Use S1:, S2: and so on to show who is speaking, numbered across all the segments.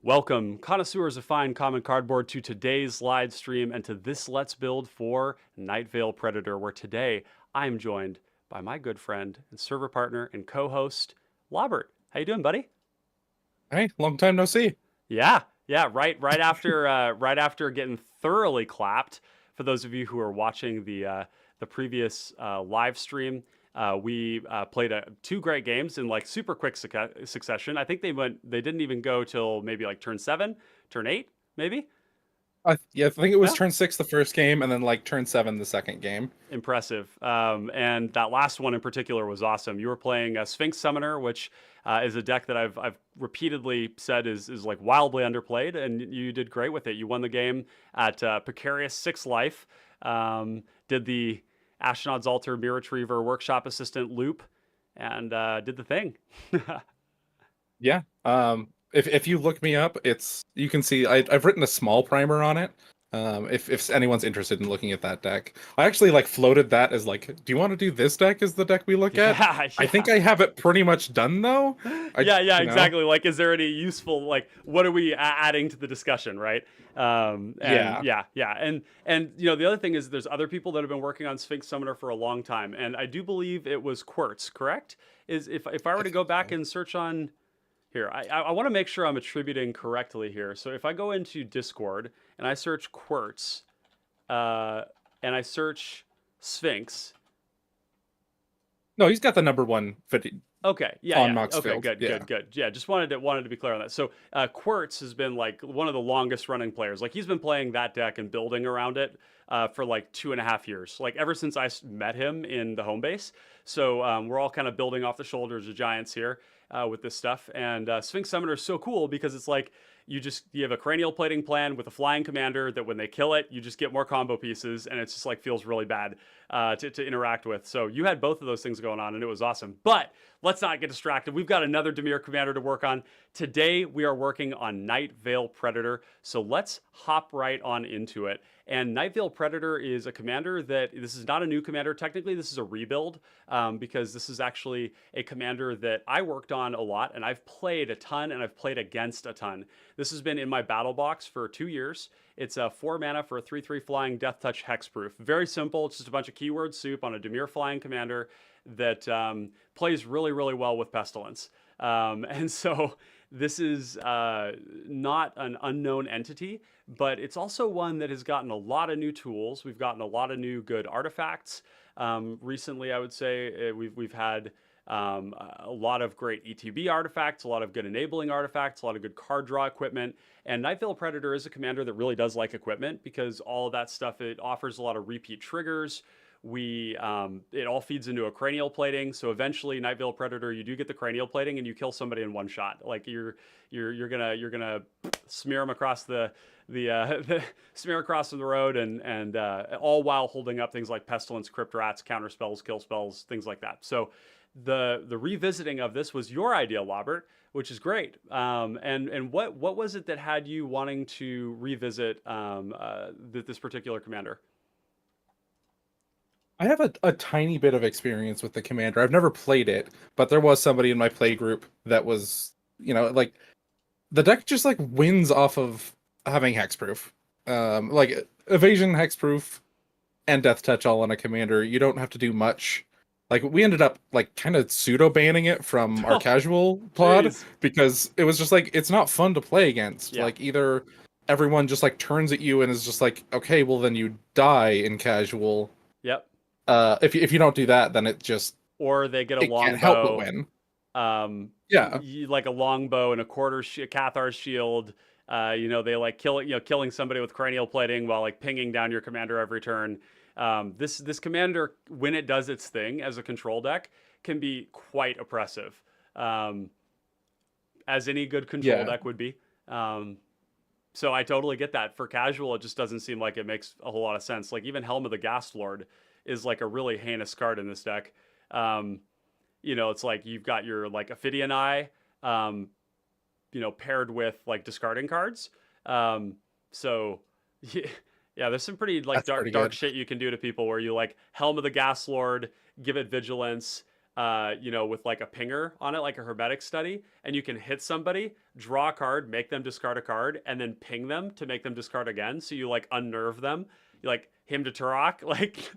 S1: Welcome, connoisseurs of fine common cardboard, to today's live stream and to this Let's Build for Nightveil Predator, where today I'm joined by my good friend and server partner and co-host, Lobert. How you doing, buddy?
S2: Hey, long time no see.
S1: Yeah, right after getting thoroughly clapped. For those of you who are watching the previous live stream, we played two great games in like super quick succession. I think they didn't even go till maybe like turn 7, turn 8, maybe.
S2: I think it was
S1: Yeah,
S2: turn 6 the first game, and then like turn 7 the second game.
S1: impressive. And that last one in particular was awesome. You were playing a Sphinx Summoner, which is a deck that I've repeatedly said is like wildly underplayed, and you did great with it. You won the game at precarious 6 life. Did the Ashnod's Altar, Mirror Retriever, Workshop Assistant loop, and did the thing.
S2: Yeah. If you look me up, you can see I've written a small primer on it. If anyone's interested in looking at that deck, I actually like floated that as like, do you want to do this deck as the deck we look at?
S1: Yeah,
S2: I
S1: yeah.
S2: think I have it pretty much done though. I
S1: Yeah,
S2: you know
S1: exactly. Like, is there any useful, like, what are we adding to the discussion, right? And
S2: yeah.
S1: yeah, and you know, the other thing is, there's other people that have been working on Sphinx Summoner for a long time, and I do believe it was Quartz, correct? Is if I were
S2: I
S1: to go
S2: think
S1: back
S2: so.
S1: and search on here, I want to make sure I'm attributing correctly here. So if I go into Discord and I search Quartz, uh, and I search Sphinx.
S2: No, he's got the number one
S1: Okay.
S2: on
S1: Okay.
S2: Moxfield.
S1: Good. Yeah. Just wanted to be clear on that. So Quartz has been like one of the longest running players. Like, he's been playing that deck and building around it for like 2.5 years. Like, ever since I met him in the home base. So we're all kind of building off the shoulders of giants here with this stuff. And Sphinx Summoner is so cool because it's like you have a cranial plating plan with a flying commander that when they kill it, you just get more combo pieces, and it's just like feels really bad to interact with. So you had both of those things going on, and it was awesome. But let's not get distracted. We've got another Dimir commander to work on. Today, we are working on Nightveil Predator. So let's hop right on into it. And Nightveil Predator is a commander that, this is not a new commander. Technically, this is a rebuild because this is actually a commander that I worked on a lot, and I've played a ton, and I've played against a ton. This has been in my battle box for 2 years. It's a 4 mana for a 3/3 flying Death Touch Hexproof. Very simple. It's just a bunch of keyword soup on a Dimir flying commander that plays really, really well with Pestilence. And so this is not an unknown entity, but it's also one that has gotten a lot of new tools. We've gotten a lot of new good artifacts. Recently, I would say we've had a lot of great ETB artifacts, a lot of good enabling artifacts, a lot of good card draw equipment. And Nightveil Predator is a commander that really does like equipment because all of that stuff, it offers a lot of repeat triggers. It all feeds into a cranial plating. So eventually, Nightveil Predator, you do get the cranial plating and you kill somebody in one shot. Like, you're gonna smear them across the smear across the road, and all while holding up things like pestilence, crypt rats, counter spells, kill spells, things like that. So the revisiting of this was your idea, Lobert, which is great. And what was it that had you wanting to revisit this particular commander?
S2: I have a tiny bit of experience with the commander. I've never played it, but there was somebody in my play group that was, like the deck just like wins off of having hexproof. Like evasion, hexproof, and death touch all on a commander. You don't have to do much. Like we ended up like kind of pseudo banning it from our
S1: Oh,
S2: casual pod
S1: jeez.
S2: because it was just like it's not fun to play against.
S1: Yeah.
S2: Like either everyone just like turns at you and is just like, okay, well then you die in casual.
S1: Yep.
S2: If you don't do that, then
S1: Or they get a
S2: it can't help but
S1: longbow,
S2: win. Yeah,
S1: like a longbow and a Cathar's shield. They like killing somebody with cranial plating while like pinging down your commander every turn. This commander, when it does its thing as a control deck, can be quite oppressive, as any good control
S2: yeah.
S1: deck would be. So I totally get that. For casual, it just doesn't seem like it makes a whole lot of sense. Like, even Helm of the Ghast Lord is like a really heinous card in this deck. Um, it's like you've got your like Ophidian Eye, um, paired with like discarding cards. So yeah, yeah, there's some pretty like
S2: That's
S1: dark
S2: pretty
S1: dark
S2: good.
S1: shit you can do to people where you like Helm of the Gas Lord, give it vigilance, you know, with like a pinger on it, like a hermetic study, and you can hit somebody, draw a card, make them discard a card, and then ping them to make them discard again. So you like unnerve them, you like him to Turok, like,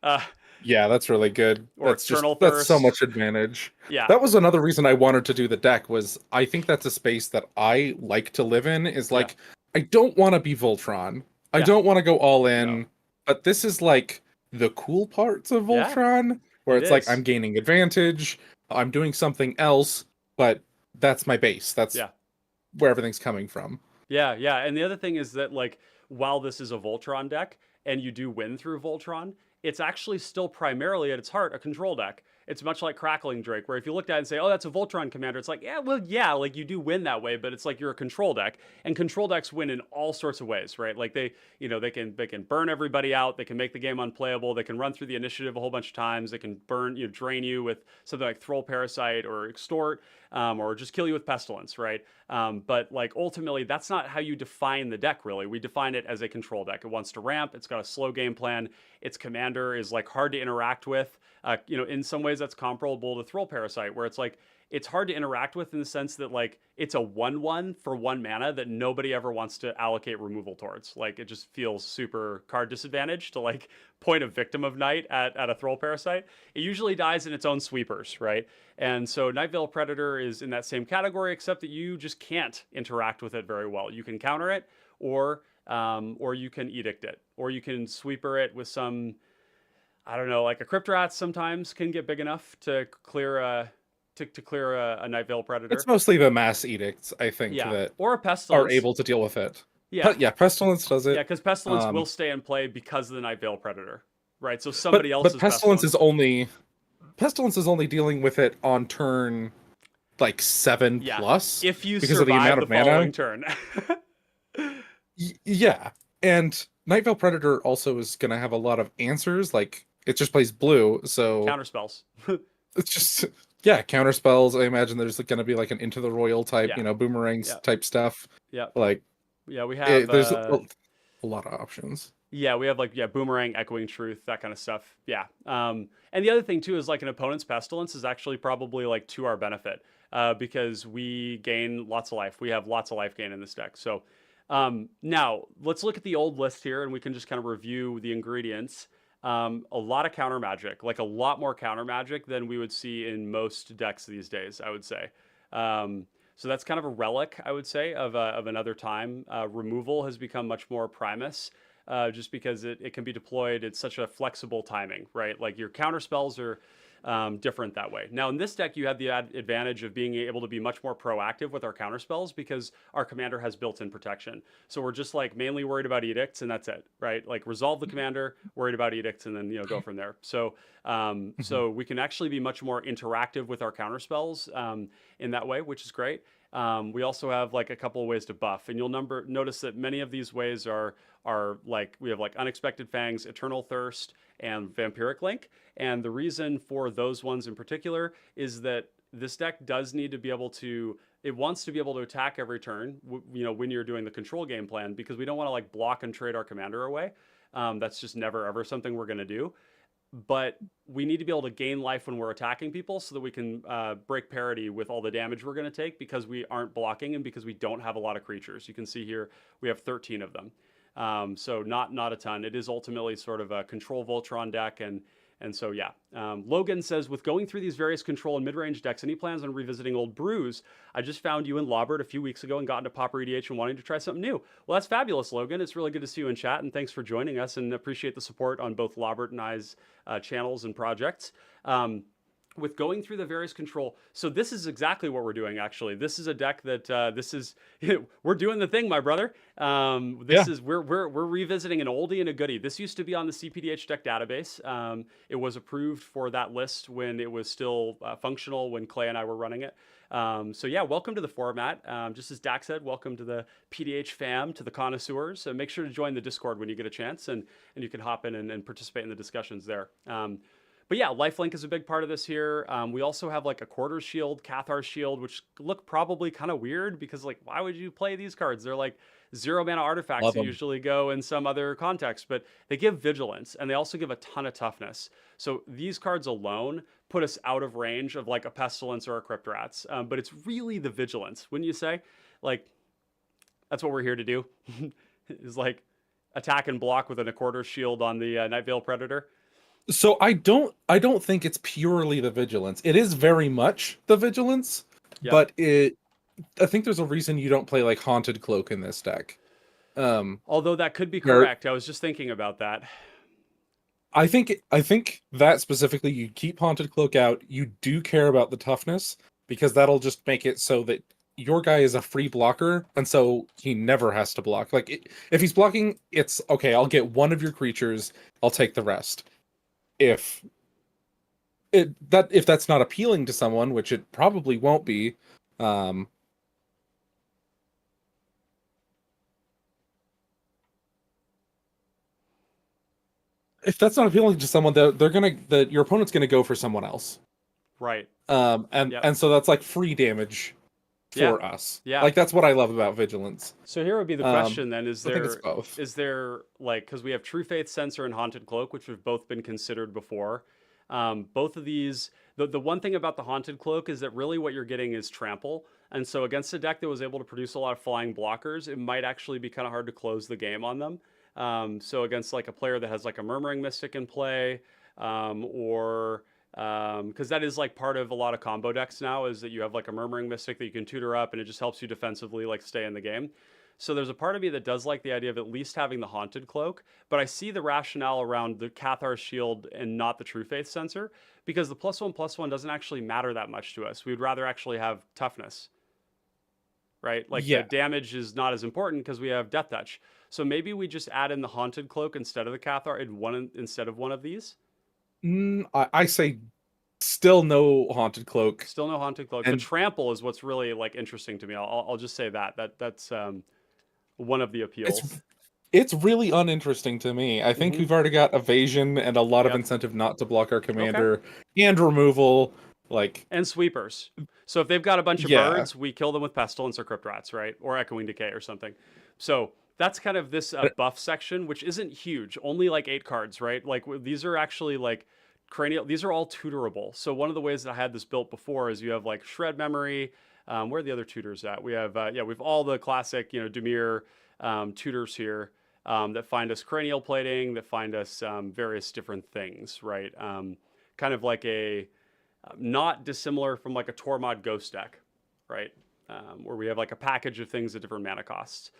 S1: uh,
S2: Yeah, that's really good.
S1: or External
S2: That's so
S1: Thirst.
S2: much advantage.
S1: Yeah,
S2: That was another reason I wanted to do the deck was I think that's a space that I like to live in is
S1: yeah,
S2: like I don't want to be Voltron. I
S1: yeah.
S2: don't want to go all
S1: No,
S2: in, but this is like the cool parts of
S1: yeah,
S2: Voltron where
S1: it
S2: it's like
S1: is.
S2: I'm gaining advantage, I'm doing something else, but that's my base. That's
S1: Yeah.
S2: where everything's coming from.
S1: Yeah, yeah. And the other thing is that like while this is a Voltron deck and you do win through Voltron, it's actually still primarily at its heart a control deck. It's much like Crackling Drake, where if you looked at it and say, "Oh, that's a Voltron commander," it's like, yeah, well, yeah, like you do win that way, but it's like you're a control deck, and control decks win in all sorts of ways, right? Like they, you know, they can burn everybody out, they can make the game unplayable, they can run through the initiative a whole bunch of times, they can burn, you know, drain you with something like Thrall Parasite or Extort, or just kill you with Pestilence, right? But like ultimately, that's not how you define the deck. Really, we define it as a control deck. It wants to ramp. It's got a slow game plan. Its commander is like hard to interact with. You know, in some ways, that's comparable to Thrall Parasite, where it's like it's hard to interact with in the sense that like it's a 1/1 for 1 mana that nobody ever wants to allocate removal towards. Like it just feels super card disadvantaged to like point a Victim of Night at a Thrall Parasite. It usually dies in its own sweepers, right? And so Nightveil Predator is in that same category, except that you just can't interact with it very well. You can counter it, or you can edict it, or you can sweeper it with some, I don't know, like a Crypt Rat sometimes can get big enough to clear a Nightveil
S2: It's
S1: Predator.
S2: mostly the mass edicts, I think,
S1: Yeah,
S2: that
S1: or a
S2: are
S1: Pestilence.
S2: able to deal with it.
S1: Yeah,
S2: But yeah, Pestilence does
S1: yeah,
S2: it.
S1: because Pestilence will
S2: Um,
S1: stay in play because of the Nightveil Predator, right? So
S2: but
S1: somebody
S2: but
S1: else's Pestilence.
S2: Pestilence is only dealing with it on turn like 7
S1: Yeah,
S2: plus
S1: if you
S2: because of the
S1: survive
S2: amount
S1: the
S2: of mana.
S1: following turn.
S2: Yeah, and Nightveil Predator also is gonna have a lot of answers. Like it just plays blue, so
S1: Counter spells.
S2: it's just yeah, counter spells. I imagine there's gonna be like an Into the Royal type,
S1: Yeah,
S2: boomerangs
S1: yeah,
S2: type stuff.
S1: yeah,
S2: Like
S1: yeah. We have
S2: there's a lot of options.
S1: yeah, we have like yeah, boomerang, echoing truth, that kind of stuff. Yeah. And the other thing too is like an opponent's pestilence is actually probably like to our benefit, because we gain lots of life. We have lots of life gain in this deck. So now let's look at the old list here, and we can just kind of review the ingredients. A lot of counter magic, like a lot more counter magic than we would see in most decks these days, I would say. So that's kind of a relic, I would say, of another time. Removal has become much more Primus, just because it can be deployed. It's such a flexible timing, right? Like your counter spells are different that way. Now in this deck, you have the advantage of being able to be much more proactive with our counter spells because our commander has built-in protection. So we're just like mainly worried about edicts, and that's it, right? Like resolve the commander, worried about edicts, and then go from there. So
S2: Mhm.
S1: so we can actually be much more interactive with our counter spells in that way, which is great. We also have like a couple of ways to buff, and you'll notice that many of these ways are like we have like Unexpected Fangs, Eternal Thirst, and Vampiric Link. And the reason for those ones in particular is that this deck does need to be able to. It wants to be able to attack every turn, when you're doing the control game plan, because we don't want to like block and trade our commander away. That's just never ever something we're going to do. But we need to be able to gain life when we're attacking people so that we can break parity with all the damage we're going to take because we aren't blocking and because we don't have a lot of creatures. You can see here we have 13 of them. So not a ton. It is ultimately sort of a control Voltron deck, and so yeah. Logan says, with going through these various control and mid-range decks, any plans on revisiting old brews? I just found you in Lobert a few weeks ago and got into Pauper EDH and wanting to try something new. Well, that's fabulous, Logan. It's really good to see you in chat, and thanks for joining us, and appreciate the support on both Lobert and I's channels and projects. With going through the various control. So this is exactly what we're doing, actually. This is a deck that we're doing the thing, my brother.
S2: Yeah.
S1: We're revisiting an oldie and a goodie. This used to be on the cPDH deck database. It was approved for that list when it was still functional, when Clay and I were running it. So yeah, welcome to the format. Just as Dak said, welcome to the PDH fam, to the connoisseurs. Make sure to join the Discord when you get a chance, and you can hop in and participate in the discussions there. But yeah, lifelink is a big part of this here. We also have like a quarter shield, Cathar shield, which look probably kind of weird because like, why would you play these cards? They're like 0 mana artifacts
S2: Love
S1: that
S2: them.
S1: usually go in some other context, but they give vigilance and they also give a ton of toughness. So these cards alone put us out of range of like a pestilence or a crypt rats. But it's really the vigilance, wouldn't you say? Like, that's what we're here to do. Is like attack and block with a quarter shield on the Nightveil Predator.
S2: So I don't think it's purely the vigilance. It is very much the vigilance,
S1: Yep.
S2: but I think there's a reason you don't play like Haunted Cloak in this deck.
S1: Although that could be
S2: There-
S1: correct. I was just thinking about that.
S2: I think that specifically you keep Haunted Cloak out. You do care about the toughness because that'll just make it so that your guy is a free blocker, and so he never has to block. Like if he's blocking, it's okay. I'll get one of your creatures. I'll take the rest. If that's not appealing to someone, which it probably won't be, if that's not appealing to someone, your opponent's gonna go for someone else.
S1: Right.
S2: And so that's like free damage for us.
S1: Yeah.
S2: Like that's what I love about vigilance.
S1: So here would be the question then:
S2: I think it's both.
S1: is there like, because we have True Faith Sensor and Haunted Cloak, which have both been considered before. Both of these, the one thing about the Haunted Cloak is that really what you're getting is trample. And so against a deck that was able to produce a lot of flying blockers, it might actually be kind of hard to close the game on them. So against like a player that has like a Murmuring Mystic in play, or because that is like part of a lot of combo decks now, is that you have like a Murmuring Mystic that you can tutor up and it just helps you defensively like stay in the game. So there's a part of me that does like the idea of at least having the Haunted Cloak, but I see the rationale around the Cathar shield and not the True Faith Sensor, because the +1/+1 doesn't actually matter that much to us. We'd rather actually have toughness, right? Like the damage is not as important because we have Death Touch. So maybe we just add in the Haunted Cloak instead of the Cathar instead of one of these.
S2: I say still no Haunted Cloak.
S1: Still no Haunted Cloak. The Trample is what's really like interesting to me. I'll just say that's one of the appeals.
S2: It's really uninteresting to me. I think we've already got evasion and a lot of incentive not to block our commander, and removal,
S1: and sweepers. So if they've got a bunch of birds, we kill them with Pestilence or Crypt Rats, right? Or Echoing Decay or something. So that's kind of this buff section, which isn't huge. Only like 8 cards, right? Like these are actually like cranial. These are all tutorable. So one of the ways that I had this built before is you have like Shred Memory. Where are the other tutors at? We have we've all the classic Dimir tutors here that find us cranial plating, that find us various different things, right? Kind of like a not dissimilar from like a Tormod Ghost deck, right? Where we have like a package of things at different mana costs.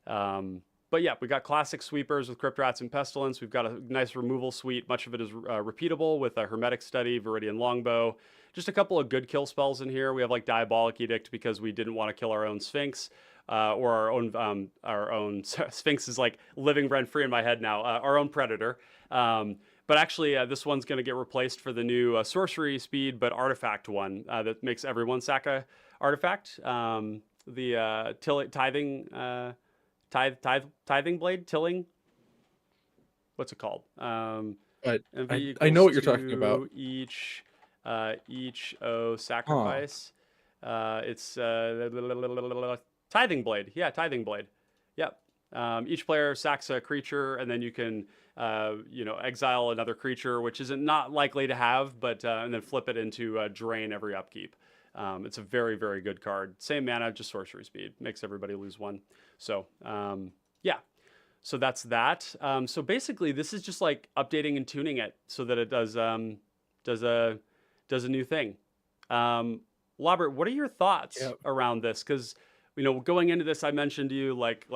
S1: But yeah, we got classic sweepers with Crypt Rats and Pestilence. We've got a nice removal suite. Much of it is repeatable with a Hermetic Study, Viridian Longbow. Just a couple of good kill spells in here. We have like Diabolic Edict because we didn't want to kill our own Sphinx, or our own Sphinx is like living rent free in my head now. Our own Predator. But actually, this one's going to get replaced for the new sorcery speed, but artifact one that makes everyone sack a artifact. The tithing blade, tilling. What's it called?
S2: I know what you're talking about.
S1: Each sacrifice. It's tithing blade. Yeah, tithing blade. Yep. Each player sacks a creature, and then you can exile another creature, which isn't not likely to have, but and then flip it into drain every upkeep. It's a very, very good card. Same mana, just sorcery speed. Makes everybody lose 1. So yeah. So that's that. So basically, this is just like updating and tuning it so that it does a new thing. Labert, what are your thoughts around this? Because going into this, I mentioned to you like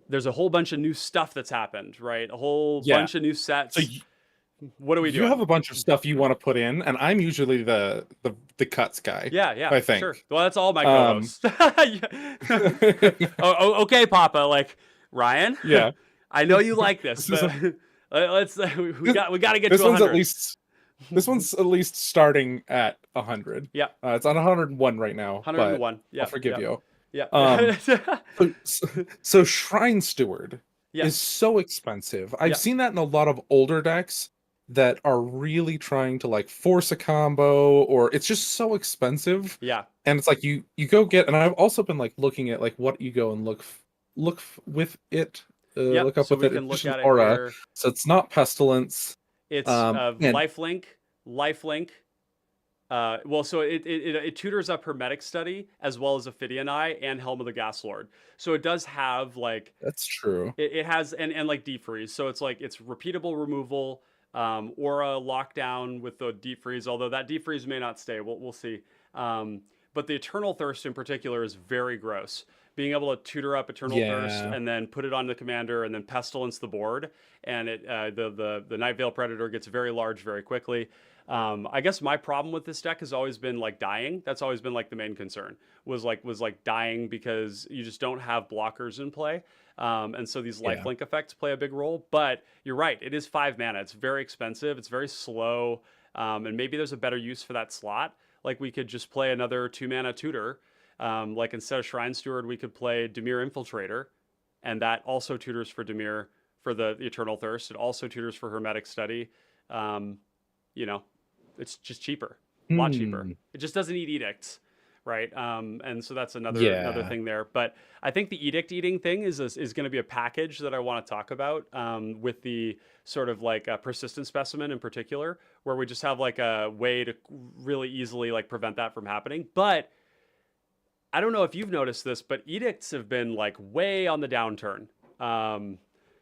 S1: there's a whole bunch of new stuff that's happened, right? A whole bunch of new sets. So what do we do?
S2: You have a bunch of stuff you want to put in, and I'm usually the cuts guy.
S1: Yeah,
S2: I think.
S1: Sure. Well, that's all my co-hosts. Okay, Papa. Like Ryan.
S2: Yeah.
S1: I know you like this, but let's we got to get
S2: this
S1: to 100.
S2: This one's at least starting at 100.
S1: Yeah.
S2: It's on 101 right now.
S1: 101. Yeah.
S2: I'll forgive you.
S1: Yeah.
S2: So Shrine Steward is so expensive. I've seen that in a lot of older decks, that are really trying to like force a combo, or it's just so expensive.
S1: Yeah.
S2: And it's like you go get, and I've also been like looking at like what you go and with it,
S1: Yep.
S2: look up
S1: So
S2: with
S1: we
S2: it.
S1: can
S2: It's
S1: look
S2: just an
S1: at it
S2: aura,
S1: here.
S2: so it's not pestilence.
S1: It's
S2: And
S1: lifelink. Well, so it tutors up Hermetic Study as well as Ophidian Eye and Helm of the Gas Lord. So it does have like
S2: that's true.
S1: it has and like deep freeze. So it's like it's repeatable removal, aura lockdown with the deep freeze. Although that deep freeze may not stay. We'll see. But the Eternal Thirst in particular is very gross. Being able to tutor up Eternal Thirst
S2: Yeah.
S1: and then put it on the commander and then pestilence the board, and the Nightveil Predator gets very large very quickly. I guess my problem with this deck has always been like dying. That's always been like the main concern was like dying because you just don't have blockers in play. And so these
S2: Yeah.
S1: lifelink effects play a big role. But you're right, it is 5 mana. It's very expensive. It's very slow. And maybe there's a better use for that slot. Like we could just play another 2 mana tutor. Like instead of Shrine Steward, we could play Dimir Infiltrator, and that also tutors for Dimir for the Eternal Thirst. It also tutors for Hermetic Study. Um, you know, it's just cheaper, a lot cheaper.
S2: Hmm.
S1: It just doesn't eat edicts, right? And so that's another
S2: Yeah.
S1: thing there. But I think the edict eating thing is going to be a package that I want to talk about with the sort of like a persistent specimen in particular, where we just have like a way to really easily like prevent that from happening. But I don't know if you've noticed this, but edicts have been like way on the downturn. Um,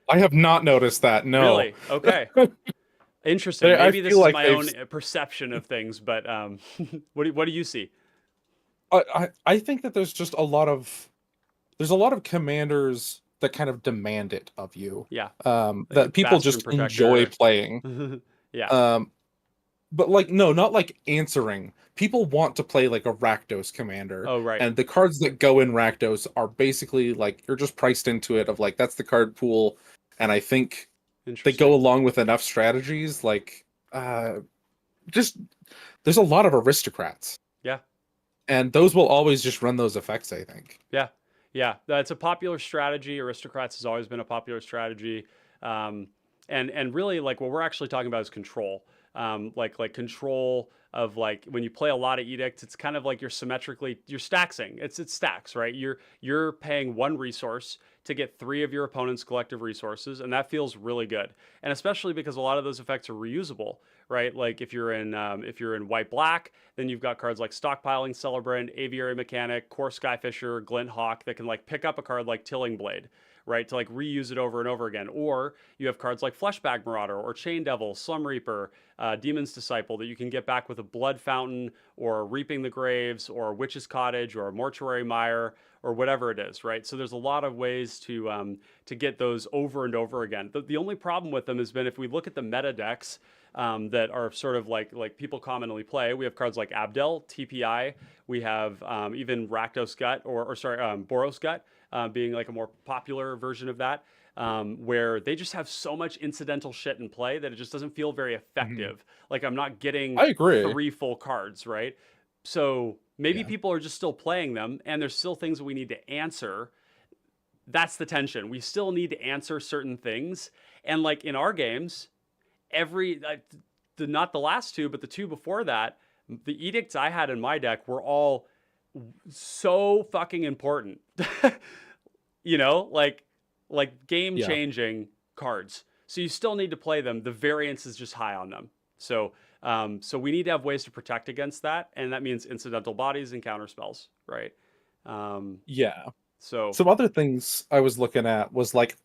S2: I have not noticed that. No.
S1: really? Okay. Interesting.
S2: I
S1: Maybe this
S2: feel
S1: is
S2: like
S1: my
S2: they've.
S1: own perception of things, but what do you see?
S2: I think that there's a lot of commanders that kind of demand it of you.
S1: Yeah, like a
S2: That people
S1: Bastion
S2: just enjoy
S1: Protector.
S2: playing.
S1: Yeah.
S2: Um, but like no, not like answering. People want to play like a Rakdos commander,
S1: Oh, right.
S2: and the cards that go in Rakdos are basically like you're just priced into it of like that's the card pool, and I think they go
S1: Interesting.
S2: along with enough strategies like just there's a lot of aristocrats,
S1: Yeah.
S2: and those will always just run those effects, I think.
S1: Yeah. Yeah. That's a popular strategy. Aristocrats has always been a popular strategy. Um, and really like what we're actually talking about is control. Like control of like when you play a lot of edicts, it's kind of like you're staxing. It's stacks, right? You're paying one resource to get three of your opponent's collective resources, and that feels really good. And especially because a lot of those effects are reusable, right? Like if you're in white black, then you've got cards like Stockpiling Celebrant, Aviary Mechanic, Core Skyfisher, Glint Hawk that can like pick up a card like Tilling Blade, right? To like reuse it over and over again. Or you have cards like Fleshbag Marauder or Chain Devil, Slum Reaper, Demon's Disciple that you can get back with a Blood Fountain or Reaping the Graves or Witch's Cottage or Mortuary Mire or whatever it is, right? So there's a lot of ways to get those over and over again. The only problem with them has been if we look at the meta decks that are sort of like people commonly play, we have cards like Abdel, TPI, we have even Rakdos Gut or sorry, Boros Gut being like a more popular version of that, where they just have so much incidental shit in play that it just doesn't feel very
S2: Mhm.
S1: effective. Like I'm not getting
S2: I agree.
S1: three full cards, right? So maybe
S2: Yeah.
S1: people are just still playing them, and there's still things that we need to answer. That's the tension. We still need to answer certain things, and like in our games, not the last two, but the two before that, the edicts I had in my deck were all so fucking important. you know, like game
S2: Yeah.
S1: changing cards. So you still need to play them. The variance is just high on them. So we need to have ways to protect against that, and that means incidental bodies and counter spells, right? Um,
S2: Yeah.
S1: so
S2: Some other things I was looking at was like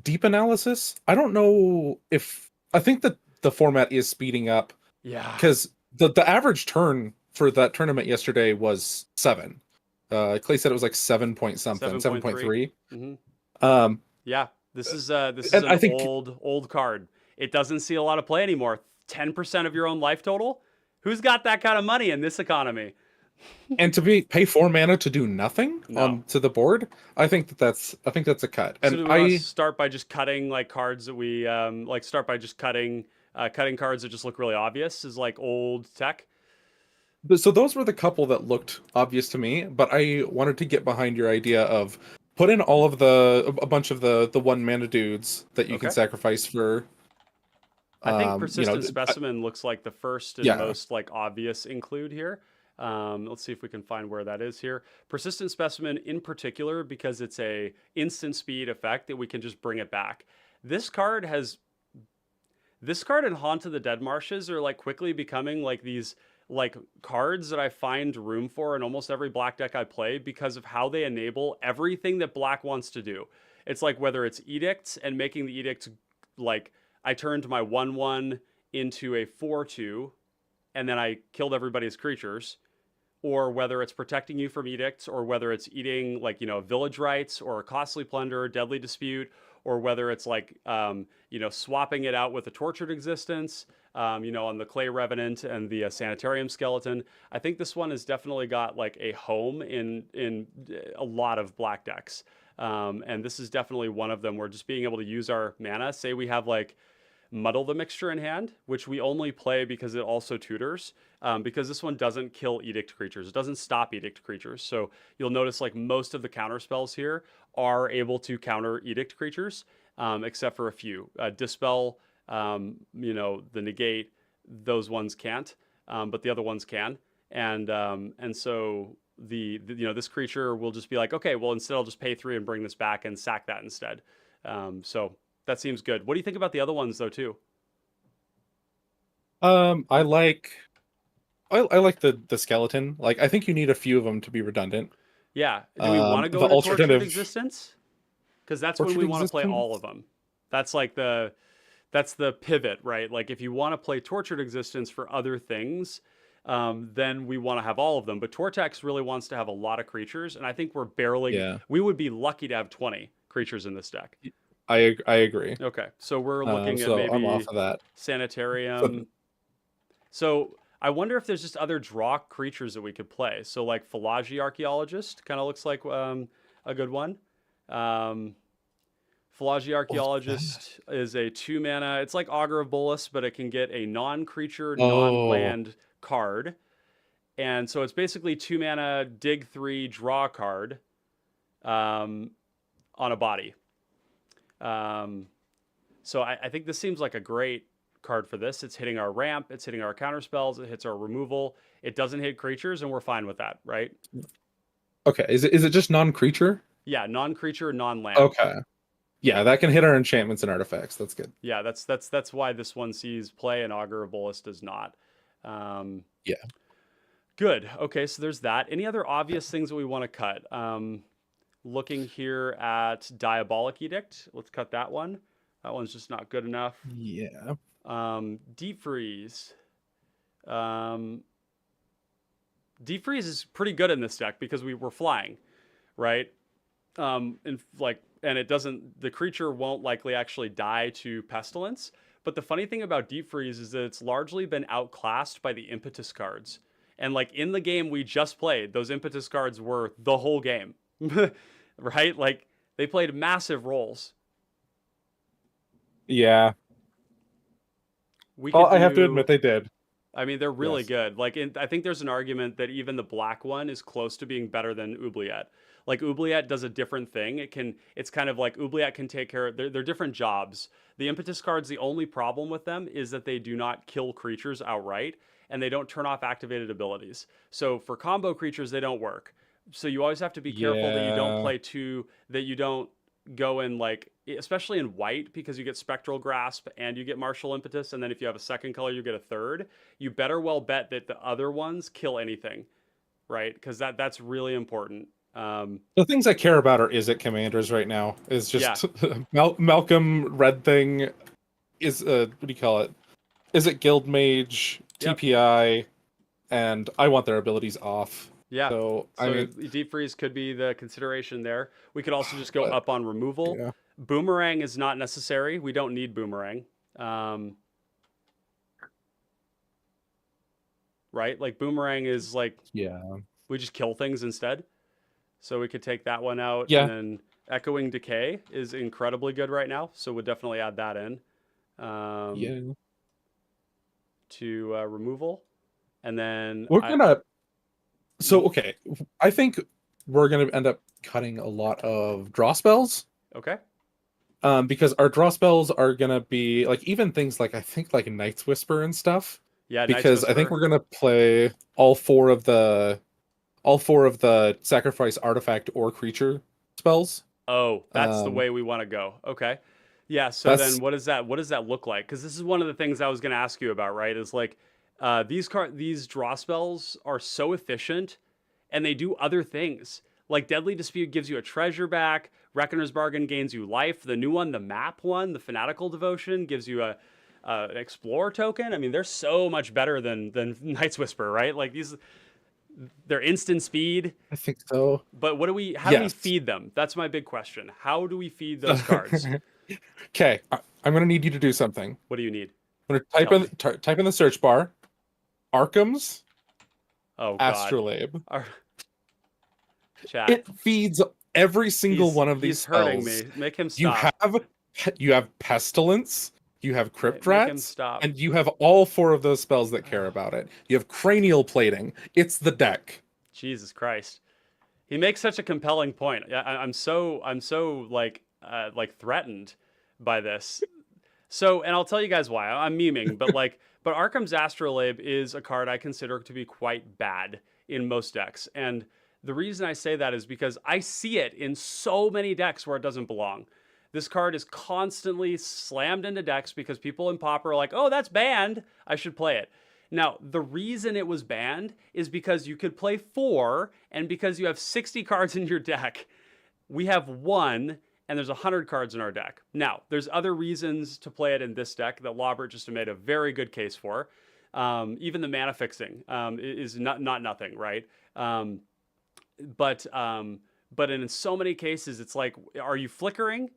S2: deep analysis. I don't know if I think that the format is speeding up
S1: yeah,
S2: because the average turn for that tournament yesterday was 7. Clay said it was like 7 point something,
S1: 7.3.
S2: 7.3.
S1: Mm-hmm.
S2: Um,
S1: Yeah, this is
S2: and
S1: an
S2: I think,
S1: old card. It doesn't see a lot of play anymore. 10% of your own life total. Who's got that kind of money in this economy?
S2: and to pay 4 mana to do nothing
S1: No.
S2: on to the board, I think that's a cut.
S1: So
S2: And
S1: do we want to start by just cutting like cards that we like? Start by just cutting cards that just look really obvious is like old tech.
S2: so those were the couple that looked obvious to me, but I wanted to get behind your idea of put in all of a bunch of the 1 mana dudes that you can
S1: Okay.
S2: sacrifice for
S1: I think
S2: You know,
S1: persistent specimen looks like the first and
S2: yeah.
S1: most like obvious include here. Let's see if we can find where that is here. Persistent specimen in particular because it's a instant speed effect that we can just bring it back. This card has this card and Haunt of the Dead Marshes are like quickly becoming like these like cards that I find room for in almost every black deck I play because of how they enable everything that black wants to do. It's like whether it's edicts and making the edicts like I turned my 1/1 into a 4/2 and then I killed everybody's creatures, or whether it's protecting you from edicts, or whether it's eating like village rights or a costly plunder, deadly dispute, or whether it's like swapping it out with a tortured existence, on the clay revenant and the sanitarium skeleton. I think this one has definitely got like a home in a lot of black decks. And this is definitely one of them. Where just being able to use our mana. Say we have like Muddle the Mixture in hand, which we only play because it also tutors, because this one doesn't kill edict creatures. It doesn't stop edict creatures. So you'll notice like most of the counter spells here are able to counter edict creatures, except for a few. Dispel, the negate, those ones can't, but the other ones can. And so this creature will just be like, okay, well, instead I'll just pay 3 and bring this back and sack that instead. So that seems good. What do you think about the other ones though too?
S2: I like the skeleton. Like I think you need a few of them to be redundant.
S1: Yeah. Do we want to go
S2: The
S1: to Tortured
S2: alternative
S1: Existence? Because that's when
S2: tortured
S1: we want to play all of
S2: existence.
S1: them. That's like that's the pivot, right? Like if you want to play Tortured Existence for other things, then we want to have all of them. But Tortex really wants to have a lot of creatures, and I think
S2: Yeah,
S1: we would be lucky to have 20 creatures in this deck.
S2: I agree.
S1: Okay, so we're looking at
S2: So I'm off
S1: maybe
S2: of that.
S1: Sanitarium. So I wonder if there's just other draw creatures that we could play. So like Philology Archaeologist kind of looks like a good one. Um, Philology Archaeologist is a 2 mana. It's like Augur of Bolus, but it can get a non-creature,
S2: Oh,
S1: non-land card. And so it's basically 2 mana, dig 3, draw a card um, on a body. Um, so I think this seems like a great card for this. It's hitting our ramp, it's hitting our counter spells, it hits our removal. It doesn't hit creatures, and we're fine with that, right?
S2: okay. Is it just non-creature?
S1: Yeah, non-creature, non-land.
S2: Okay. Yeah, that can hit our enchantments and artifacts. That's good.
S1: Yeah, that's why this one sees play and Augur of Bolus does not. Um,
S2: Yeah.
S1: good. Okay, so there's that. Any other obvious things that we want to cut? Looking here at Diabolic Edict, let's cut that one. That one's just not good enough.
S2: Yeah.
S1: Deep Freeze. Um, Deep Freeze is pretty good in this deck because we were flying, right? And it doesn't. The creature won't likely actually die to Pestilence. But the funny thing about Deep Freeze is that it's largely been outclassed by the Impetus cards. And like in the game we just played, those Impetus cards were the whole game, right? Like they played massive roles.
S2: Yeah.
S1: We
S2: Well,
S1: could
S2: I have to admit
S1: do
S2: they did.
S1: I mean, they're really
S2: Yes.
S1: good. Like, I think there's an argument that even the black one is close to being better than Oubliette. Like, Oubliette does a different thing. It's kind of like Oubliette can take care of, they're different jobs. The Impetus cards, the only problem with them is that they do not kill creatures outright, and they don't turn off activated abilities. So for combo creatures, they don't work. So you always have to be careful that you don't
S2: Yeah.
S1: play that you don't go in like, especially in white, because you get Spectral Grasp and you get Martial Impetus, and then if you have a second color, you get a third. You better well bet that the other ones kill anything, right? Because that's really important.
S2: The things I care about are is it commanders right now. Is
S1: Yeah,
S2: just Malcolm Red Thing is what do you call it? Is it Guild Mage,
S1: yep,
S2: TPI, and I want their abilities off.
S1: yeah.
S2: So I
S1: So
S2: mean,
S1: Deep Freeze could be the consideration there. We could also just go
S2: but
S1: up on removal.
S2: yeah,
S1: Boomerang is not necessary. We don't need Boomerang. Right? Like Boomerang is like
S2: yeah,
S1: we just kill things instead. So we could take that one out, and
S2: yeah,
S1: then Echoing Decay is incredibly good right now. So we'd definitely add that in um,
S2: yeah.
S1: to removal, and then
S2: We're
S1: I
S2: gonna. So okay, I think we're gonna end up cutting a lot of draw spells.
S1: okay,
S2: because our draw spells are gonna be like even things like I think like Night's Whisper and stuff.
S1: Yeah, Night's
S2: Because I think
S1: Whisper.
S2: we're gonna play all four of the sacrifice artifact or creature spells.
S1: Oh, that's the
S2: Um,
S1: way we want to go. Okay. Yeah, so then
S2: that's
S1: what does that look like? Because this is one of the things I was going to ask you about, right? Is like these draw spells are so efficient and they do other things. Like Deadly Dispute gives you a treasure back, Reckoner's Bargain gains you life. The new one, the map one, the Fanatical Devotion gives you an explorer token. I mean, they're so much better than Night's Whisper, right? Like they're instant speed.
S2: I think so.
S1: But how do we
S2: Yes.
S1: feed them? That's my big question. How do we feed those cards?
S2: Okay, I'm gonna need you to do something.
S1: What do you need?
S2: I'm gonna
S1: Tell me.
S2: type in the search bar, Arkham's
S1: Oh God.
S2: Astrolabe.
S1: Our chat.
S2: It feeds every single one of these
S1: He's hurting
S2: spells.
S1: me. Make him
S2: You
S1: stop.
S2: have Pestilence, you have Crypt
S1: Make him
S2: Rats,
S1: stop.
S2: and you have all four of those spells that care about it. You have Cranial Plating. It's the deck.
S1: Jesus Christ. He makes such a compelling point. Yeah, I'm so like threatened by this. So, and I'll tell you guys why. I'm memeing, but Arkham's Astrolabe is a card I consider to be quite bad in most decks. And the reason I say that is because I see it in so many decks where it doesn't belong. This card is constantly slammed into decks because people in Pauper are like, oh, that's banned. I should play it. Now, the reason it was banned is because you could play 4, and because you have 60 cards in your deck. We have 1, and there's 100 cards in our deck. Now, there's other reasons to play it in this deck that Lawbert just made a very good case for. Even the mana fixing is not nothing, right? But in so many cases, it's like, are you flickering?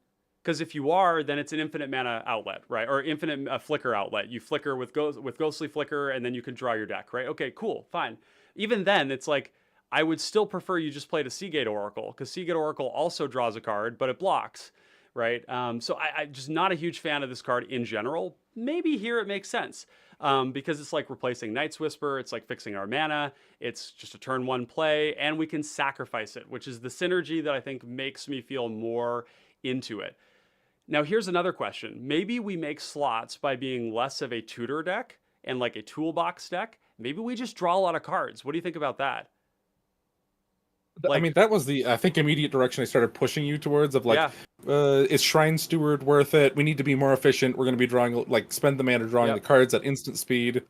S1: Because if you are, then it's an infinite mana outlet, right? Or infinite flicker outlet. You flicker with ghostly flicker, and then you can draw your deck, right? Okay, cool, fine. Even then, it's like I would still prefer you just played a Seagate Oracle, because Seagate Oracle also draws a card, but it blocks, right? So I'm just not a huge fan of this card in general. Maybe here it makes sense. Because it's like replacing Night's Whisper, it's like fixing our mana, it's just a turn 1 play, and we can sacrifice it, which is the synergy that I think makes me feel more into it. Now, here's another question. Maybe we make slots by being less of a tutor deck and like a toolbox deck. Maybe we just draw a lot of cards. What do you think about that?
S2: I mean,
S1: Like,
S2: that was the I think immediate direction I started pushing you towards of like,
S1: yeah,
S2: is Shrine Steward worth it? We need to be more efficient. We're going to be drawing like spend the mana drawing the
S1: yep.
S2: cards at instant speed.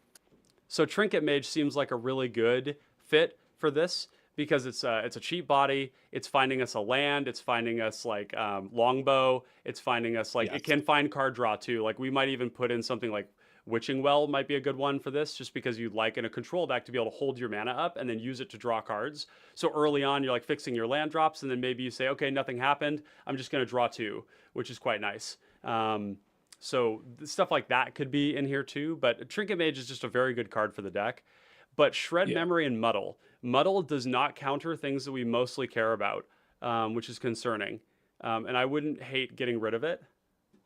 S1: So Trinket Mage seems like a really good fit for this because it's a cheap body. It's finding us a land. It's finding us like longbow. It's finding us like it
S2: Yes.
S1: can find card draw too. Like we might even put in something like Witching Well might be a good one for this, just because you'd like in a control deck to be able to hold your mana up and then use it to draw cards. So early on, you're like fixing your land drops, and then maybe you say, okay, nothing happened. I'm just going to draw 2, which is quite nice. So stuff like that could be in here too. But Trinket Mage is just a very good card for the deck. But Shred
S2: Yeah.
S1: Memory and Muddle. Muddle does not counter things that we mostly care about, which is concerning. And I wouldn't hate getting rid of it.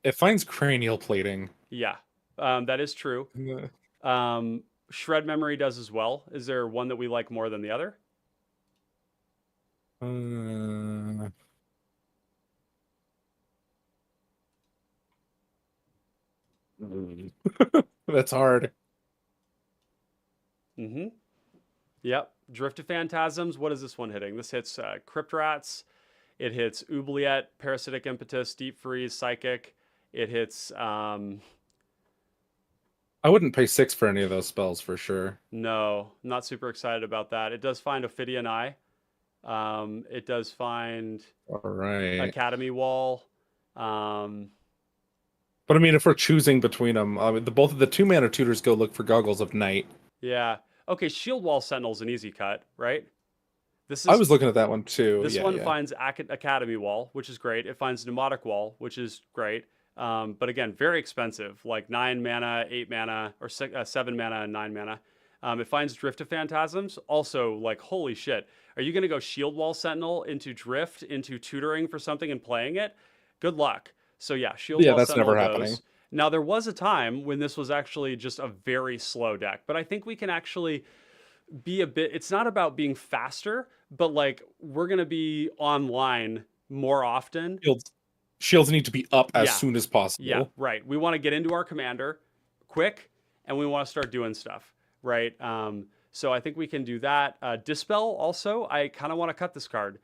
S2: It finds Cranial Plating.
S1: Yeah, that is true.
S2: Uh,
S1: Shred Memory does as well. Is there one that we like more than the other?
S2: that's hard.
S1: Mm-hmm. Yep. Drift of Phantasms. What is this one hitting? This hits Crypt Rats. It hits Oubliette, Parasitic Impetus, Deep Freeze, Psychic. It hits
S2: I wouldn't pay 6 for any of those spells for sure.
S1: no, not super excited about that. It does find Ophidian Eye. It does find
S2: All right.
S1: Academy Wall. Um,
S2: But I mean, if we're choosing between them, both of the 2 mana tutors go look for Goggles of Night.
S1: yeah. Okay, Shield Wall Sentinel's an easy cut, right? This
S2: I
S1: is
S2: was looking at that one too.
S1: This
S2: Yeah,
S1: one
S2: yeah.
S1: finds Academy Wall, which is great. It finds Pneumatic Wall, which is great. But again, very expensive, like 9 mana, 8 mana, or 7 mana and 9 mana. It finds Drift of Phantasms. Also, like, holy shit. Are you going to go Shield Wall Sentinel into Drift, into tutoring for something and playing it? Good luck. So yeah, Shield
S2: Yeah,
S1: Wall
S2: that's
S1: Sentinel
S2: never
S1: goes.
S2: happening.
S1: Now, there was a time when this was actually just a very slow deck, but I think we can actually be a bit, it's not about being faster, but like we're going to be online more often.
S2: Shields shields need to be up as
S1: Yeah.
S2: soon as
S1: Yeah,
S2: possible.
S1: right. We want to get into our commander quick, and we want to start doing stuff, right? So I think we can do that. Dispel also, I kind of want to cut this card.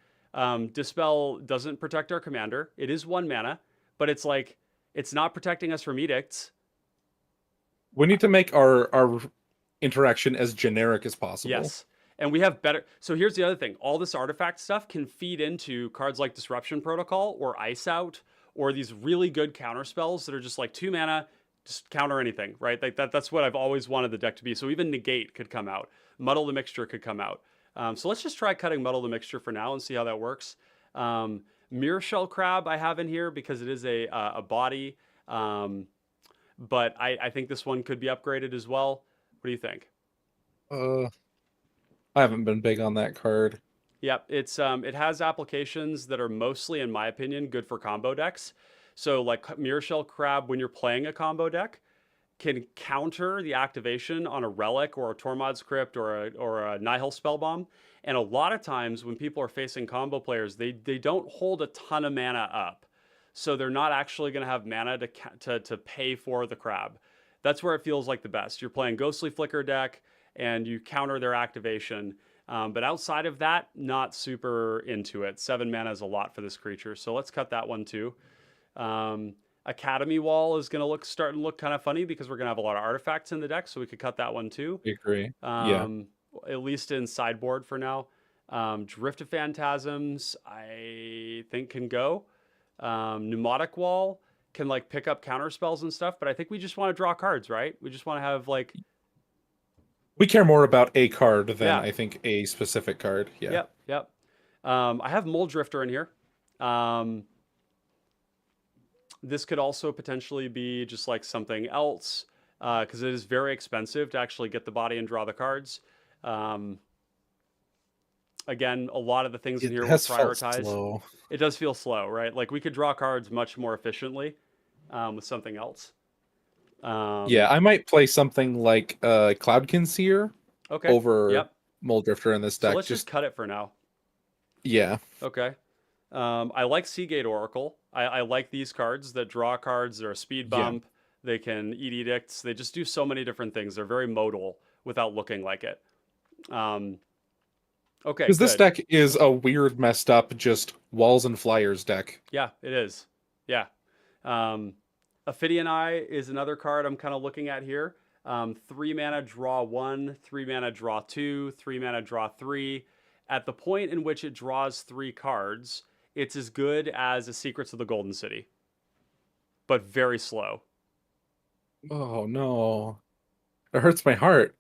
S1: Dispel doesn't protect our commander. It is 1 mana, but it's like it's not protecting us from edicts.
S2: We need to make our interaction as generic as possible.
S1: Yes. And we have better. So here's the other thing. All this artifact stuff can feed into cards like Disruption Protocol or Ice Out or these really good counter spells that are just like 2 mana, just counter anything, right? Like that's what I've always wanted the deck to be. So even Negate could come out. Muddle the Mixture could come out. So let's just try cutting Muddle the Mixture for now and see how that works. Mirror Shell Crab I have in here because it is a body. But I think this one could be upgraded as well. What do you think?
S2: Uh, I haven't been big on that card.
S1: Yep, it has applications that are mostly, in my opinion, good for combo decks. So like Mirror Shell Crab, when you're playing a combo deck, can counter the activation on a Relic or a Tormod's Crypt or a Nihil Spellbomb. And a lot of times when people are facing combo players, they don't hold a ton of mana up. So they're not actually going to have mana to pay for the crab. That's where it feels like the best. You're playing Ghostly Flicker deck and you counter their activation. But outside of that, not super into it. 7 mana is a lot for this creature. So let's cut that one too. Academy Wall is going to start to look kind of funny because we're going to have a lot of artifacts in the deck. So we could cut that one too.
S2: I agree. Yeah.
S1: At least in sideboard for now. Drift of Phantasms, I think can go. Pneumatic Wall can like pick up counter spells and stuff, but I think we just want to draw cards, right? We just want to have like
S2: we care more about a card than
S1: Yeah.
S2: I think a specific card. Yeah.
S1: Yep. I have Mold Drifter in here. This could also potentially be just like something else because it is very expensive to actually get the body and draw the cards. Again, a lot of the things in here were prioritized.
S2: Slow.
S1: It does feel slow, right? Like we could draw cards much more efficiently with something else.
S2: Yeah, I might play something like Cloudkin Seer over Mold Drifter in this deck.
S1: So let's just cut it for now.
S2: Yeah.
S1: Okay. I like Seagate Oracle. I like these cards that draw cards. They're a speed bump. Yeah. They can eat edicts. They just do so many different things. They're very modal without looking like it. Okay.
S2: Because this deck is a weird, messed up, just walls and flyers deck.
S1: Yeah, it is. Yeah. Ophidian Eye is another card I'm kind of looking at here. 3 mana, draw 1, 3 mana, draw 2, 3 mana, draw 3. At the point in which it draws 3 cards, it's as good as a Secrets of the Golden City, but very slow.
S2: Oh, no. It hurts my heart.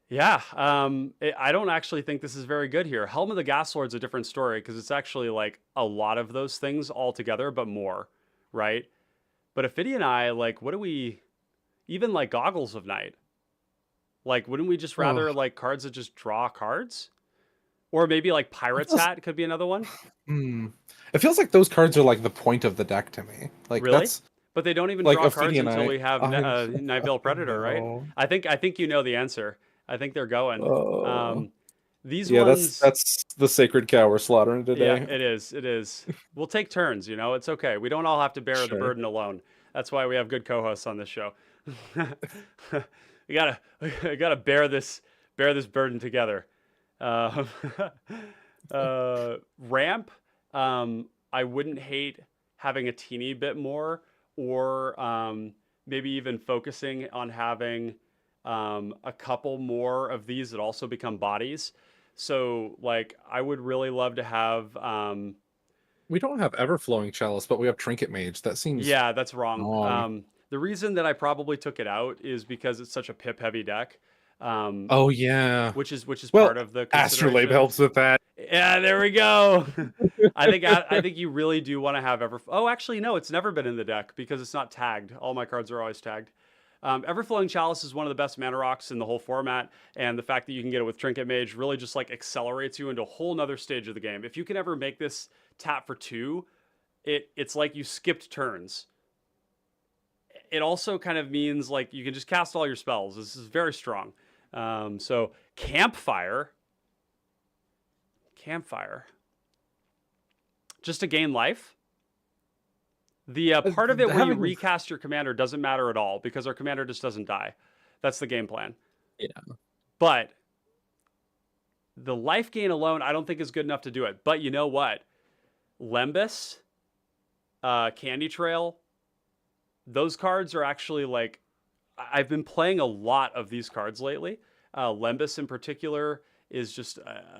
S1: Yeah, I don't actually think this is very good here. Helm of the Gas Lord's a different story because it's actually like a lot of those things all together, but more, right? But Ophidian Eye, like, what do we... Even like Goggles of Night. Like, wouldn't we just rather like cards that just draw cards? Or maybe like Pirate's Hat could be another one.
S2: It feels like those cards are like the point of the deck to me. Like
S1: really? But they don't even
S2: like
S1: draw cards until we have Nightveil Predator, right? I think you know the answer. I think they're going. These ones...
S2: that's the sacred cow we're slaughtering today.
S1: Yeah, it is. We'll take turns, you know, it's okay. We don't all have to bear the burden alone. That's why we have good co-hosts on this show. we gotta bear this burden together. Ramp, I wouldn't hate having a teeny bit more, or maybe even focusing on having a couple more of these that also become bodies. So like I would really love to have
S2: we don't have Everflowing Chalice, but we have Trinket Mage. That seems
S1: that's wrong. The reason that I probably took it out is because it's such a pip heavy deck. Which is part of the
S2: Astrolabe helps with that.
S1: Yeah, there we go. I think you really do want to have actually no, it's never been in the deck because it's not tagged. All my cards are always tagged. Everflowing Chalice is one of the best mana rocks in the whole format, and the fact that you can get it with Trinket Mage really just like accelerates you into a whole nother stage of the game. If you can ever make this tap for 2, it's like you skipped turns. It also kind of means like you can just cast all your spells. This is very strong. So Campfire, just to gain life. The part of it where you
S2: Having
S1: recast your commander doesn't matter at all because our commander just doesn't die. That's the game plan.
S2: yeah,
S1: But the life gain alone, I don't think is good enough to do it. But you know what? Lembas, Candy Trail, those cards are actually like I've been playing a lot of these cards lately. Lembas in particular is just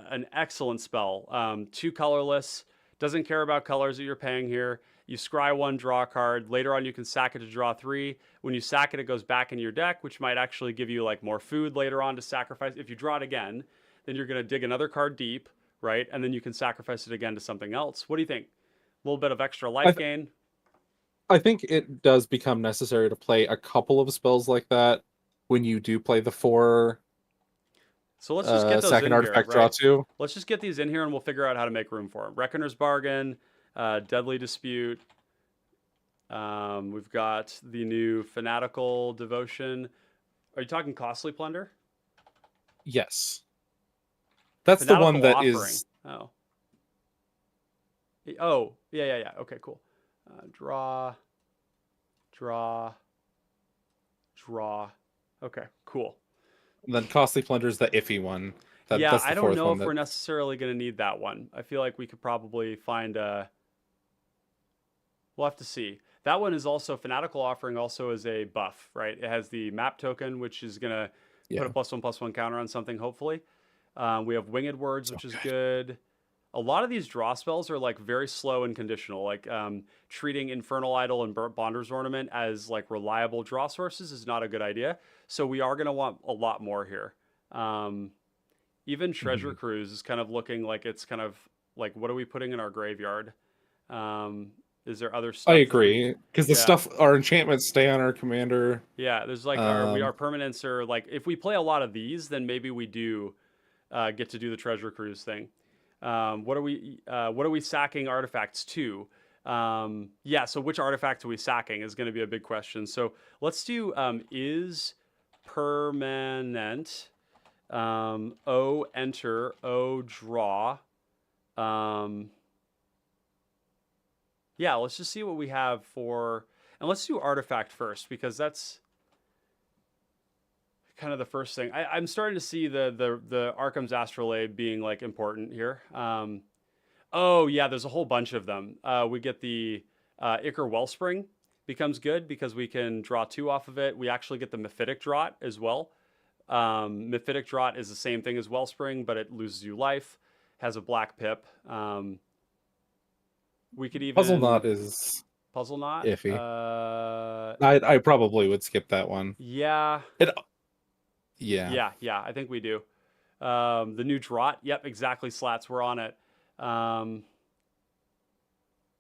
S1: an excellent spell. Two colorless, doesn't care about colors that you're paying here. You scry one, draw a card. Later on, you can sack it to draw three. When you sack it, it goes back into your deck, which might actually give you like more food later on to sacrifice. If you draw it again, then you're going to dig another card deep, right? And then you can sacrifice it again to something else. What do you think? A little bit of extra
S2: I
S1: life
S2: th-
S1: gain.
S2: I think it does become necessary to play a couple of spells like that when you do play the 4
S1: So let's just get those
S2: second
S1: in here,
S2: artifact draw
S1: right?
S2: 2.
S1: Let's just get these in here and we'll figure out how to make room for them. Reckoner's Bargain, Deadly Dispute. We've got the new Fanatical Devotion. Are you talking Costly Plunder?
S2: Yes. That's the one
S1: Fanatical
S2: that
S1: Offering.
S2: is.
S1: Oh. Oh, yeah. Okay, cool. Draw. Okay, cool.
S2: And then Costly Plunder is the iffy one.
S1: Yeah,
S2: That's
S1: I
S2: the
S1: don't
S2: fourth
S1: know
S2: one
S1: if we're necessarily going to need that one. I feel like we could probably find a. We'll have to see. That one is also Fanatical Offering, also is a buff, right? It has the map token, which is going to put a +1/+1 counter on something, hopefully. We have Winged Words, which is good. A lot of these draw spells are like very slow and conditional, like treating Infernal Idol and Bonder's Ornament as like reliable draw sources is not a good idea. So we are going to want a lot more here. Even Treasure Cruise is kind of looking like it's kind of like, what are we putting in our graveyard? Is there other stuff?
S2: I agree, because the stuff, our enchantments stay on our commander.
S1: Yeah, there's like our permanents are like, if we play a lot of these, then maybe we do get to do the Treasure Cruise thing. What are we sacking artifacts to? Yeah, so which artifacts are we sacking is going to be a big question. So let's do is permanent. O enter, O draw. Yeah, let's just see what we have for, and let's do artifact first because that's kind of the first thing. I'm starting to see the Arkham's Astrolabe being like important here. Oh yeah, there's a whole bunch of them. We get the Ichor Wellspring becomes good because we can draw 2 off of it. We actually get the Mephitic Draught as well. Mephitic Draught is the same thing as Wellspring, but it loses you life. Has a black pip. We could even
S2: Puzzle Knot is
S1: Puzzle Knot
S2: iffy. I probably would skip that one.
S1: Yeah.
S2: Yeah.
S1: I think we do. The new Draught. Yep, exactly. Slats. We're on it.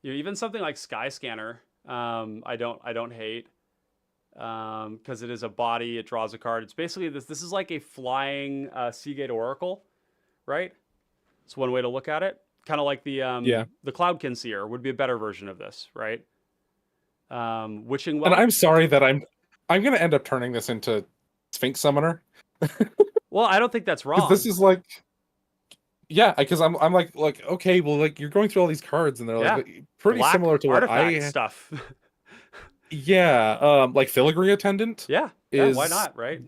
S1: Even something like Sky Scanner. I don't hate. Because it is a body, it draws a card. It's basically this. This is like a flying Seagate Oracle, right? It's one way to look at it. Kind of like the Cloudkin Seer would be a better version of this, right? Witching Well.
S2: And I'm sorry that I'm going to end up turning this into Sphinx Summoner.
S1: Well, I don't think that's wrong.
S2: This is like, yeah, because I'm like okay, well, like you're going through all these cards and they're like pretty
S1: Black
S2: similar to what I
S1: stuff.
S2: Yeah, like Filigree Attendant.
S1: Yeah, why not, right?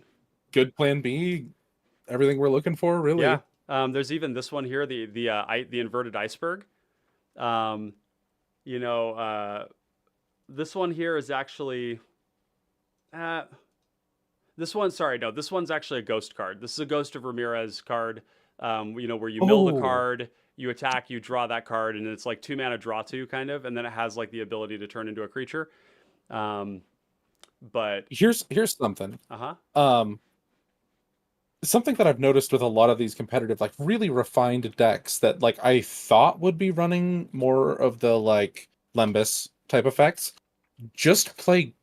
S2: Good plan B. Everything we're looking for, really.
S1: Yeah. There's even this one here, the inverted iceberg. This one here is actually this one's actually a ghost card. This is a Ghost of Ramirez card. Where you mill the card, you attack, you draw that card, and it's like 2 mana draw 2 kind of, and then it has like the ability to turn into a creature. But
S2: here's something.
S1: Uh-huh.
S2: Something that I've noticed with a lot of these competitive, like really refined decks that like I thought would be running more of the like Lembas type effects, just play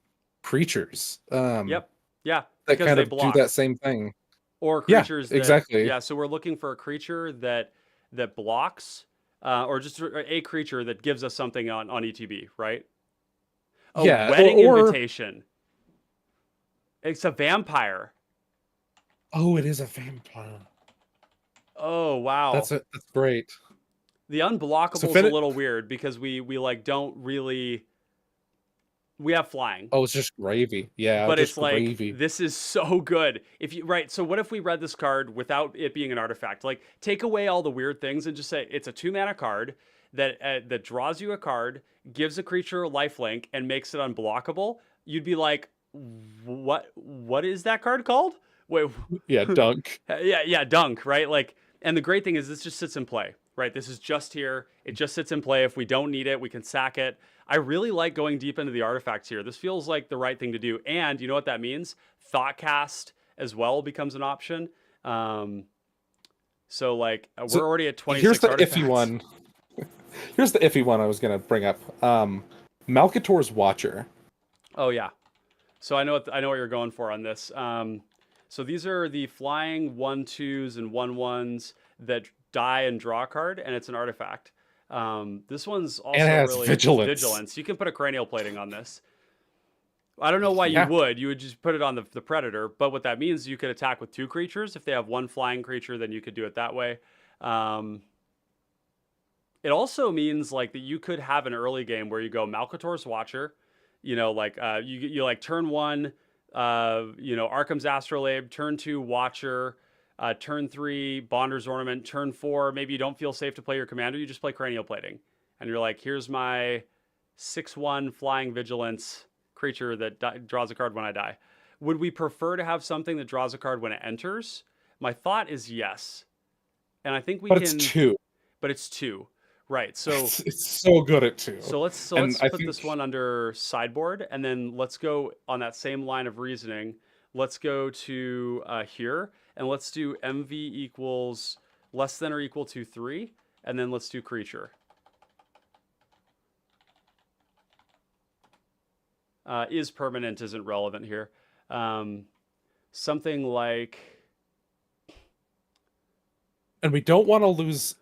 S2: creatures.
S1: Yep. Yeah.
S2: That kind of do that same thing.
S1: Or creatures
S2: exactly.
S1: Yeah, so we're looking for a creature that blocks, or just a creature that gives us something on ETB, right? Oh,
S2: yeah,
S1: Wedding Invitation. It's a vampire.
S2: Oh, it is a vampire.
S1: Oh, wow.
S2: That's great.
S1: The unblockable is a little weird because we like don't really We have flying.
S2: Oh, it's just gravy. Yeah,
S1: But
S2: just
S1: it's like,
S2: gravy.
S1: this is so good. If you right, so what if we read this card without it being an artifact? Like, take away all the weird things and just say it's a 2 mana card that draws you a card, gives a creature a lifelink, and makes it unblockable. You'd be like, what is that card called? Wait,
S2: Yeah, dunk.
S1: yeah, dunk, right? Like, and the great thing is this just sits in play, right? This is just here. It just sits in play. If we don't need it, we can sack it. I really like going deep into the artifacts here. This feels like the right thing to do. And you know what that means? Thoughtcast as well becomes an option. So like
S2: So
S1: we're already at 26
S2: here's the
S1: artifacts.
S2: iffy one. Here's the iffy one I was gonna bring up. Malcator's Watcher.
S1: Oh yeah. So I know what you're going for on this. So these are the flying 1/2s and 1/1s that die and draw a card, and it's an artifact. This one's also
S2: And it has
S1: really
S2: vigilance.
S1: You can put a cranial plating on this. I don't know why you
S2: Yeah.
S1: would. You would just put it on the predator. But what that means is you could attack with 2 creatures. If they have 1 flying creature, then you could do it that way. It also means like that you could have an early game where you go Malcator's Watcher, you know, like you like turn 1, you know, Arkham's Astrolabe, turn 2 Watcher, turn 3 Bonder's Ornament, turn 4 maybe you don't feel safe to play your commander, you just play Cranial Plating, and you're like, here's my 6/1 flying vigilance creature that draws a card when I die. Would we prefer to have something that draws a card when it enters? My thought is yes, and I think we
S2: But
S1: can.
S2: it's 2.
S1: But it's 2. Right. So
S2: It's so good at 2.
S1: let's
S2: And I
S1: put
S2: think
S1: this one under sideboard, and then let's go on that same line of reasoning. Let's go to here, and let's do MV equals less than or equal to 3, and then let's do creature. Is permanent isn't relevant here. Something like,
S2: and we don't want to lose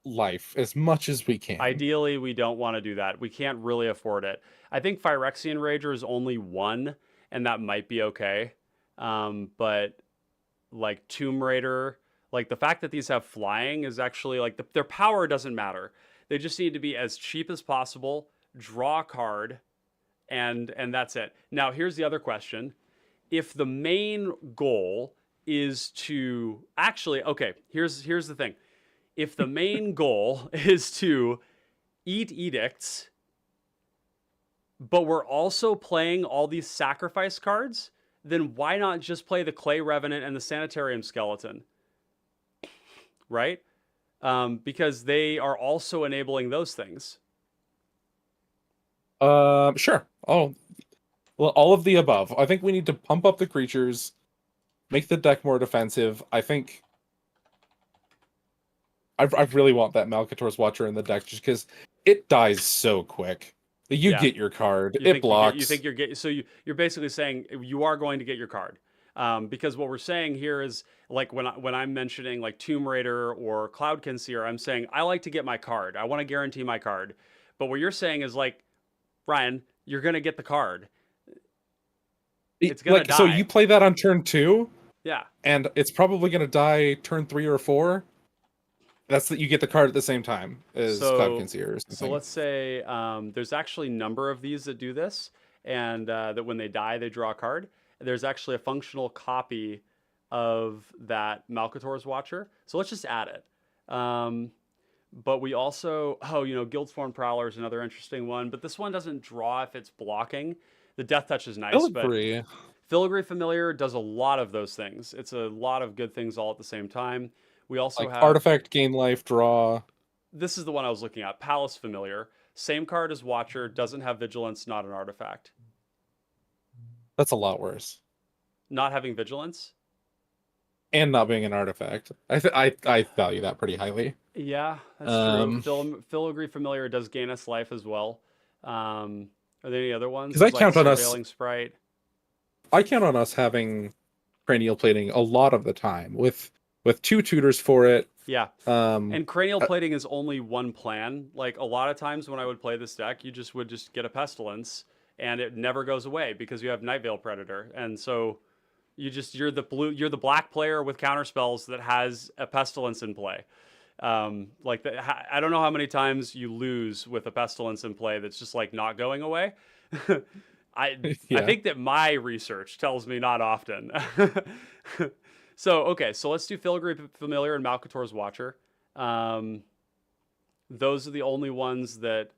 S2: life as much as we can.
S1: ideally, we don't want to do that. We can't really afford it. I think Phyrexian Rager is only 1, and that might be okay. But like Tomb Raider, like the fact that these have flying is actually like their power doesn't matter. They just need to be as cheap as possible, draw a card, and that's it. Now, here's the other question. If the main goal is to actually, okay, here's the thing. If the main goal is to eat edicts, but we're also playing all these sacrifice cards, then why not just play the Clay Revenant and the Sanitarium Skeleton? Right? Because they are also enabling those things.
S2: Sure. Oh, well, all of the above. I think we need to pump up the creatures, make the deck more defensive. I think I really want that Malcator's Watcher in the deck just because it dies so quick. You get your card. It blocks.
S1: You think you're getting, so you're basically saying you are going to get your card. Because what we're saying here is like when I'm mentioning like Tomb Raider or Cloudkin Seer, I'm saying I like to get my card. I want to guarantee my card. But what you're saying is like, Ryan, you're gonna get the card. It's gonna die.
S2: So you play that on turn 2,
S1: yeah,
S2: and it's probably gonna die turn 3 or 4. That's that you get the card at the same time as Cloudkin Seer or something.
S1: So let's say there's actually a number of these that do this, and that when they die, they draw a card. There's actually a functional copy of that Malcator's Watcher. So let's just add it. But we also, Guildsworn Prowler is another interesting one, but this one doesn't draw if it's blocking. The Death Touch is nice,
S2: Filigree.
S1: but Filigree Familiar does a lot of those things. It's a lot of good things all at the same time. We also have
S2: Artifact, gain life, draw.
S1: This is the one I was looking at. Palace Familiar. Same card as Watcher, doesn't have Vigilance, not an artifact.
S2: That's a lot worse.
S1: Not having Vigilance?
S2: And not being an artifact. I value that pretty highly.
S1: Yeah, that's true. Filigree Familiar does gain us life as well. Are there any other ones?
S2: Because I count on us.
S1: Surveilling Sprite.
S2: I count on us having cranial plating a lot of the time with 2 tutors for it.
S1: Yeah. And cranial plating is only one plan. Like a lot of times when I would play this deck, you would just get a Pestilence and it never goes away because you have Nightveil Predator. And so you're the black player with counter spells that has a Pestilence in play. I don't know how many times you lose with a Pestilence in play that's just like not going away. I
S2: Yeah.
S1: think that my research tells me not often. So okay, so let's do Filigree Familiar and Malcator's Watcher. Um, those are the only ones that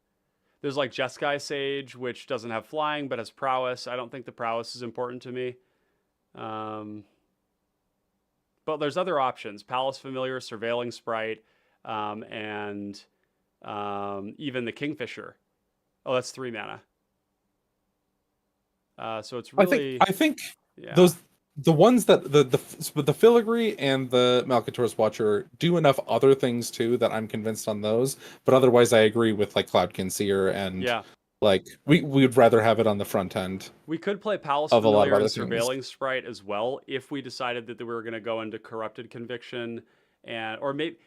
S1: there's like Jeskai Sage, which doesn't have flying but has prowess. I don't think the prowess is important to me. Um, but there's other options: Palace Familiar, Surveilling Sprite, and even the Kingfisher. Oh, that's 3 mana. So it's really
S2: I think
S1: yeah.
S2: those the ones that the filigree and the Malcator's Watcher do enough other things too that I'm convinced on those. But otherwise, I agree with like Cloudkin Seer and
S1: Yeah.
S2: like we would rather have it on the front end
S1: We could play Palace
S2: of a lot of
S1: Familiar and
S2: other things.
S1: Surveilling Sprite as well if we decided that we were going to go into Corrupted Conviction, and or maybe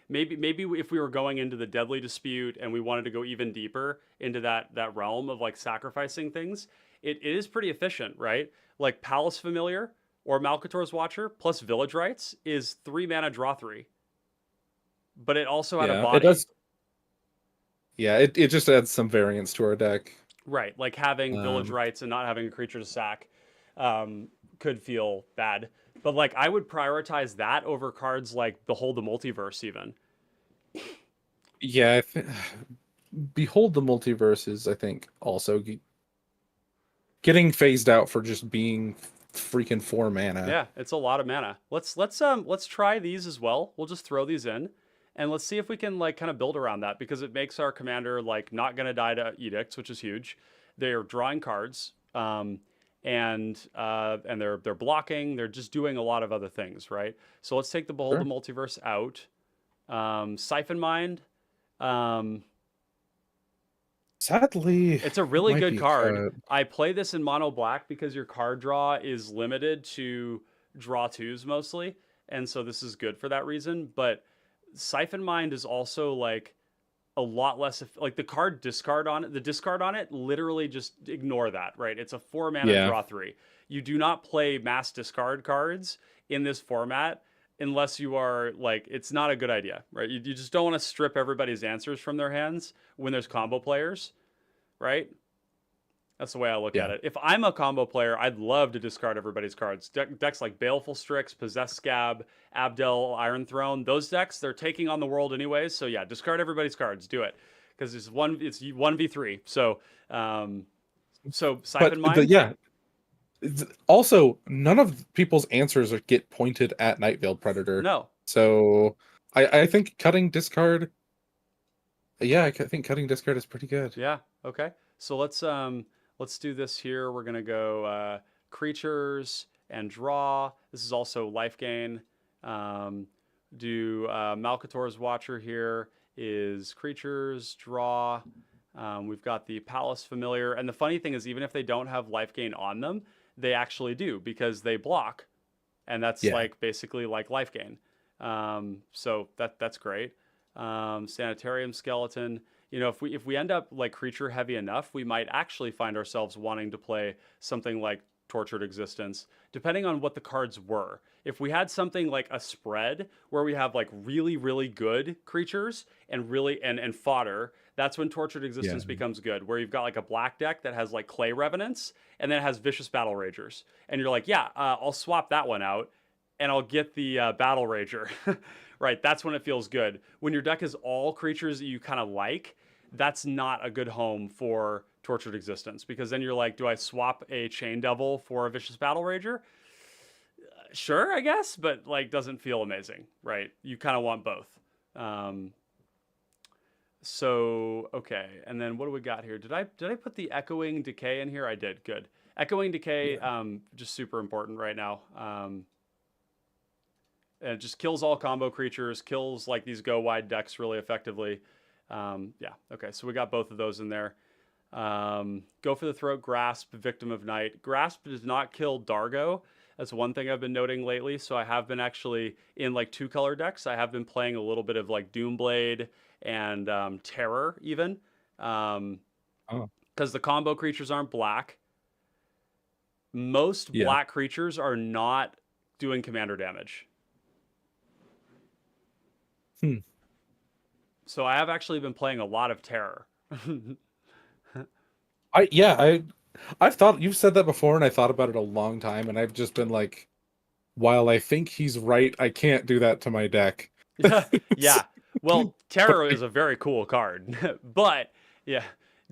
S1: if we were going into the Deadly Dispute and we wanted to go even deeper into that realm of like sacrificing things. It is pretty efficient, right? Like Palace Familiar or Malcator's Watcher plus Village Rites is 3 mana draw 3, but it also had a
S2: Yeah, it
S1: body.
S2: does. Yeah, it just adds some variance to our deck.
S1: Right, like having village
S2: Um,
S1: rights and not having a creature to sack could feel bad. But like I would prioritize that over cards like Behold the Multiverse even.
S2: yeah, Behold the Multiverse is I think also getting phased out for just being freaking 4 mana.
S1: Yeah, it's a lot of mana. Let's try these as well. We'll just throw these in and let's see if we can like kind of build around that because it makes our commander like not gonna die to edicts, which is huge. They're drawing cards. And they're blocking, they're just doing a lot of other things, right? So let's take the Behold the
S2: Sure.
S1: Multiverse out. Siphon Mind. Um,
S2: Sadly,
S1: it's a
S2: it
S1: really
S2: might
S1: good
S2: be a
S1: card.
S2: cut.
S1: I play this in mono black because your card draw is limited to draw twos mostly, and so this is good for that reason. But Siphon Mind is also like a lot less like the card discard on it. The discard on it, literally just ignore that, right? It's a 4 mana
S2: Yeah.
S1: draw 3. You do not play mass discard cards in this format unless you are like it's not a good idea, right? You just don't want to strip everybody's answers from their hands when there's combo players, right? That's the way I look
S2: Yeah.
S1: at it. If I'm a combo player, I'd love to discard everybody's cards. Decks like Baleful Strix, Possessed Scab, Abdel, Iron Throne, those decks, they're taking on the world anyways. So yeah, discard everybody's cards. Do it. Because it's 1v3. So
S2: But
S1: Siphon Mind?
S2: yeah, also none of people's answers get pointed at Nightveil Predator.
S1: No.
S2: So I think cutting discard. Yeah, I think cutting discard is pretty good.
S1: Yeah. Okay. So let's do this here. We're gonna go creatures and draw. This is also life gain. Um, do Malcator's Watcher here is creatures draw. We've got the Palace Familiar, and the funny thing is, even if they don't have life gain on them, they actually do because they block, and that's
S2: Yeah.
S1: like basically like life gain. So that's great. Sanitarium Skeleton. You know, if we end up like creature heavy enough, we might actually find ourselves wanting to play something like Tortured Existence, depending on what the cards were. If we had something like a spread where we have like really good creatures and really and fodder, that's when Tortured
S2: Yeah.
S1: Existence becomes good. Where you've got like a black deck that has like Clay Revenants and then it has Vicious Battle Ragers, and you're like, yeah, I'll swap that one out and I'll get the Battle Rager. Right, that's when it feels good. When your deck is all creatures that you kind of like, that's not a good home for Tortured Existence because then you're like, do I swap a Chain Devil for a Vicious Battle Rager? Sure, I guess, but like doesn't feel amazing, right? You kind of want both. Um, so okay, and then what do we got here? Did I put the Echoing Decay in here? I did. Good. Echoing Decay,
S2: Yeah.
S1: just super important right now. And it just kills all combo creatures, kills like these go wide decks really effectively. Yeah, okay, so we got both of those in there. Go for the Throat, Grasp, Victim of Night. Grasp does not kill Dargo. That's one thing I've been noting lately. So I have been actually in like 2-color decks. I have been playing a little bit of like Doomblade and Terror even.
S2: Oh.
S1: Because the combo creatures aren't black. Most
S2: Yeah.
S1: black creatures are not doing commander damage.
S2: Hmm.
S1: So I have actually been playing a lot of Terror.
S2: I I've thought you've said that before, and I thought about it a long time, and I've just been like, while I think he's right, I can't do that to my deck.
S1: Yeah, yeah. Well,
S2: But
S1: Terror is a very cool card, but yeah,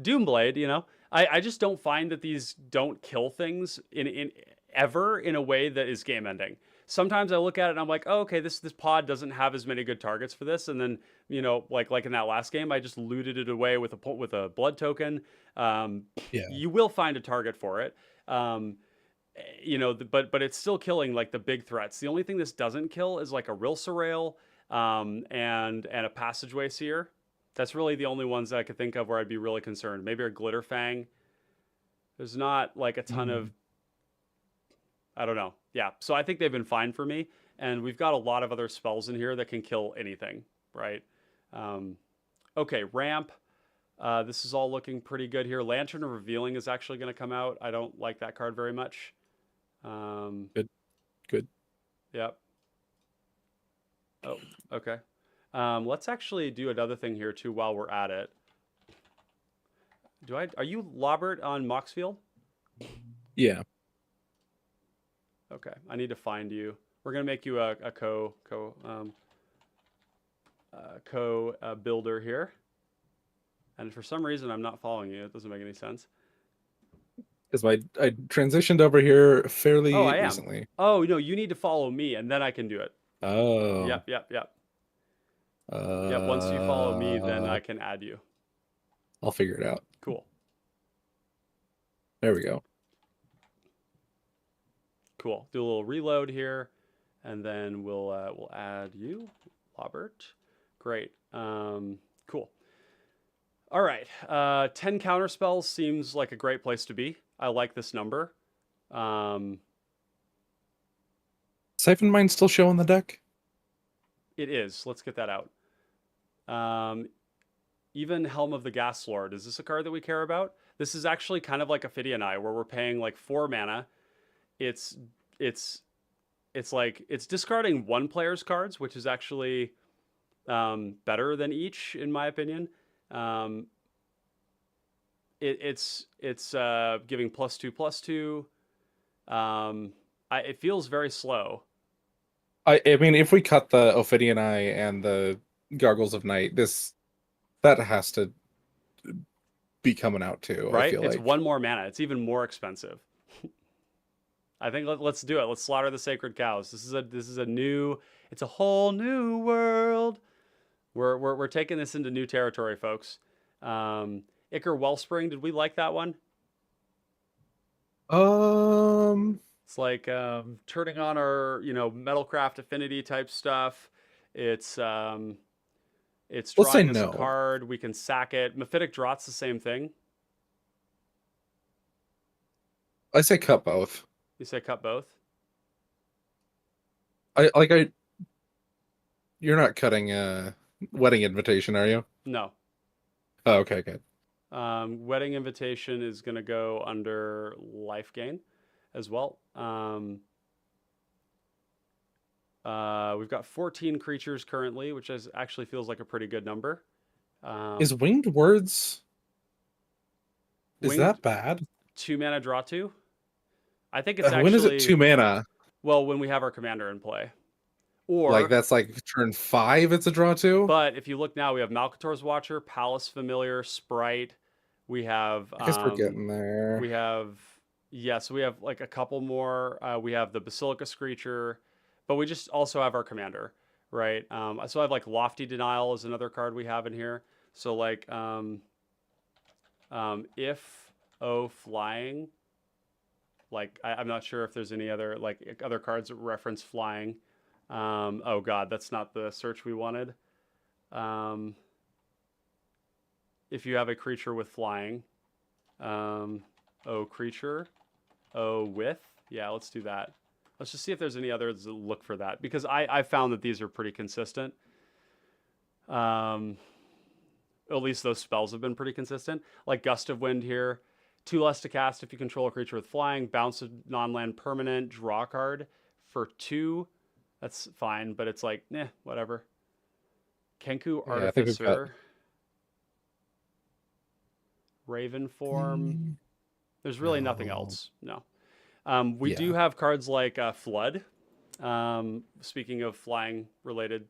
S1: Doomblade. I just don't find that these don't kill things in ever in a way that is game ending. Sometimes I look at it and I'm like, oh, okay, this pod doesn't have as many good targets for this, and then like in that last game, I just looted it away with a blood token. Um,
S2: yeah,
S1: you will find a target for it. Um, but it's still killing like the big threats. The only thing this doesn't kill is like a real Surreal, and a Passageway Seer. That's really the only ones that I could think of where I'd be really concerned. Maybe a Glitter Fang. There's not like a ton of,
S2: mm,
S1: I don't know. Yeah, so I think they've been fine for me, and we've got a lot of other spells in here that can kill anything, right? Um, okay, Ramp. This is all looking pretty good here. Lantern of Revealing is actually going to come out. I don't like that card very much. Um,
S2: good, good.
S1: yep. Oh, okay. Let's actually do another thing here too while we're at it. Are you Lobert on Moxfield?
S2: Yeah,
S1: Okay, I need to find you. We're gonna make you a co builder here, and for some reason I'm not following you. It doesn't make any sense.
S2: because I transitioned over here
S1: Oh,
S2: fairly
S1: I am.
S2: recently.
S1: Oh no, you need to follow me, and then I can do it.
S2: Oh,
S1: Yep, yep, yep, yep. Once you follow me, then
S2: uh,
S1: I can add you.
S2: I'll figure it out.
S1: Cool,
S2: There we go.
S1: cool. Do a little reload here, and then we'll add you, Robert. Great. Cool. All right. 10 counter spells seems like a great place to be. I like this number. Um,
S2: Siphon Mine still showing the deck?
S1: it is. Let's get that out. Um, even Helm of the Gas Lord. Is this a card that we care about? This is actually kind of like Ophidian Eye, where we're paying like 4 mana. It's it's it's discarding one player's cards, which is actually better than each, in my opinion. Um, it's giving +2/+2. It feels very slow,
S2: I mean, if we cut the Ophidian Eye and the Gargles of Night, that has to be coming out too, I
S1: right?
S2: feel
S1: It's
S2: like.
S1: one more mana. It's even more expensive. I think let's do it. Let's slaughter the sacred cows. This is a new. It's a whole new world. We're taking this into new territory, folks. Ichor Wellspring. Did we like that one?
S2: Um,
S1: It's like turning on our Metalcraft affinity type stuff. It's um, it's
S2: let's say
S1: drawing us a
S2: no.
S1: card. We can sack it. Mephitic Draught's the same thing.
S2: I say cut both.
S1: You say cut both.
S2: I you're not cutting Wedding Invitation, are you?
S1: No.
S2: Oh, okay, good.
S1: Wedding Invitation is going to go under life gain as well. We've got 14 creatures currently, which actually feels like a pretty good number.
S2: Is
S1: Um,
S2: Winged Words, is
S1: Winged
S2: that bad?
S1: 2 mana draw 2. I think it's
S2: When is it
S1: actually,
S2: 2 mana?
S1: well, when we have our commander in play.
S2: Like
S1: Or,
S2: that's like turn 5 it's a draw 2?
S1: but if you look now, we have Malcator's Watcher, Palace Familiar, Sprite. We have,
S2: I guess we're getting there.
S1: we have, yes, we have like a couple more. We have the Basilica Screecher, but we just also have our commander, right? So I have like Lofty Denial is another card we have in here. So like, if flying, like I'm not sure if there's any other like other cards that reference flying. Oh God, that's not the search we wanted. Um, if you have a creature with flying, creature, with, yeah, let's do that. Let's just see if there's any others that look for that because I found that these are pretty consistent. Um, at least those spells have been pretty consistent. Like Gust of Wind here, 2 less to cast if you control a creature with flying, bounce a non-land permanent, draw a card for 2. That's fine, but it's like, whatever. Kenku
S2: Yeah, I think we've got
S1: Artificer, Raven Form. There's really nothing
S2: No.
S1: else. No. We do
S2: Yeah.
S1: have cards like Flood. Speaking of flying related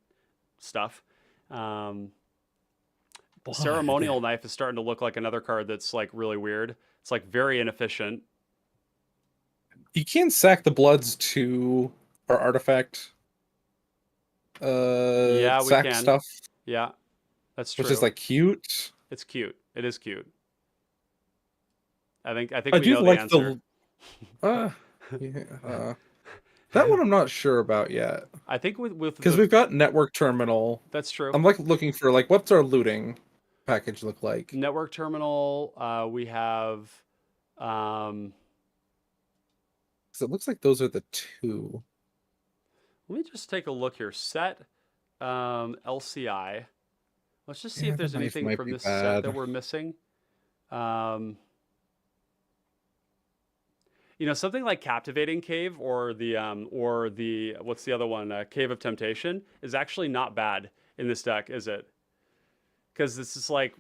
S1: stuff, um,
S2: Blood.
S1: Ceremonial Knife is starting to look like another card that's like really weird. It's like very inefficient.
S2: You can sack the Bloods to our artifact
S1: Yeah, we
S2: sack
S1: can.
S2: stuff,
S1: Yeah, that's
S2: which is
S1: true.
S2: like cute.
S1: It's cute. It is cute. I think
S2: I
S1: we
S2: do
S1: know the
S2: like
S1: answer.
S2: the yeah, that one I'm not sure about yet.
S1: I think with
S2: Because
S1: the
S2: we've got network terminal.
S1: that's true.
S2: I'm like looking for like what's our looting package look like?
S1: Network terminal. We have. Um,
S2: 'Cause it looks like those are the two.
S1: Let me just take a look here. Set LCI. Let's just see if
S2: Yeah, the
S1: there's
S2: knife
S1: anything
S2: might
S1: from
S2: be
S1: this set that
S2: bad.
S1: we're missing. Um, Something like Captivating Cave or the what's the other one? Cave of Temptation is actually not bad in this deck, is it? Because this is like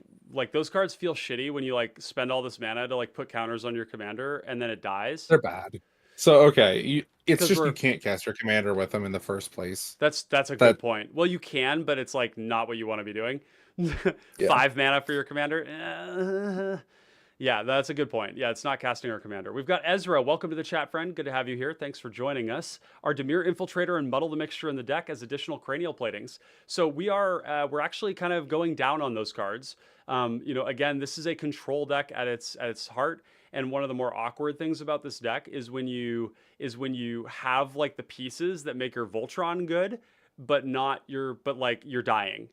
S1: those cards feel shitty when you like spend all this mana to like put counters on your commander and then it dies.
S2: They're bad. So okay, it's
S1: Because
S2: just you
S1: we're
S2: can't cast your commander with them in the first place.
S1: that's a good
S2: That
S1: point. Well, you can, but it's like not what you want to be doing.
S2: yeah.
S1: 5 mana for your commander. Yeah, that's a good point. Yeah, it's not casting our commander. We've got Ezra. Welcome to the chat, friend. Good to have you here. Thanks for joining us. Our Dimir Infiltrator and Muddle the Mixture in the deck as additional cranial platings. So we're actually kind of going down on those cards. Again, this is a control deck at its heart. And one of the more awkward things about this deck is when you have like the pieces that make your Voltron good, but like you're dying,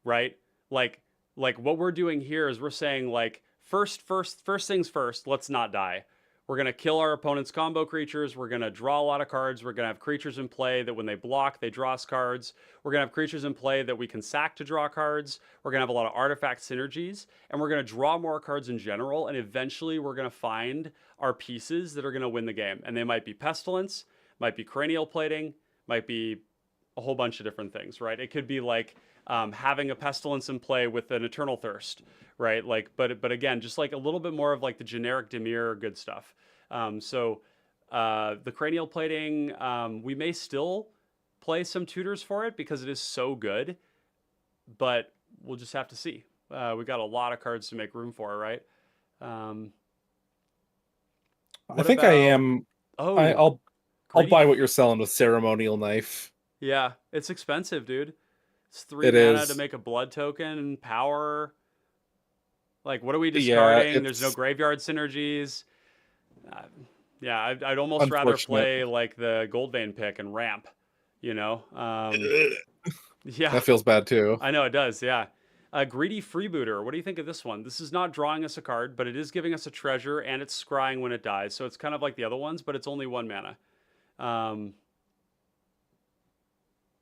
S1: right? Like what we're doing here is we're saying like first things first, let's not die. We're going to kill our opponent's combo creatures. We're going to draw a lot of cards. We're going to have creatures in play that when they block, they draw us cards. We're going to have creatures in play that we can sack to draw cards. We're going to have a lot of artifact synergies. And we're going to draw more cards in general. And eventually we're going to find our pieces that are going to win the game. And they might be Pestilence, might be Cranial Plating, might be a whole bunch of different things, right? It could be like having a Pestilence in play with an Eternal Thirst, right? Like, but again, just like a little bit more of like the generic Dimir good stuff. The cranial plating, we may still play some tutors for it because it is so good, but we'll just have to see. We got a lot of cards to make room for, right?
S2: I
S1: What
S2: think I
S1: about?
S2: am
S1: Oh,
S2: I'll
S1: greedy.
S2: buy what you're selling with ceremonial knife.
S1: Yeah, it's expensive, dude. It's three
S2: It
S1: mana to
S2: is.
S1: make a blood token and power. Like, what are we
S2: Yeah,
S1: discarding? There's no
S2: it's
S1: graveyard synergies. Uh, yeah, I'd almost rather
S2: unfortunate.
S1: play like the Goldvein pick and ramp. You know, yeah,
S2: That feels bad too.
S1: I know it does. Yeah, greedy freebooter. What do you think of this one? This is not drawing us a card, but it is giving us a treasure and it's scrying when it dies. So it's kind of like the other ones, but it's only 1 mana. Um,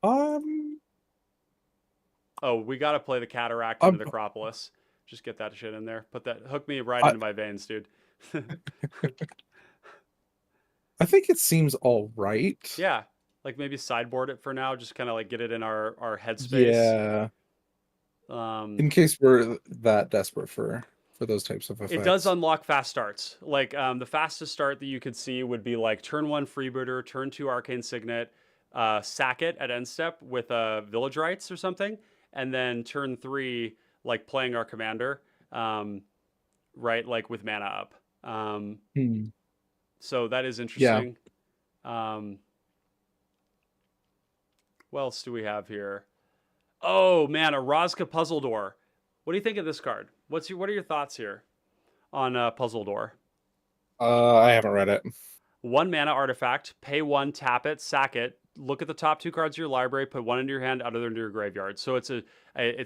S2: Um,
S1: oh, we got to play the Cataract into
S2: I'm,
S1: the Necropolis. Just get that shit in there. Hook me right
S2: I
S1: into my veins, dude.
S2: I think it seems all right.
S1: Yeah, like maybe sideboard it for now. Just kind of like get it in our headspace.
S2: Yeah,
S1: Um,
S2: in case we're that desperate for those types of
S1: it does
S2: effects.
S1: unlock fast starts. Like the fastest start that you could see would be like turn 1 freebooter, turn 2 arcane signet, sack it at end step with village rites or something, and then turn 3 like playing our commander, right? Like with mana up.
S2: Hmm.
S1: So that is
S2: Yeah.
S1: interesting. Um, what else do we have here? Oh man, a Rozka Puzzle Door. What do you think of this card? What are your thoughts here on Puzzle Door?
S2: I haven't read it.
S1: 1 mana artifact, pay 1, tap it, sack it. Look at the top 2 cards of your library, put 1 into your hand, other into your graveyard. So it's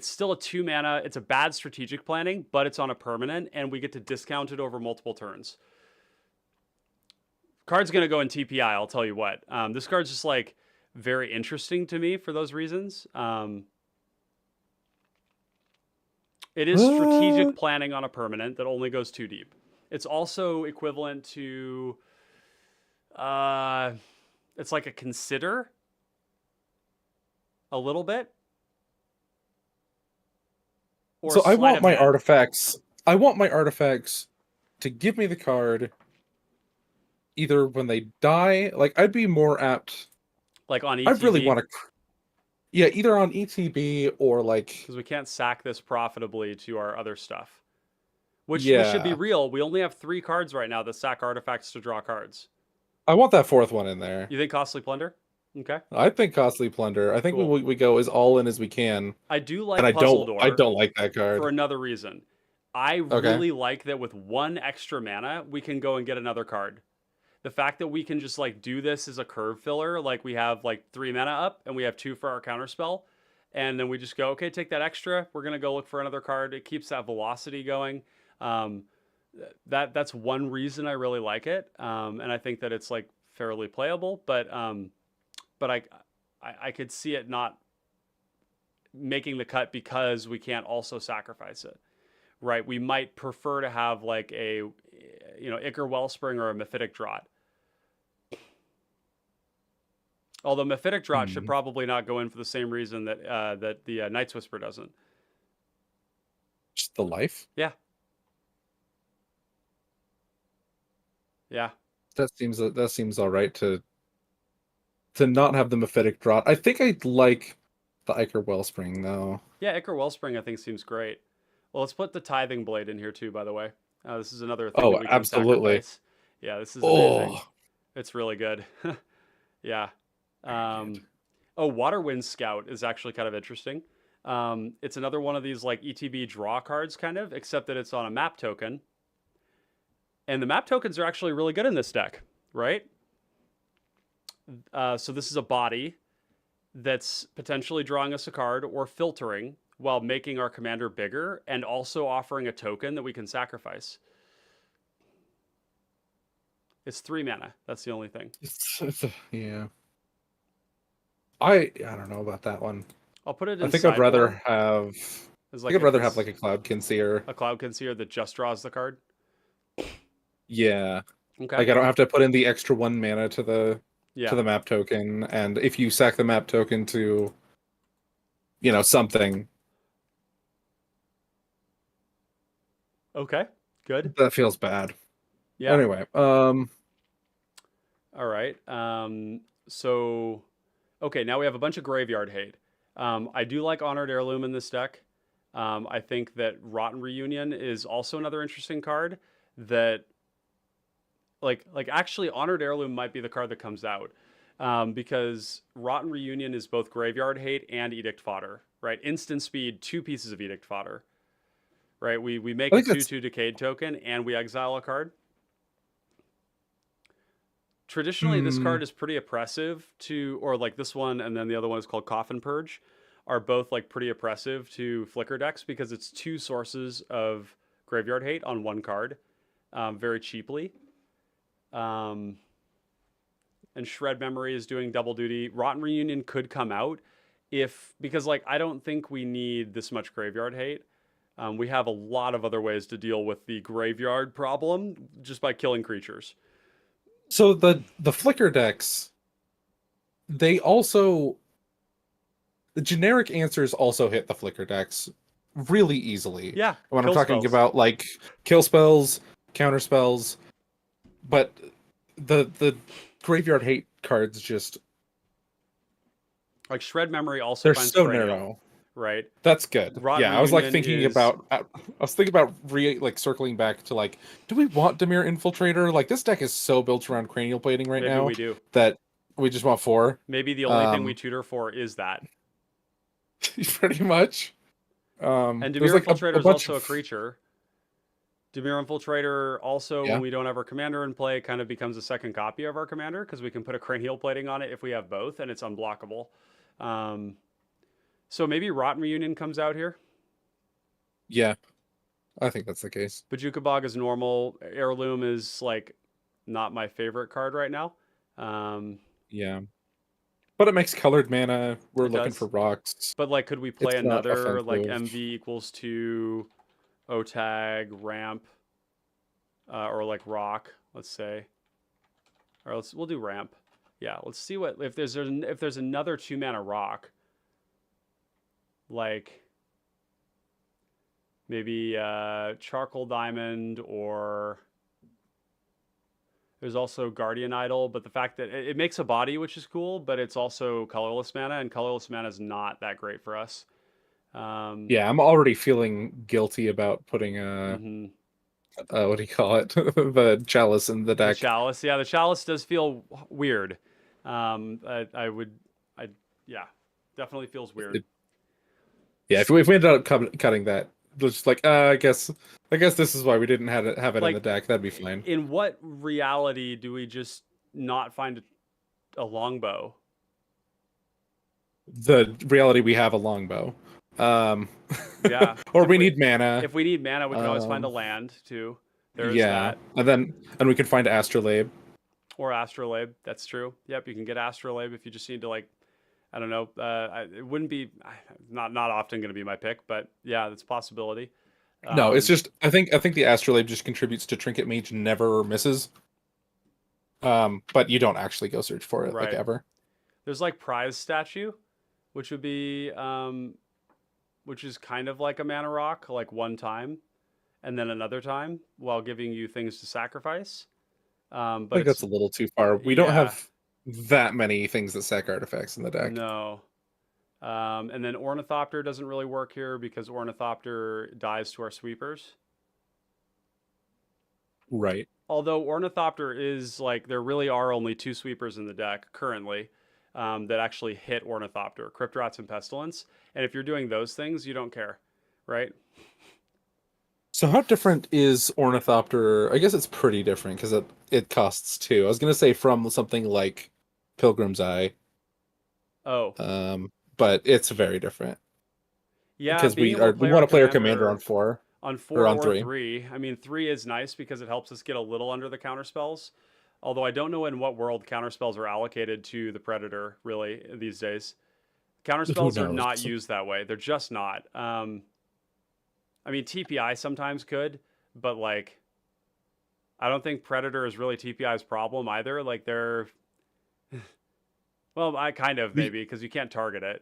S1: still a 2 mana. It's a bad strategic planning, but it's on a permanent, and we get to discount it over multiple turns. Card's gonna go in TPI. I'll tell you what. This card's just like very interesting to me for those reasons. It is
S2: Uh,
S1: strategic planning on a permanent that only goes 2 deep. It's also equivalent to uh, it's like a consider a little bit or
S2: so I
S1: sleight
S2: want
S1: of
S2: my
S1: hand.
S2: artifacts. I want my artifacts to give me the card either when they die, like I'd be more apt.
S1: Like on
S2: I really
S1: ETB,
S2: want to, yeah, either on ETB or like,
S1: because we can't sack this profitably to our other stuff. Which we should be
S2: yeah,
S1: real. We only have 3 cards right now that sack artifacts to draw cards.
S2: I want that fourth one in there.
S1: You think Costly Plunder? Okay,
S2: I think Costly Plunder. I think
S1: cool.
S2: we go as all in as we can,
S1: I do
S2: and
S1: like Puzzle
S2: I
S1: Door
S2: don't like that
S1: for
S2: card.
S1: another reason. I
S2: Okay.
S1: really like that with 1 extra mana, we can go and get another card. The fact that we can just like do this as a curve filler, like we have like 3 mana up and we have 2 for our counterspell, and then we just go, okay, take that extra. We're gonna go look for another card. It keeps that velocity going. Um, that's one reason I really like it, and I think that it's like fairly playable. But I could see it not making the cut because we can't also sacrifice it. Right? We might prefer to have like a Ichor Wellspring or a Mephitic Draught. Although Mephitic Draught should
S2: Hmm.
S1: probably not go in for the same reason that the Night's Whisper doesn't.
S2: Just the life.
S1: Yeah, yeah.
S2: That seems all right to not have the Mephitic Draught. I think I'd like the Ichor Wellspring though.
S1: Yeah, Ichor Wellspring I think seems great. Well, let's put the Tithing Blade in here too, by the way. This is another thing that
S2: Oh,
S1: we can
S2: absolutely.
S1: sacrifice. Yeah, this is amazing.
S2: Oh,
S1: It's really good. Yeah.
S2: very good.
S1: Um, oh, Waterwind Scout is actually kind of interesting. It's another one of these like ETB draw cards, kind of, except that it's on a map token. And the map tokens are actually really good in this deck, right? So this is a body that's potentially drawing us a card or filtering while making our commander bigger and also offering a token that we can sacrifice. It's 3 mana. That's the only thing.
S2: Yeah. I don't know about that one.
S1: I'll put it
S2: I
S1: in
S2: think I'd rather
S1: sideboard
S2: have.
S1: as
S2: I think
S1: like
S2: I'd rather have like a Cloud Conceer.
S1: a Cloud Concealer that just draws the card.
S2: Yeah.
S1: Okay.
S2: Like I don't have to put in the extra 1 mana to
S1: Yeah.
S2: the map token, and if you sack the map token to, something,
S1: Okay. Good.
S2: that feels bad.
S1: Yeah.
S2: Anyway,
S1: All right. So, okay, now we have a bunch of graveyard hate. I do like Honored Heirloom in this deck. I think that Rotten Reunion is also another interesting card that, like actually, Honored Heirloom might be the card that comes out because Rotten Reunion is both graveyard hate and Edict Fodder, right? Instant speed, 2 pieces of Edict Fodder, right? We make
S2: I
S1: a
S2: think that's
S1: 2/2 Decayed token and we exile a card. Traditionally this
S2: hmm,
S1: card is pretty oppressive to, or like this one and then the other one is called Coffin Purge, are both like pretty oppressive to flicker decks because it's 2 sources of graveyard hate on 1 card, very cheaply. um, and Shred Memory is doing double duty. Rotten Reunion could come out if, because like I don't think we need this much graveyard hate. We have a lot of other ways to deal with the graveyard problem just by killing creatures.
S2: so the flicker decks. They also the generic answers also hit the flicker decks really easily.
S1: Yeah,
S2: When I'm
S1: kill
S2: talking
S1: spells.
S2: about like kill spells, counter spells, but the graveyard hate cards just
S1: Like Shred Memory also
S2: they're
S1: finds
S2: so
S1: Cranial,
S2: narrow.
S1: right?
S2: That's good.
S1: Rotten
S2: Yeah, I was like
S1: Reunion
S2: thinking
S1: is
S2: about like circling back to like, do we want Dimir Infiltrator? Like this deck is so built around cranial plating right
S1: maybe
S2: now
S1: we do.
S2: that we just want 4.
S1: Maybe the only thing we
S2: Um
S1: tutor for is that.
S2: pretty much.
S1: And
S2: There's
S1: Dimir
S2: like
S1: Infiltrator
S2: a
S1: is
S2: bunch
S1: also a
S2: of
S1: creature. Dimir Infiltrator also, when
S2: yeah.
S1: we don't have our commander in play, kind of becomes a second copy of our commander because we can put a cranial plating on it if we have both, and it's unblockable. Um, so maybe Rotten Reunion comes out here.
S2: Yeah, I think that's the case.
S1: Bajuka Bog is normal. Heirloom is like not my favorite card right now. Um,
S2: Yeah. But it makes colored mana. We're
S1: it
S2: looking for
S1: does.
S2: rocks.
S1: But like, could we play
S2: It's not
S1: another like
S2: offensive.
S1: MV equals to OTAG ramp or like rock? Let's say, or we'll do ramp. Yeah, let's see what if there's another 2 mana rock, like maybe charcoal diamond or There's also Guardian Idol, but the fact that it makes a body, which is cool, but it's also colorless mana, and colorless mana is not that great for us.
S2: Yeah, I'm already feeling guilty about putting
S1: Mhm.
S2: what do you call it? The chalice in the
S1: The
S2: deck.
S1: chalice, yeah, the chalice does feel weird. I would, I yeah, definitely feels weird.
S2: It- yeah, if we ended up cutting that, just like I guess this is why we didn't have it in the
S1: Like,
S2: deck. That'd be fine.
S1: in what reality do we just not find a longbow?
S2: The reality we have a longbow. Um
S1: Yeah,
S2: or we need mana.
S1: if we need mana, we can always find a
S2: Um
S1: land too. There is
S2: yeah.
S1: that.
S2: And we can find Astrolabe.
S1: Or Astrolabe. That's true. Yep, you can get Astrolabe if you just need to, like, I don't know. It wouldn't be not often going to be my pick, but yeah, that's a possibility.
S2: No, it's
S1: Um,
S2: just I think the Astrolabe just contributes to Trinket Mage never misses. But you don't actually go search for it like
S1: right.
S2: ever.
S1: There's like prize statue, which would be which is kind of like a mana rock, like one time and then another time while giving you things to sacrifice.
S2: I
S1: But
S2: think
S1: it's
S2: that's a little too far. We don't
S1: yeah,
S2: have that many things that sack artifacts in the deck.
S1: no. And then Ornithopter doesn't really work here because Ornithopter dies to our sweepers.
S2: Right.
S1: Although Ornithopter is like, there really are only two sweepers in the deck currently that actually hit Ornithopter, Crypt Rats and Pestilence. And if you're doing those things, you don't care, right?
S2: So how different is Ornithopter? I guess it's pretty different because it costs two. I was gonna say from something like Pilgrim's Eye,
S1: Oh,
S2: but it's very different
S1: yeah,
S2: because
S1: being
S2: we
S1: able
S2: are
S1: to
S2: we
S1: play our
S2: want to play our commander on
S1: commander
S2: 4
S1: on
S2: or
S1: 4
S2: on
S1: or
S2: 3.
S1: 3. I mean, 3 is nice because it helps us get a little under the counter spells. Although I don't know in what world counter spells are allocated to the Predator, really, these days. Counter
S2: Who
S1: spells are
S2: knows?
S1: not used that way. They're just not. I mean, TPI sometimes could, but like, I don't think Predator is really TPI's problem either. Like, they're, well, I kind of
S2: The
S1: maybe because you can't target it.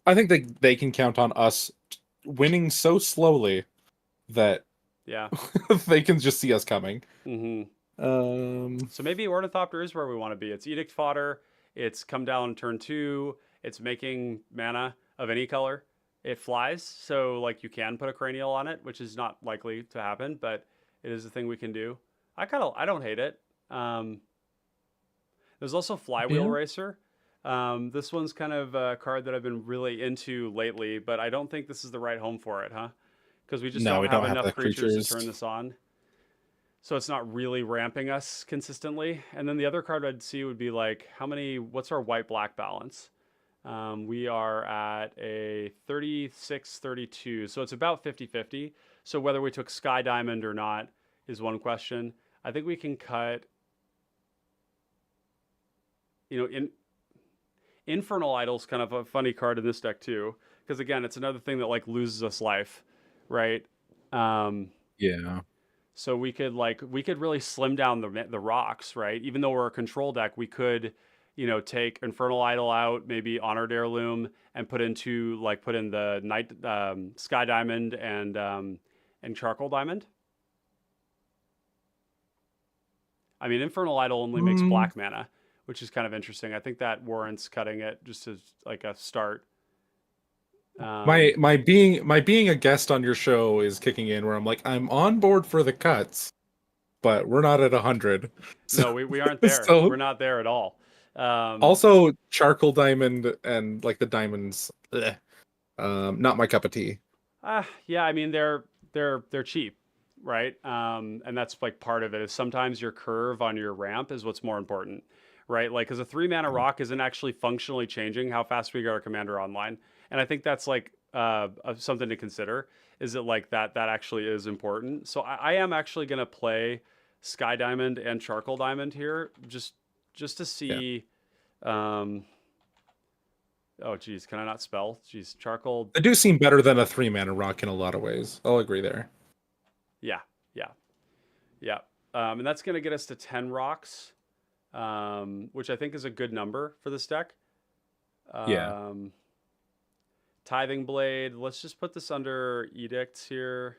S2: I think they can count on us winning so slowly that
S1: Yeah.
S2: they can just see us coming.
S1: hmm
S2: Um,
S1: So maybe Ornithopter is where we want to be. It's Edict Fodder. It's come down turn 2. It's making mana of any color. It flies, so like you can put a cranial on it, which is not likely to happen, but it is a thing we can do. I don't hate it. Um, there's also Flywheel
S2: yeah.
S1: Racer. This one's kind of a card that I've been really into lately, but I don't think this is the right home for it, huh? Because we just
S2: No,
S1: don't
S2: we
S1: have
S2: don't have
S1: enough
S2: the
S1: creatures to
S2: creatures.
S1: turn this on. So it's not really ramping us consistently. And then the other card I'd see would be like, what's our white black balance? We are at a 36-32. So it's about 50-50. So whether we took Sky Diamond or not is one question. I think we can cut, in Infernal Idol's kind of a funny card in this deck too. Because again, it's another thing that like loses us life, right? Um,
S2: Yeah.
S1: So we could really slim down the rocks, right? Even though we're a control deck, we could, take Infernal Idol out, maybe Honored Heirloom, and put in the Night Sky Diamond and Charcoal Diamond. I mean, Infernal Idol only makes
S2: Mm,
S1: black mana, which is kind of interesting. I think that warrants cutting it just as like a start.
S2: my
S1: Um,
S2: my being a guest on your show is kicking in where I'm like I'm on board for the cuts, but we're not at 100. So
S1: no, we aren't there.
S2: so
S1: We're not there at all. Um,
S2: also charcoal diamond and like the diamonds, not my cup of tea.
S1: Yeah, I mean they're cheap, right? And that's like part of it is sometimes your curve on your ramp is what's more important, right? Like, because a 3 mana rock isn't actually functionally changing how fast we get our commander online, and I think that's like something to consider. Is it like that actually is important? So I am actually gonna play Sky Diamond and Charcoal Diamond here, just to
S2: Yeah.
S1: see. Um, oh geez, can I not spell? Geez, Charcoal.
S2: They do seem better than a 3 mana rock in a lot of ways. I'll agree there.
S1: Yeah, yeah. Yeah. And that's going to get us to 10 rocks, which I think is a good number for this deck.
S2: Yeah.
S1: Um, Tithing Blade. Let's just put this under Edicts here.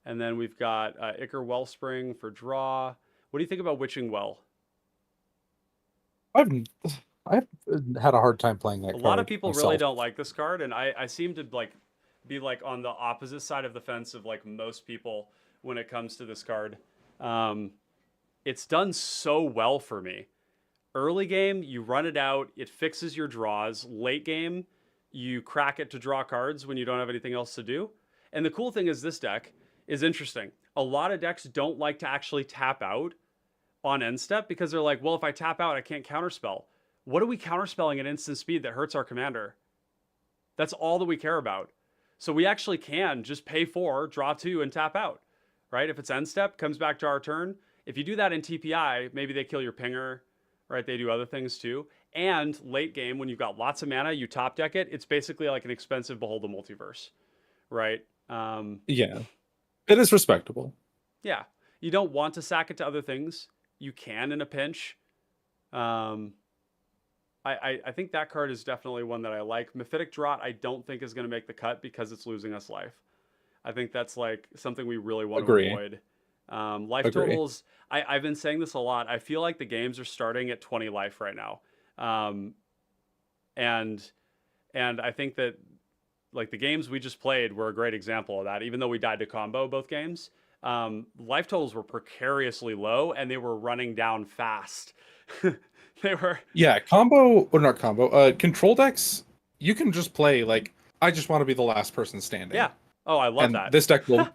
S1: And then we've got Ichor Wellspring for draw. What do you think about Witching Well?
S2: I've I've had a hard time playing
S1: A
S2: that
S1: lot of
S2: card
S1: people really
S2: myself.
S1: don't like this card, and I seem to like be like on the opposite side of the fence of like most people when it comes to this card. Um, it's done so well for me. Early game, you run it out, it fixes your draws. Late game, you crack it to draw cards when you don't have anything else to do. And the cool thing is, this deck is interesting. A lot of decks don't like to actually tap out on end step because they're like, well, if I tap out, I can't counterspell. What are we counterspelling at instant speed that hurts our commander? That's all that we care about. So we actually can just pay 4, draw 2, and tap out, right? If it's end step, comes back to our turn. If you do that in TPI, maybe they kill your pinger, right? They do other things too. And late game, when you've got lots of mana, you top deck it. It's basically like an expensive Behold the Multiverse, right?
S2: Yeah, it is respectable.
S1: Yeah, you don't want to sack it to other things. You can in a pinch. Um, I think that card is definitely one that I like. Mephitic Draught, I don't think is going to make the cut because it's losing us life. I think that's like something we really want to
S2: Agree.
S1: avoid. Life
S2: Agree.
S1: totals, I've been saying this a lot. I feel like the games are starting at 20 life right now. Um, and I think that like the games we just played were a great example of that. Even though we died to combo both games, life totals were precariously low and they were running down fast. They were.
S2: Yeah, combo or not combo. Control decks, you can just play like I just want to be the last person standing,
S1: Yeah. Oh, I love
S2: and
S1: that.
S2: this deck will,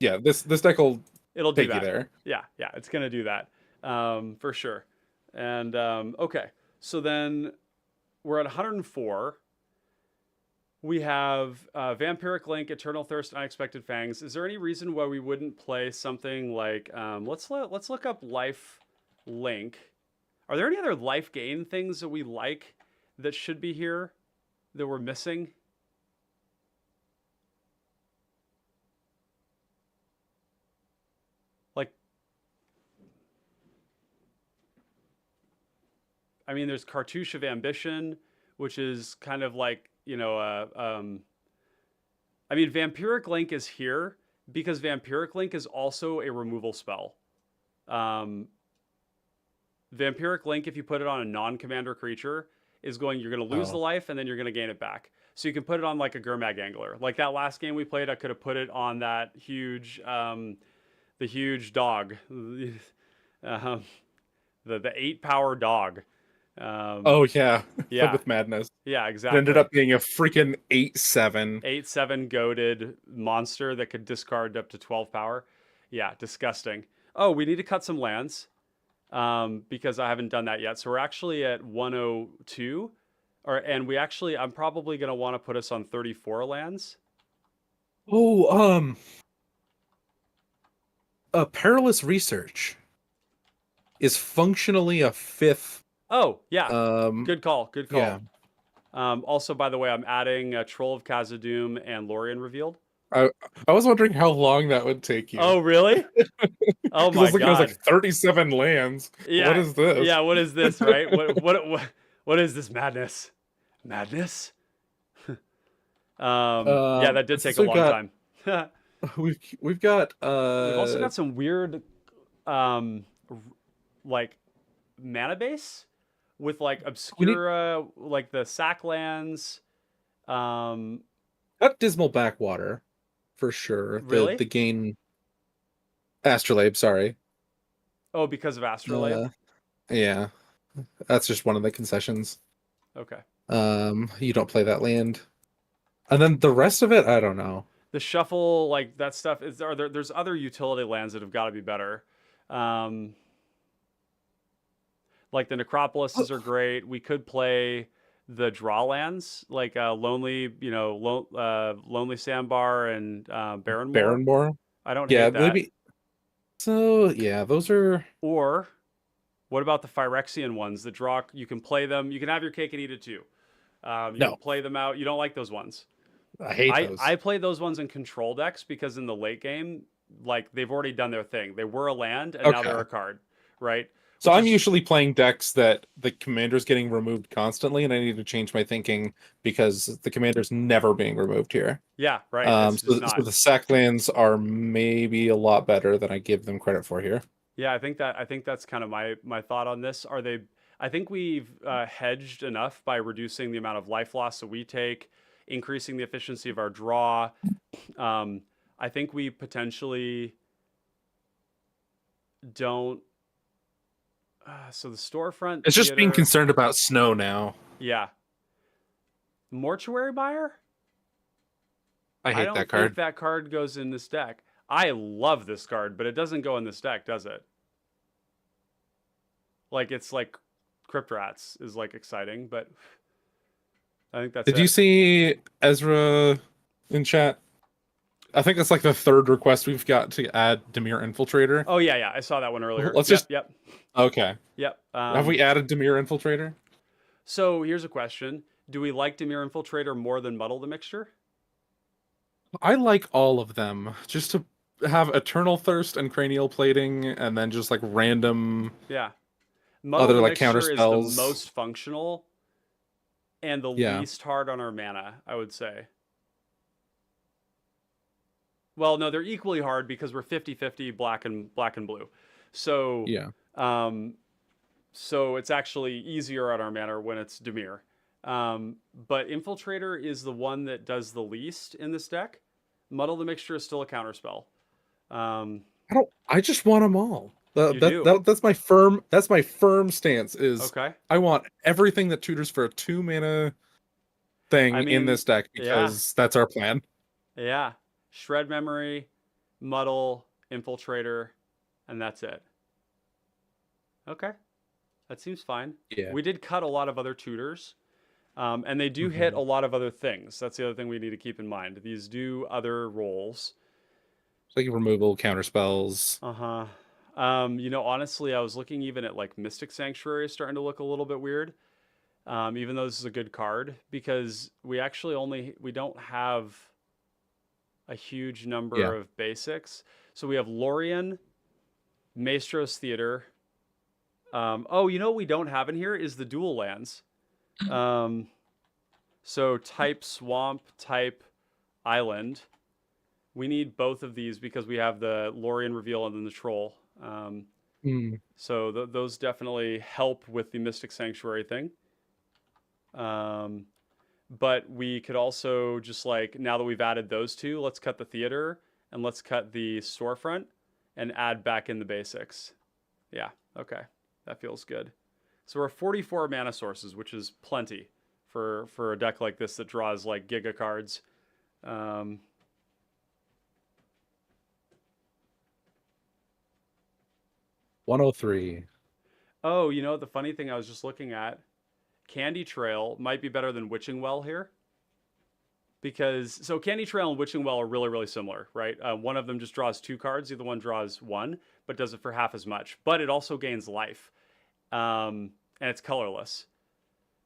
S2: yeah, this deck will
S1: It'll do
S2: take you
S1: that.
S2: there.
S1: Yeah, yeah, it's gonna do that for sure. And okay, so then we're at 104. We have Vampiric Link, Eternal Thirst, Unexpected Fangs. Is there any reason why we wouldn't play something like let's look up Life Link. Are there any other life gain things that we like that should be here that we're missing? Like, I mean, there's Cartouche of Ambition, which is kind of like, I mean, Vampiric Link is here because Vampiric Link is also a removal spell. Um, Vampiric Link, if you put it on a non-commander creature, you're going to lose the
S2: Oh,
S1: life and then you're going to gain it back. So you can put it on like a Gurmag Angler. Like that last game we played, I could have put it on that huge, the huge dog, um, the 8-power dog. Um,
S2: oh yeah, filled
S1: yeah,
S2: with madness.
S1: yeah,
S2: It ended
S1: exactly.
S2: up being a freaking 8/7.
S1: 8/7 goaded monster that could discard up to 12 power. Yeah, disgusting. Oh, we need to cut some lands because I haven't done that yet. So we're actually at 102, and I'm probably gonna want to put us on 34 lands.
S2: Oh, a perilous research is functionally a fifth.
S1: Oh yeah,
S2: Um,
S1: good call, good
S2: yeah,
S1: call. Also, by the way, I'm adding Troll of Khazad-dûm and Lorien Revealed.
S2: I I was wondering how long that would take you
S1: Oh really? Oh
S2: because
S1: my
S2: I was like
S1: god.
S2: 37 lands. What
S1: Yeah,
S2: is this?
S1: yeah. What is this? Right? What is this madness? Madness? Yeah, that did take
S2: Since
S1: a
S2: we've
S1: long
S2: got
S1: time.
S2: we've got
S1: We've also got some weird, um, like mana base with like
S2: we need
S1: Obscura, like the sack lands. Um,
S2: got Dismal Backwater for sure.
S1: really?
S2: The gain Astrolabe, sorry.
S1: Oh, because of Astrolabe.
S2: Uh, yeah, that's just one of the concessions.
S1: Okay.
S2: You don't play that land, and then the rest of it, I don't know.
S1: The shuffle, like that stuff, there's other utility lands that have got to be better. Um, like the Necropolises are great. We could play the draw lands, like Lonely Sandbar and Barrenmoor.
S2: Baronmore,
S1: I don't
S2: yeah,
S1: hate that.
S2: maybe. So yeah, those are.
S1: Or what about the Phyrexian ones that draw? You can play them. You can have your cake and eat it too. You can
S2: No,
S1: play them out. You don't like those ones.
S2: I hate those.
S1: I play those ones in control decks because in the late game, like they've already done their thing. They were a land and now they're
S2: Okay,
S1: a card, right?
S2: So
S1: which
S2: I'm
S1: is
S2: usually playing decks that the commander's getting removed constantly, and I need to change my thinking because the commander's never being removed here.
S1: yeah, right. It's just
S2: So
S1: not.
S2: the sack lands are maybe a lot better than I give them credit for here.
S1: Yeah, I think that's kind of my thought on this. Are they? I think we've hedged enough by reducing the amount of life loss that we take, increasing the efficiency of our draw. Um, I think we potentially don't. So the storefront
S2: It's just being
S1: theater,
S2: concerned about snow now.
S1: yeah, mortuary buyer.
S2: I
S1: I
S2: hate
S1: don't
S2: that
S1: think
S2: card.
S1: that card goes in this deck. I love this card, but it doesn't go in this deck, does it? Like it's like Crypt Rats is like exciting, but I think that's
S2: Did you
S1: it.
S2: see Ezra in chat? I think that's like the third request we've got to add Dimir Infiltrator.
S1: Oh yeah, yeah, I saw that one earlier.
S2: Let's
S1: Yep,
S2: just
S1: yep,
S2: okay.
S1: yep.
S2: Have we added Dimir Infiltrator?
S1: So here's a question: do we like Dimir Infiltrator more than Muddle the Mixture?
S2: I like all of them. Just to have Eternal Thirst and Cranial Plating, and then just like random
S1: Yeah, Muddle
S2: other
S1: the
S2: like counter
S1: Mixture is the
S2: spells.
S1: most functional and the
S2: Yeah,
S1: least hard on our mana, I would say. Well, no, they're equally hard because we're 50-50 black and blue. So,
S2: yeah.
S1: um, so it's actually easier on our mana when it's Dimir. But Infiltrator is the one that does the least in this deck. Muddle the Mixture is still a counterspell. Um,
S2: I don't. I just want them all.
S1: you do.
S2: That's my firm. That's my firm stance. Is
S1: Okay.
S2: I want everything that tutors for a 2 mana thing
S1: I
S2: in
S1: mean,
S2: this deck
S1: yeah,
S2: because that's our plan.
S1: yeah. Shred Memory, Muddle, Infiltrator, and that's it. Okay. That seems fine.
S2: Yeah.
S1: We did cut a lot of other tutors, and they do hit
S2: Hmm.
S1: a lot of other things. That's the other thing we need to keep in mind. These do other roles.
S2: Like removal, counter spells.
S1: Uh huh. You know, honestly, I was looking even at like Mystic Sanctuary is starting to look a little bit weird. Even though this is a good card, because we actually we don't have a huge number
S2: Yeah.
S1: of basics. So we have Lorien, Maestro's Theater. Oh, you know what we don't have in here is the dual lands. Um, so type swamp, type island. We need both of these because we have the Lorien reveal and then the troll.
S2: Mm.
S1: So those definitely help with the Mystic Sanctuary thing. But we could also just like, now that we've added those two, let's cut the theater and let's cut the storefront and add back in the basics. Yeah, okay. That feels good. So we're 44 mana sources, which is plenty for a deck like this that draws like giga cards.
S2: 103.
S1: Oh, you know, the funny thing I was just looking at, Candy Trail might be better than Witching Well here. Because, so Candy Trail and Witching Well are really, really similar, right? One of them just draws 2 cards, the other one draws 1, but does it for half as much. But it also gains life, and it's colorless.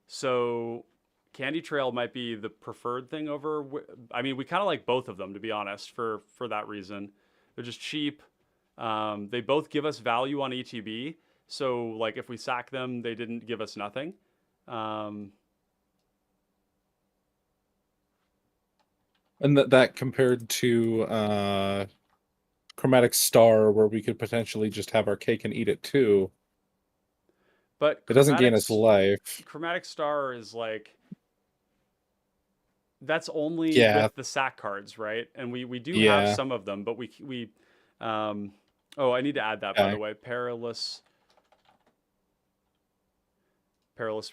S1: So Candy Trail might be the preferred thing over. I mean, we kind of like both of them, to be honest, for that reason. They're just cheap. They both give us value on ETB. So, like, if we sack them, they didn't give us nothing.
S2: And that compared to Chromatic Star, where we could potentially just have our cake and eat it too.
S1: But
S2: It doesn't gain us life.
S1: Chromatic Star is like, that's only
S2: Yeah,
S1: with the sack cards, right? And we do have
S2: yeah.
S1: some of them, but we oh, I need to add that, by the
S2: Okay.
S1: way. Perilous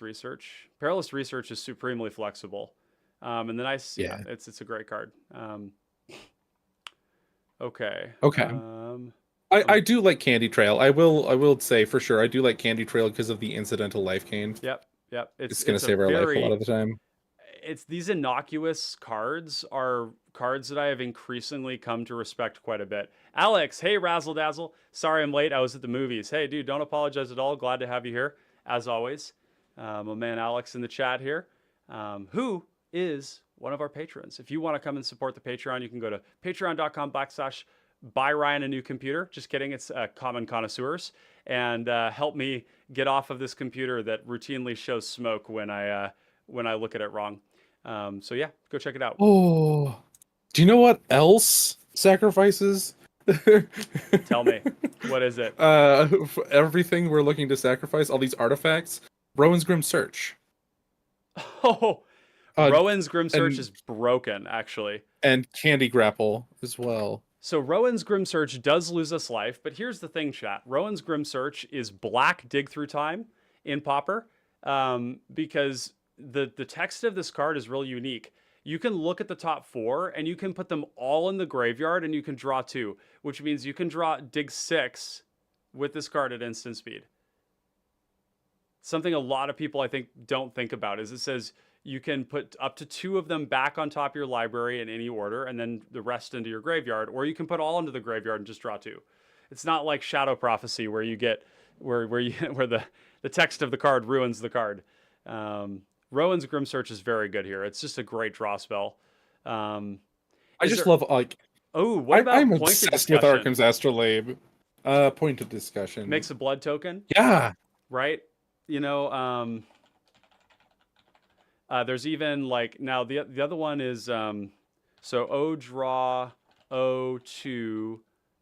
S1: Research. Perilous Research is supremely flexible. And then yeah,
S2: Yeah.
S1: it's a great card. Okay.
S2: Okay. I do like Candy Trail. I will say for sure I do like Candy Trail because of the incidental life gain.
S1: Yep, yep.
S2: It's gonna
S1: It's a
S2: save our life a lot
S1: very
S2: of the time.
S1: it's these innocuous cards are cards that I have increasingly come to respect quite a bit. Alex, hey Razzle Dazzle. Sorry I'm late. I was at the movies. Hey dude, don't apologize at all. Glad to have you here as always. My man Alex in the chat here, who is one of our patrons. If you want to come and support the Patreon, you can go to patreon.com/ buy Ryan a new computer. Just kidding. It's Common Connoisseurs. And help me get off of this computer that routinely shows smoke when I look at it wrong. So yeah, go check it out.
S2: Oh, do you know what else sacrifices?
S1: Tell me, what is it?
S2: For everything we're looking to sacrifice, all these artifacts, Rowan's Grim Search.
S1: Oh, Rowan's Grim Search
S2: and
S1: is broken, actually.
S2: and Candy Grapple as well.
S1: So Rowan's Grim Search does lose us life, but here's the thing, chat. Rowan's Grim Search is black dig through time in Pauper, because the text of this card is really unique. You can look at the top 4 and you can put them all in the graveyard and you can draw 2, which means you can draw dig 6 with this card at instant speed. Something a lot of people I think don't think about is it says you can put up to 2 of them back on top of your library in any order and then the rest into your graveyard, or you can put all into the graveyard and just draw 2. It's not like Shadow Prophecy where you get where the text of the card ruins the card. Rowan's Grim Search is very good here. It's just a great draw spell.
S2: I just love like.
S1: Oh, what about
S2: I'm
S1: pointed
S2: obsessed
S1: discussion?
S2: with Arkham's Astrolabe. Pointed discussion
S1: Makes a blood token.
S2: Yeah.
S1: Right. You know. There's even like now the other one is so O draw O2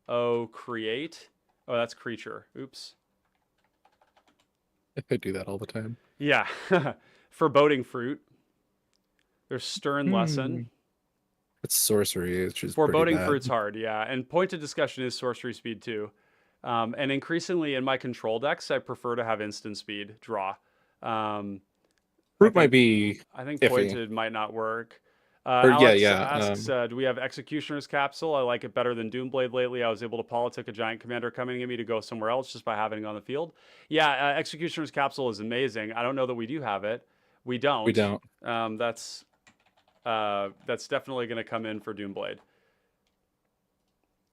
S1: O create. Oh, that's creature. Oops.
S2: I do that all the time.
S1: Yeah. Foreboding Fruit. There's Stern Lesson.
S2: It's sorcery, which is
S1: Foreboding Fruit's hard, yeah. And Pointed Discussion is sorcery speed too. And increasingly in my control decks, I prefer to have instant speed draw.
S2: Fruit might be.
S1: I think
S2: iffy.
S1: Pointed might not work. Alex asks,
S2: yeah.
S1: do we have Executioner's Capsule? I like it better than Doomblade lately. I was able to politic a giant commander coming at me to go somewhere else just by having it on the field. Yeah, Executioner's Capsule is amazing. I don't know that we do have it. We don't.
S2: We don't.
S1: That's definitely going to come in for Doomblade.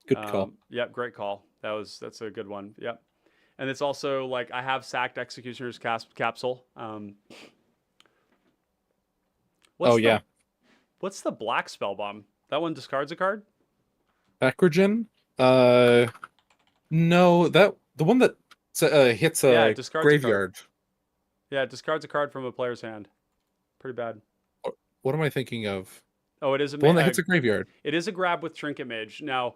S2: Good call.
S1: Yep, great call. That's a good one. Yep. And it's also like I have sacked Executioner's Capsule. What's the black spell bomb? That one discards a card?
S2: Acrogen? No, the one that hits a graveyard.
S1: Yeah, it discards a card from a player's hand. Pretty bad.
S2: What am I thinking of?
S1: Oh, it is
S2: the one that hits a graveyard.
S1: It is a grab with Trinket Mage. Now,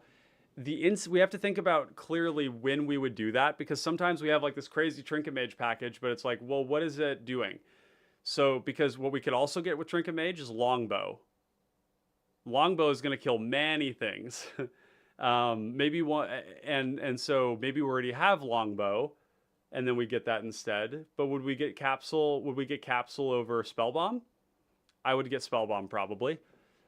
S1: we have to think about clearly when we would do that, because sometimes we have like this crazy Trinket Mage package, but it's like, well, what is it doing? So, because what we could also get with Trinket Mage is Longbow. Longbow is going to kill many things. Maybe one, and so maybe we already have Longbow, and then we get that instead. But would we get Capsule? Would we get Capsule over Spellbomb? I would get Spellbomb probably.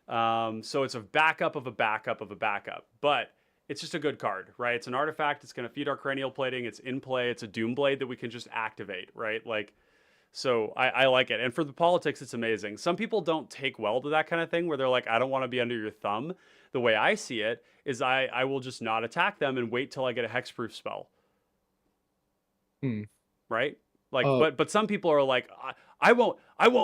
S1: So it's a backup of a backup of a backup, but it's just a good card, right? It's an artifact. It's going to feed our cranial plating. It's in play. It's a Doomblade that we can just activate, right? Like. So I like it. And for the politics, it's amazing. Some people don't take well to that kind of thing where they're like, I don't want to be under your thumb. The way I see it is I will just not attack them and wait till I get a hexproof spell. Right? Like, but some people are like, I won't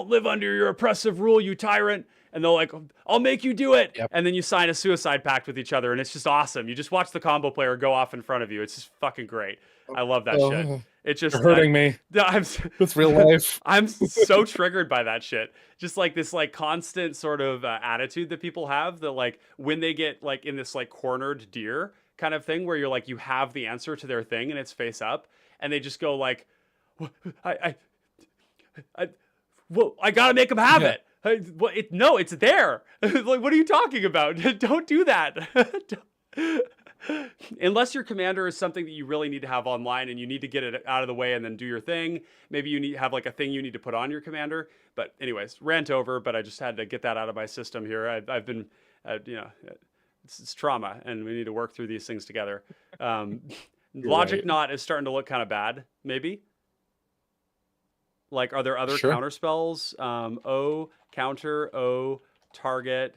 S1: live under your oppressive rule, you tyrant. And they're like, I'll make you do it.
S2: Yep.
S1: And then you sign a suicide pact with each other. And it's just awesome. You just watch the combo player go off in front of you. It's just fucking great. I love that shit. It's just
S2: you're hurting me. It's real life.
S1: I'm so triggered by that shit. Just like this like constant sort of attitude that people have that like when they get like in this like cornered deer kind of thing where you're like, you have the answer to their thing and it's face up and they just go like, I gotta make them have it. No, it's there. Like, what are you talking about? Don't do that. Unless your commander is something that you really need to have online and you need to get it out of the way and then do your thing. Maybe you need have like a thing you need to put on your commander. But anyways, rant over. But I just had to get that out of my system here. I've been, it's trauma, and we need to work through these things together. Logic
S2: right.
S1: Knot is starting to look kind of bad. Maybe. Like, are there other counter spells? O counter, O target.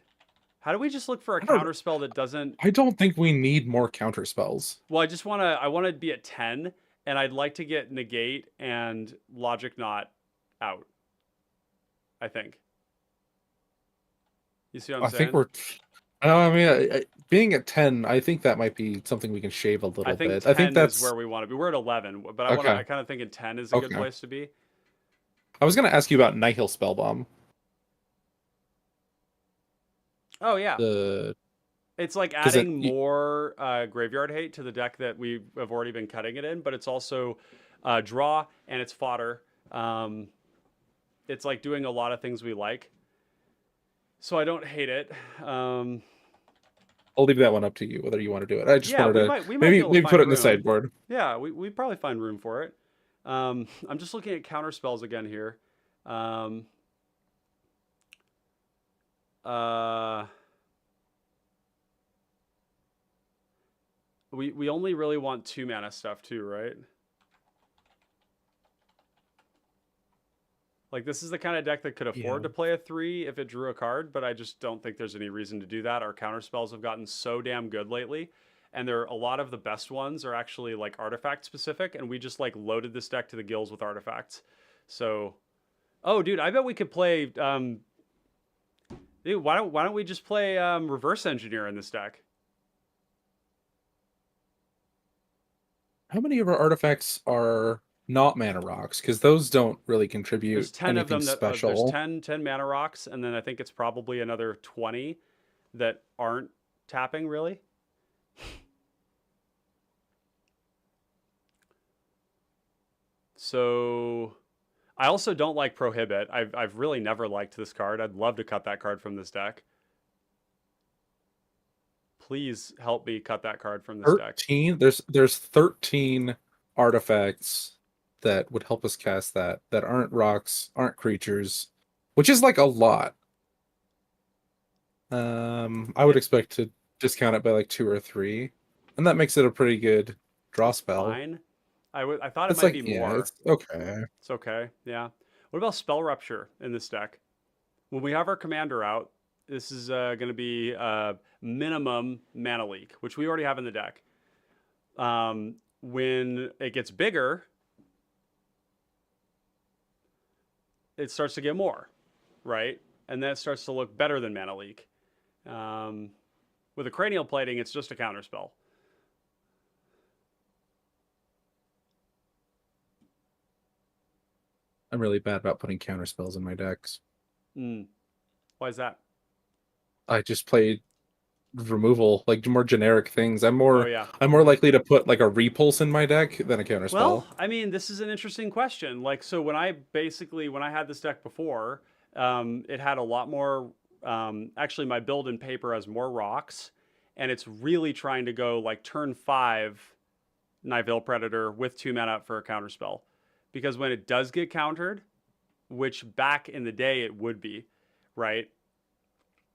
S1: How do we just look for a counter spell that doesn't?
S2: I don't think we need more counter spells.
S1: Well, I want to be at 10, and I'd like to get negate and Logic Knot out. I think. You see what I'm saying?
S2: I mean, being at 10, I think that might be something we can shave a
S1: I
S2: little
S1: think
S2: bit. I think
S1: 10 is where
S2: that's
S1: we want to be. We're at 11, but I
S2: okay.
S1: kind of think 10 is a good
S2: Okay.
S1: place to be.
S2: I was gonna ask you about Nihil Spellbomb.
S1: Oh yeah,
S2: The
S1: it's like
S2: because it
S1: adding more graveyard hate to the deck that we have already been cutting it in, but it's also draw and it's fodder. Um, it's like doing a lot of things we like, so I don't hate it. Um,
S2: I'll leave that one up to you whether you want to do it. I just
S1: yeah,
S2: wanted to
S1: we might be
S2: maybe
S1: able to
S2: put
S1: find
S2: it in the
S1: room.
S2: sideboard.
S1: Yeah, we probably find room for it. I'm just looking at counter spells again here. Um, uh, we only really want 2 mana stuff too, right? Like this is the kind of deck that could
S2: Yeah.
S1: afford to play a 3 if it drew a card, but I just don't think there's any reason to do that. Our counter spells have gotten so damn good lately, and a lot of the best ones are actually like artifact specific, and we just like loaded this deck to the gills with artifacts. So, oh dude, I bet we could play. Dude, why don't we just play reverse engineer in this deck?
S2: How many of our artifacts are not mana rocks? Because those don't really
S1: There's
S2: contribute
S1: 10 of
S2: anything
S1: them that there's
S2: special.
S1: 10 mana rocks, and then I think it's probably another 20 that aren't tapping really. So I also don't like Prohibit. I've really never liked this card. I'd love to cut that card from this deck. Please help me cut that card from this deck.
S2: 13. There's 13 artifacts that would help us cast that aren't rocks, aren't creatures, which is like a lot. I would
S1: It's
S2: expect to discount it by like 2 or 3, and that makes it a pretty good draw spell.
S1: fine. I thought it
S2: It's
S1: might be
S2: like, yeah,
S1: more.
S2: it's okay.
S1: It's okay. Yeah. What about Spell Rupture in this deck? When we have our commander out, this is going to be minimum mana leak, which we already have in the deck. When it gets bigger, it starts to get more, right? And that starts to look better than mana leak. With a cranial plating, it's just a counter spell.
S2: I'm really bad about putting counter spells in my decks.
S1: Mm. Why is that?
S2: I just play removal, like more generic things.
S1: Oh yeah.
S2: I'm more likely to put like a repulse in my deck than a counter
S1: Well,
S2: spell.
S1: I mean, this is an interesting question. Like, so when I had this deck before, it had a lot more. Actually, my build in paper has more rocks, and it's really trying to go like turn 5 Nightveil Predator with 2 mana for a counter spell, because when it does get countered, which back in the day it would be, right?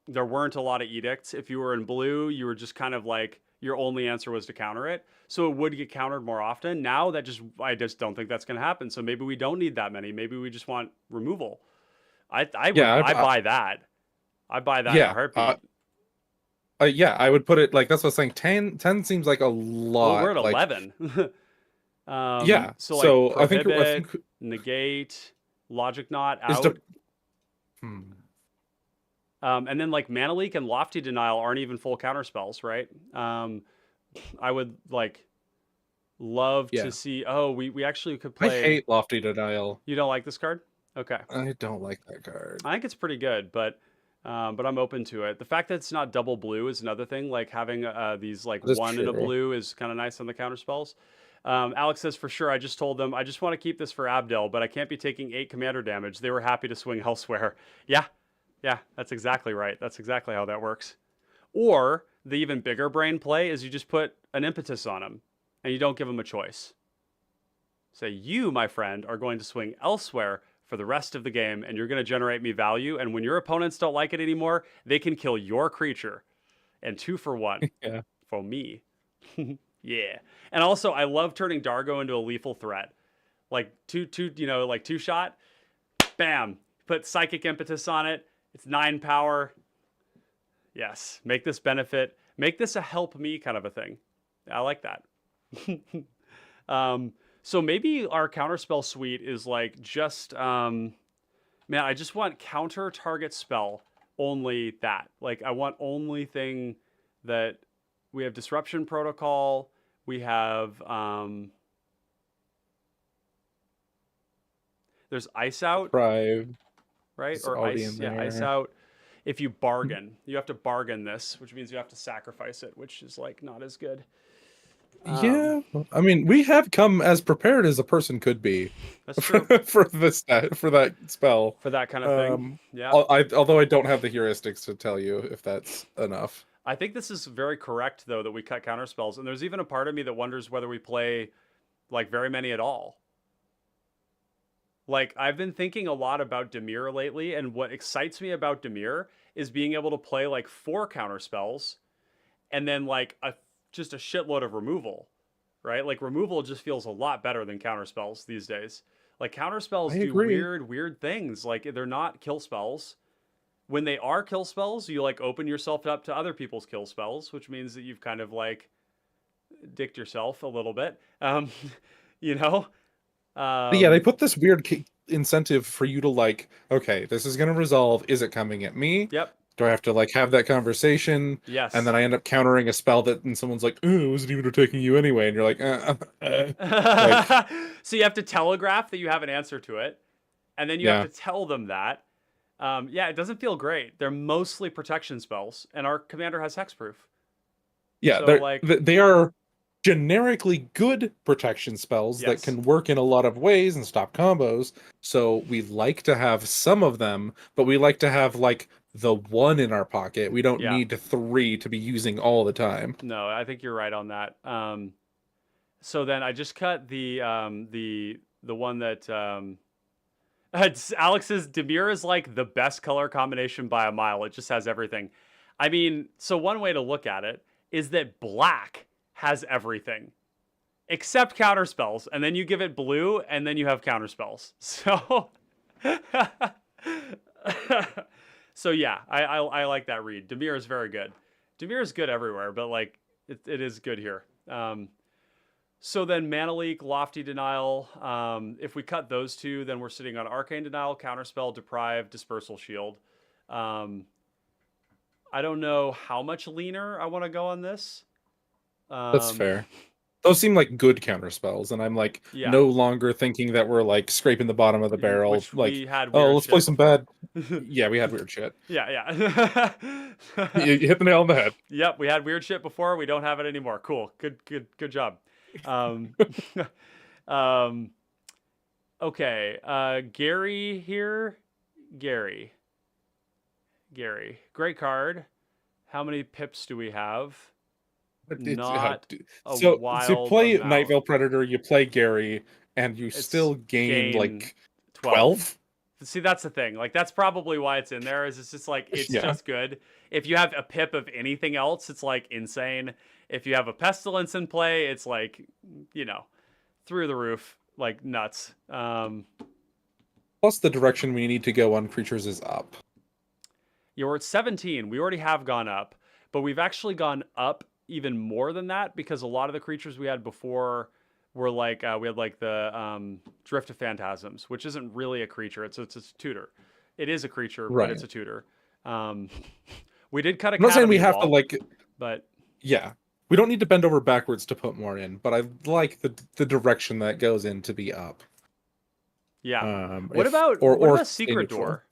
S1: There weren't a lot of edicts. If you were in blue, you were just kind of like your only answer was to counter it. So it would get countered more often. Now I just don't think that's going to happen. So maybe we don't need that many. Maybe we just want removal.
S2: Yeah,
S1: I buy that. I buy that in a
S2: yeah,
S1: heartbeat.
S2: yeah. I would put it like that's what I was saying. 10 seems like a
S1: Well, we're
S2: lot.
S1: at
S2: Like,
S1: 11.
S2: yeah.
S1: So like
S2: So I
S1: prohibit,
S2: think
S1: negate, logic knot
S2: is the
S1: out.
S2: hmm.
S1: And then like mana leak and lofty denial aren't even full counter spells, right? I would like love to
S2: Yeah.
S1: see. Oh, we actually could
S2: I
S1: play.
S2: hate Lofty Denial.
S1: You don't like this card? Okay,
S2: I don't like that card.
S1: I think it's pretty good, but I'm open to it. The fact that it's not double blue is another thing. Like having these like
S2: That's
S1: one in a
S2: true.
S1: blue is kind of nice on the counter spells. Alex says for sure. I just told them I just want to keep this for Abdel, but I can't be taking 8 commander damage. They were happy to swing elsewhere. Yeah, yeah, that's exactly right. That's exactly how that works. Or the even bigger brain play is you just put an impetus on them and you don't give them a choice. Say, you, my friend, are going to swing elsewhere for the rest of the game and you're going to generate me value. And when your opponents don't like it anymore, they can kill your creature. And 2 for 1
S2: Yeah.
S1: for me. Yeah. And also, I love turning Dargo into a lethal threat. Like like 2 shot, bam, put psychic impetus on it. It's 9 power. Yes, make this benefit, make this a help me kind of a thing. I like that. So maybe our counterspell suite is like just, man, I just want counter target spell only that. Like I want only thing that we have disruption protocol. We have there's ice out,
S2: Deprive
S1: right?
S2: is
S1: Or
S2: already in
S1: ice, yeah, ice
S2: there.
S1: out. If you bargain, you have to bargain this, which means you have to sacrifice it, which is like not as good. Um,
S2: Yeah, I mean, we have come as prepared as a person could be
S1: that's true
S2: for for that spell.
S1: for that kind of thing.
S2: Um,
S1: Yeah.
S2: although I don't have the heuristics to tell you if that's enough.
S1: I think this is very correct though that we cut counter spells, and there's even a part of me that wonders whether we play like very many at all. Like I've been thinking a lot about Dimir lately, and what excites me about Dimir is being able to play like 4 counter spells and then like just a shitload of removal, right? Like removal just feels a lot better than counter spells these days. Like counter
S2: I
S1: spells do
S2: agree.
S1: weird things. Like they're not kill spells. When they are kill spells, you like open yourself up to other people's kill spells, which means that you've kind of like dicked yourself a little bit. You know?
S2: But yeah, they
S1: Um,
S2: put this weird incentive for you to like, okay, this is going to resolve. Is it coming at me?
S1: yep.
S2: Do I have to like have that conversation? And then
S1: Yes.
S2: I end up countering a spell that, and someone's like, "Oh, it wasn't even attacking you anyway," and you're like, like,
S1: So you have to telegraph that you have an answer to it, and then you have
S2: yeah,
S1: to tell them that. Yeah, it doesn't feel great. They're mostly protection spells, and our commander has hexproof.
S2: yeah,
S1: So like,
S2: they are generically good protection spells that
S1: yes,
S2: can work in a lot of ways and stop combos. So we like to have some of them, but we like to have like the one in our pocket. We don't
S1: yeah.
S2: need 3 to be using all the time.
S1: No, I think you're right on that. So then I just cut the one that Alex says Dimir is like the best color combination by a mile. It just has everything. I mean, so one way to look at it is that black has everything except counter spells, and then you give it blue, and then you have counter spells. So, so yeah, I like that read. Dimir is very good. Dimir is good everywhere, but like it is good here. So then Mana Leak, Lofty Denial. If we cut those two, then we're sitting on Arcane Denial, Counterspell, Deprive, Dispersal Shield. I don't know how much leaner I want to go on this.
S2: That's fair. Those seem like good counter spells, and I'm like
S1: Yeah,
S2: no longer thinking that we're like scraping the bottom of the barrel.
S1: which
S2: Like,
S1: we had
S2: oh,
S1: weird
S2: let's play
S1: shit
S2: some
S1: before.
S2: bad. Yeah, we had weird shit.
S1: Yeah, yeah.
S2: You hit the nail on the head.
S1: Yep, we had weird shit before. We don't have it anymore. Cool. Good job. Um, um, okay. Gary here. Gary. Great card. How many pips do we have? Not a
S2: So to
S1: wild
S2: play
S1: amount.
S2: Nightveil Predator, you play Gary, and you
S1: It's
S2: still gain
S1: gain
S2: like
S1: 12.
S2: 12.
S1: See, that's the thing. Like, that's probably why it's in there. Is it's just like it's
S2: Yeah,
S1: just good. If you have a pip of anything else, it's like insane. If you have a pestilence in play, it's like, you know, through the roof, like nuts.
S2: plus the direction we need to go on creatures is up.
S1: Yeah, we're at 17. We already have gone up, but we've actually gone up even more than that because a lot of the creatures we had before were like we had like the Drift of Phantasms, which isn't really a creature. It's a tutor. It is a creature, but
S2: Right.
S1: it's a tutor. Um, we did cut
S2: I'm not saying we
S1: Academy
S2: have to
S1: Wall,
S2: like,
S1: but
S2: yeah, we don't need to bend over backwards to put more in, but I like the direction that goes in to be up.
S1: yeah. What
S2: If
S1: about
S2: or stay
S1: Secret
S2: neutral.
S1: Door?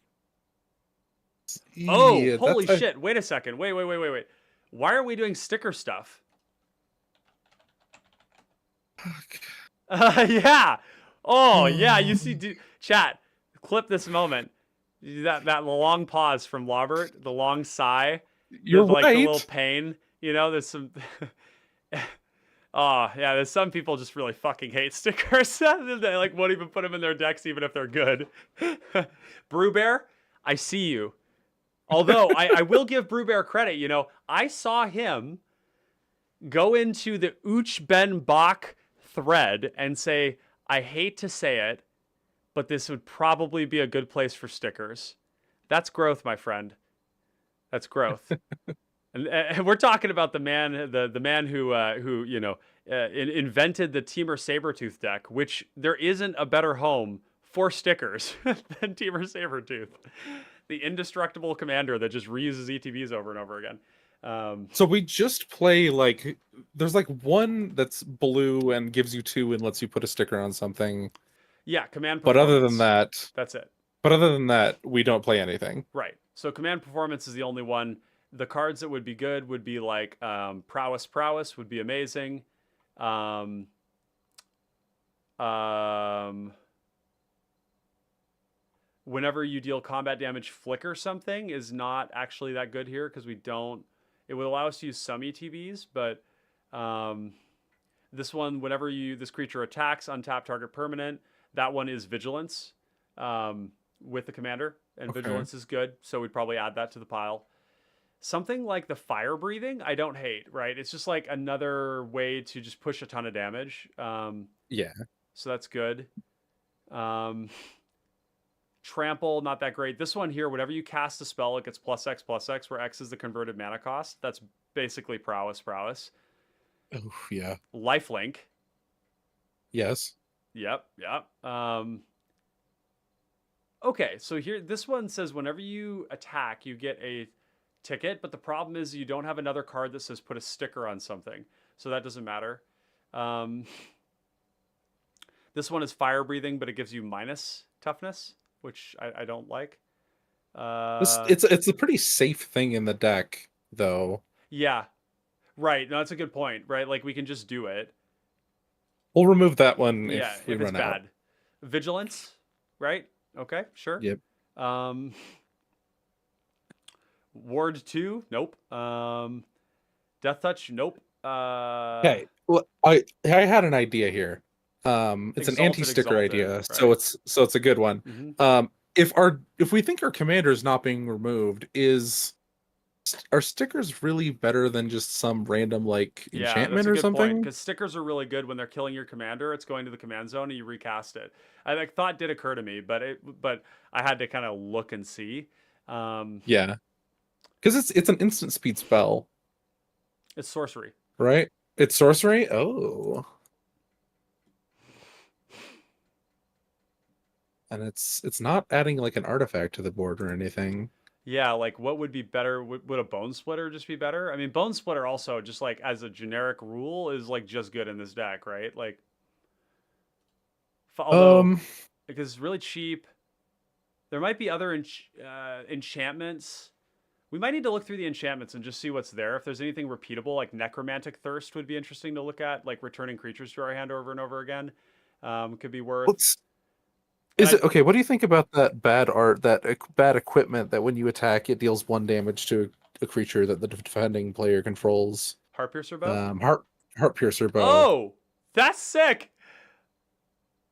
S1: Oh,
S2: Yeah,
S1: holy
S2: that's
S1: shit! Wait a second. Wait. Why are we doing sticker stuff? Yeah. Oh, yeah. You see, chat. Clip this moment. That long pause from Lobert, the long sigh,
S2: you're
S1: the little
S2: right.
S1: pain. You know, there's some. Oh yeah, there's some people just really fucking hate stickers. They like won't even put them in their decks even if they're good. Brew Bear, I see you. Although I will give Brew Bear credit. You know, I saw him go into the Ooch Ben Bach thread and say, I hate to say it, but this would probably be a good place for stickers. That's growth, my friend. That's growth. And we're talking about the man, the man who you know invented the Temur Sabertooth deck, which there isn't a better home for stickers than Temur Sabertooth. The indestructible commander that just reuses ETBs over and over again.
S2: So we just play like there's like one that's blue and gives you 2 and lets you put a sticker on something.
S1: Yeah, command
S2: But other than
S1: performance.
S2: that,
S1: That's it.
S2: we don't play anything.
S1: Right. So command performance is the only one. The cards that would be good would be like prowess. Prowess would be amazing. Um, um, Whenever you deal combat damage, flicker something is not actually that good here because we don't. It would allow us to use some ETBs, but this one, whenever this creature attacks, untap target permanent. That one is vigilance with the commander, and
S2: Okay.
S1: vigilance is good, so we'd probably add that to the pile. Something like the fire breathing, I don't hate, right? It's just like another way to just push a ton of damage.
S2: Yeah.
S1: So that's good. Trample, not that great. This one here, whenever you cast a spell, it gets +X, where X is the converted mana cost. That's basically prowess.
S2: Oh, yeah.
S1: Lifelink.
S2: Yes.
S1: Yep. Okay, so here, this one says whenever you attack, you get a ticket, but the problem is you don't have another card that says put a sticker on something, so that doesn't matter. This one is fire breathing, but it gives you minus toughness, which I don't like.
S2: It's a pretty safe thing in the deck, though.
S1: Yeah, right. No, that's a good point, right? Like we can just do it.
S2: We'll remove that one
S1: Yeah,
S2: if we
S1: if it's
S2: run out.
S1: bad. Vigilance, right? Okay, sure.
S2: Yep.
S1: Ward 2, nope. Death Touch, nope.
S2: Okay. Well, I had an idea here. It's an anti-sticker idea,
S1: right?
S2: so it's a good one.
S1: Mm-hmm.
S2: If we think our commander is not being removed, are stickers really better than just some random like
S1: Yeah, that's
S2: enchantment
S1: a
S2: or
S1: good point,
S2: something?
S1: because stickers are really good when they're killing your commander. It's going to the command zone and you recast it. I like thought did occur to me, but I had to kind of look and see.
S2: Yeah, because it's an instant speed spell,
S1: It's sorcery.
S2: right? It's sorcery. Oh, and it's not adding like an artifact to the board or anything.
S1: Yeah, like what would be better? Would a Bone Splitter just be better? I mean, Bone Splitter also just like as a generic rule is like just good in this deck, right? Like, although
S2: Um,
S1: because it's really cheap, there might be other enchantments. We might need to look through the enchantments and just see what's there. If there's anything repeatable, like Necromantic Thirst would be interesting to look at, like returning creatures to our hand over and over again. Could be worth.
S2: let's Is it okay? What do you think about that bad art, that bad equipment that when you attack, it deals 1 damage to a creature that the defending player controls?
S1: Heart Piercer Bow?
S2: Heart Piercer Bow.
S1: Oh, that's sick.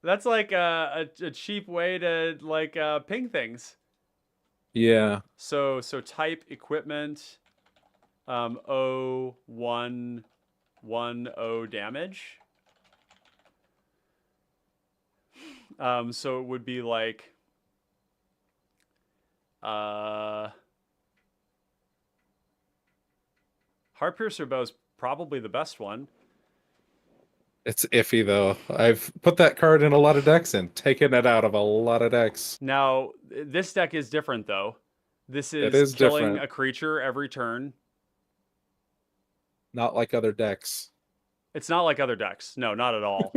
S1: That's like a cheap way to like ping things.
S2: Yeah.
S1: So type equipment, O 1 damage. So it would be like Heart Piercer Bow is probably the best one.
S2: It's iffy though. I've put that card in a lot of decks and taken it out of a lot of decks.
S1: Now, this deck is different though. This
S2: It
S1: is
S2: is
S1: killing
S2: different.
S1: a creature every turn.
S2: Not like other decks.
S1: It's not like other decks. No, not at all.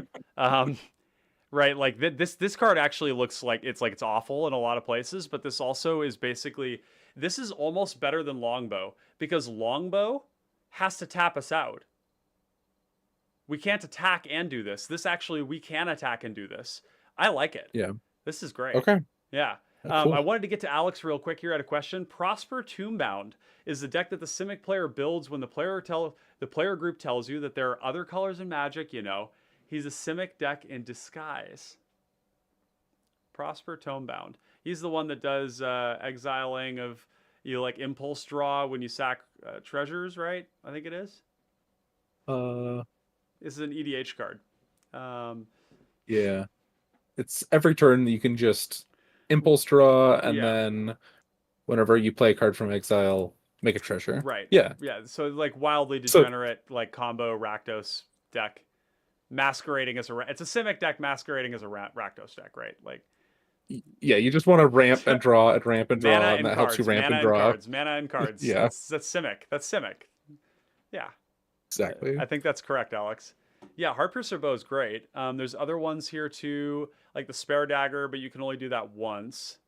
S1: Right, like this card actually looks like it's awful in a lot of places, but this also is basically, this is almost better than Longbow because Longbow has to tap us out. We can't attack and do this. This actually, we can attack and do this. I like it.
S2: Yeah.
S1: This is great.
S2: Okay.
S1: Yeah.
S2: Cool.
S1: I wanted to get to Alex real quick here. I had a question. Prosper Tombbound is the deck that the Simic player builds when the player group tells you that there are other colors in Magic. You know, he's a Simic deck in disguise. Prosper Tombbound. He's the one that does exiling of like impulse draw when you sack treasures, right? I think it is. This is an EDH card.
S2: Yeah. It's every turn you can just impulse draw, and then whenever you play a card from exile, make a treasure.
S1: Right.
S2: Yeah.
S1: Yeah. So like wildly degenerate like combo Rakdos deck masquerading as it's a Simic deck masquerading as a Rakdos deck, right? Like
S2: Yeah, you just want to ramp and draw and ramp and
S1: Mana
S2: draw, and
S1: and
S2: that helps you
S1: cards,
S2: ramp
S1: mana
S2: and
S1: and
S2: draw.
S1: cards, mana and cards.
S2: Yeah,
S1: That's Simic. That's Simic. Yeah.
S2: exactly.
S1: I think that's correct, Alex. Yeah, Heartpiercer bow is great. There's other ones here too, like the Spare Dagger, but you can only do that once.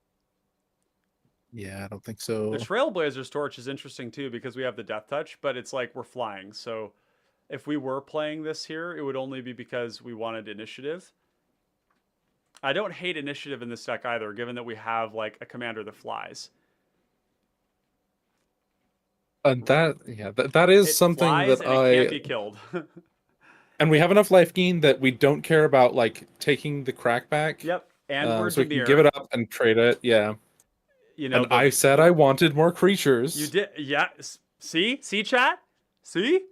S2: Yeah, I don't think
S1: The
S2: so.
S1: Trailblazer's Torch is interesting too because we have the Death Touch, but it's like we're flying. So if we were playing this here, it would only be because we wanted initiative. I don't hate initiative in this deck either, given that we have like a commander that flies.
S2: And that, yeah, that is
S1: It
S2: something
S1: flies
S2: that
S1: and it can't be killed.
S2: and we have enough life gain that we don't care about like taking the crack back.
S1: Yep. And we're
S2: So we can give
S1: Dimir.
S2: it up and trade it. Yeah.
S1: You know,
S2: And I said I wanted more
S1: you
S2: creatures.
S1: did. Yeah. See, chat? See?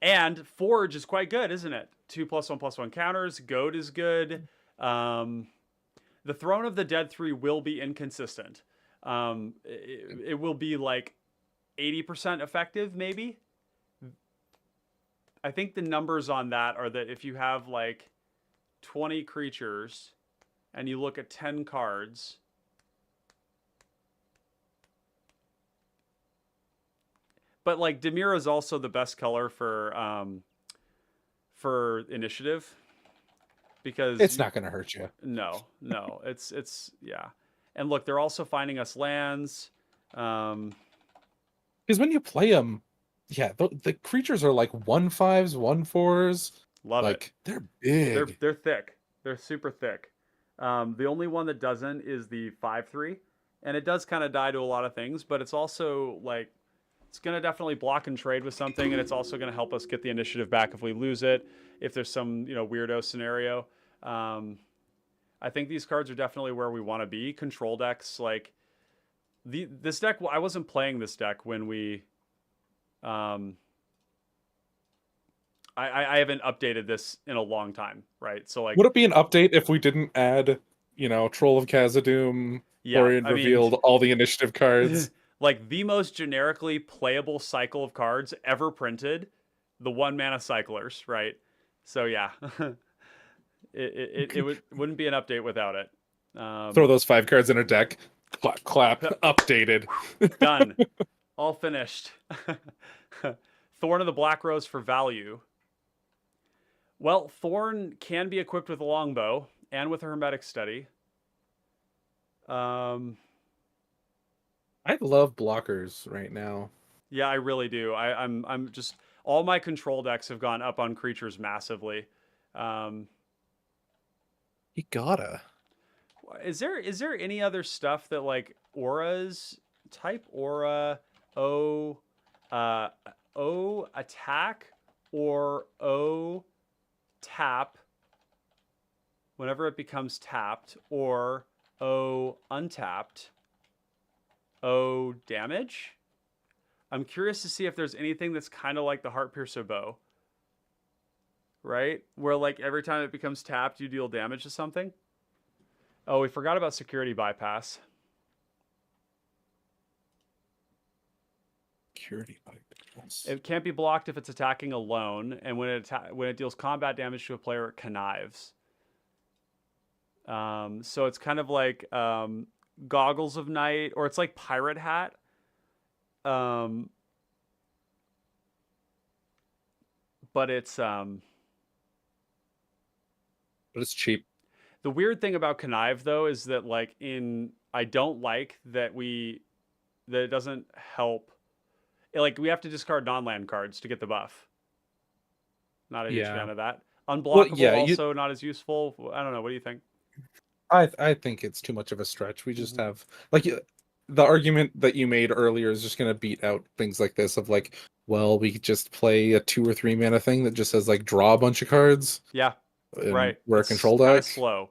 S1: And Forge is quite good, isn't it? 2+1/+1 counters. Goad is good. The Throne of the Dead 3 will be inconsistent. It will be like 80% effective, maybe. I think the numbers on that are that if you have like 20 creatures and you look at 10 cards, but like Dimir is also the best color for initiative because
S2: It's not going to hurt you.
S1: no, it's yeah. And look, they're also finding us lands. Um,
S2: Because when you play them, yeah, the creatures are like 1/5s, 1/4s.
S1: love it.
S2: Like they're big.
S1: They're thick. They're super thick. The only one that doesn't is the 5/3, and it does kind of die to a lot of things, but it's also like it's going to definitely block and trade with something, and it's also going to help us get the initiative back if we lose it, if there's some weirdo scenario. I think these cards are definitely where we want to be. Control decks like this deck. I wasn't playing this deck when we. I haven't updated this in a long time, right? So like,
S2: Would it be an update if we didn't add, Troll of Khazad-dûm,
S1: yeah,
S2: Orient
S1: I mean,
S2: Revealed, all the initiative cards?
S1: like the most generically playable cycle of cards ever printed, the 1 mana cyclers, right? So yeah, wouldn't be an update without it.
S2: Throw those 5 cards in a deck. Clap, clap. Updated.
S1: Done, all finished. Thorn of the Black Rose for value. Well, Thorn can be equipped with a longbow and with a Hermetic Study.
S2: I love blockers right now.
S1: Yeah, I really do. I'm just all my control decks have gone up on creatures massively.
S2: You gotta.
S1: Is there any other stuff that like auras type aura O O attack or O tap whenever it becomes tapped or O untapped O damage? I'm curious to see if there's anything that's kind of like the Heartpiercer bow, right? Where like every time it becomes tapped, you deal damage to something. Oh, we forgot about security bypass.
S2: Security bypass.
S1: It can't be blocked if it's attacking alone, and when it deals combat damage to a player, it connives. So it's kind of like Goggles of Night, or it's like Pirate Hat. But it's
S2: But it's cheap.
S1: the weird thing about connive though is that like I don't like that it doesn't help. Like we have to discard non-land cards to get the buff. Not a huge fan of that. Unblockable
S2: yeah,
S1: also not as useful. I don't know. What do you think?
S2: I think it's too much of a stretch. We just have like the argument that you made earlier is just going to beat out things like this of like, well, we could just play a 2 or 3 mana thing that just says like draw a bunch of cards.
S1: Yeah,
S2: And
S1: right.
S2: we're a
S1: It's
S2: control
S1: kind
S2: deck.
S1: of slow.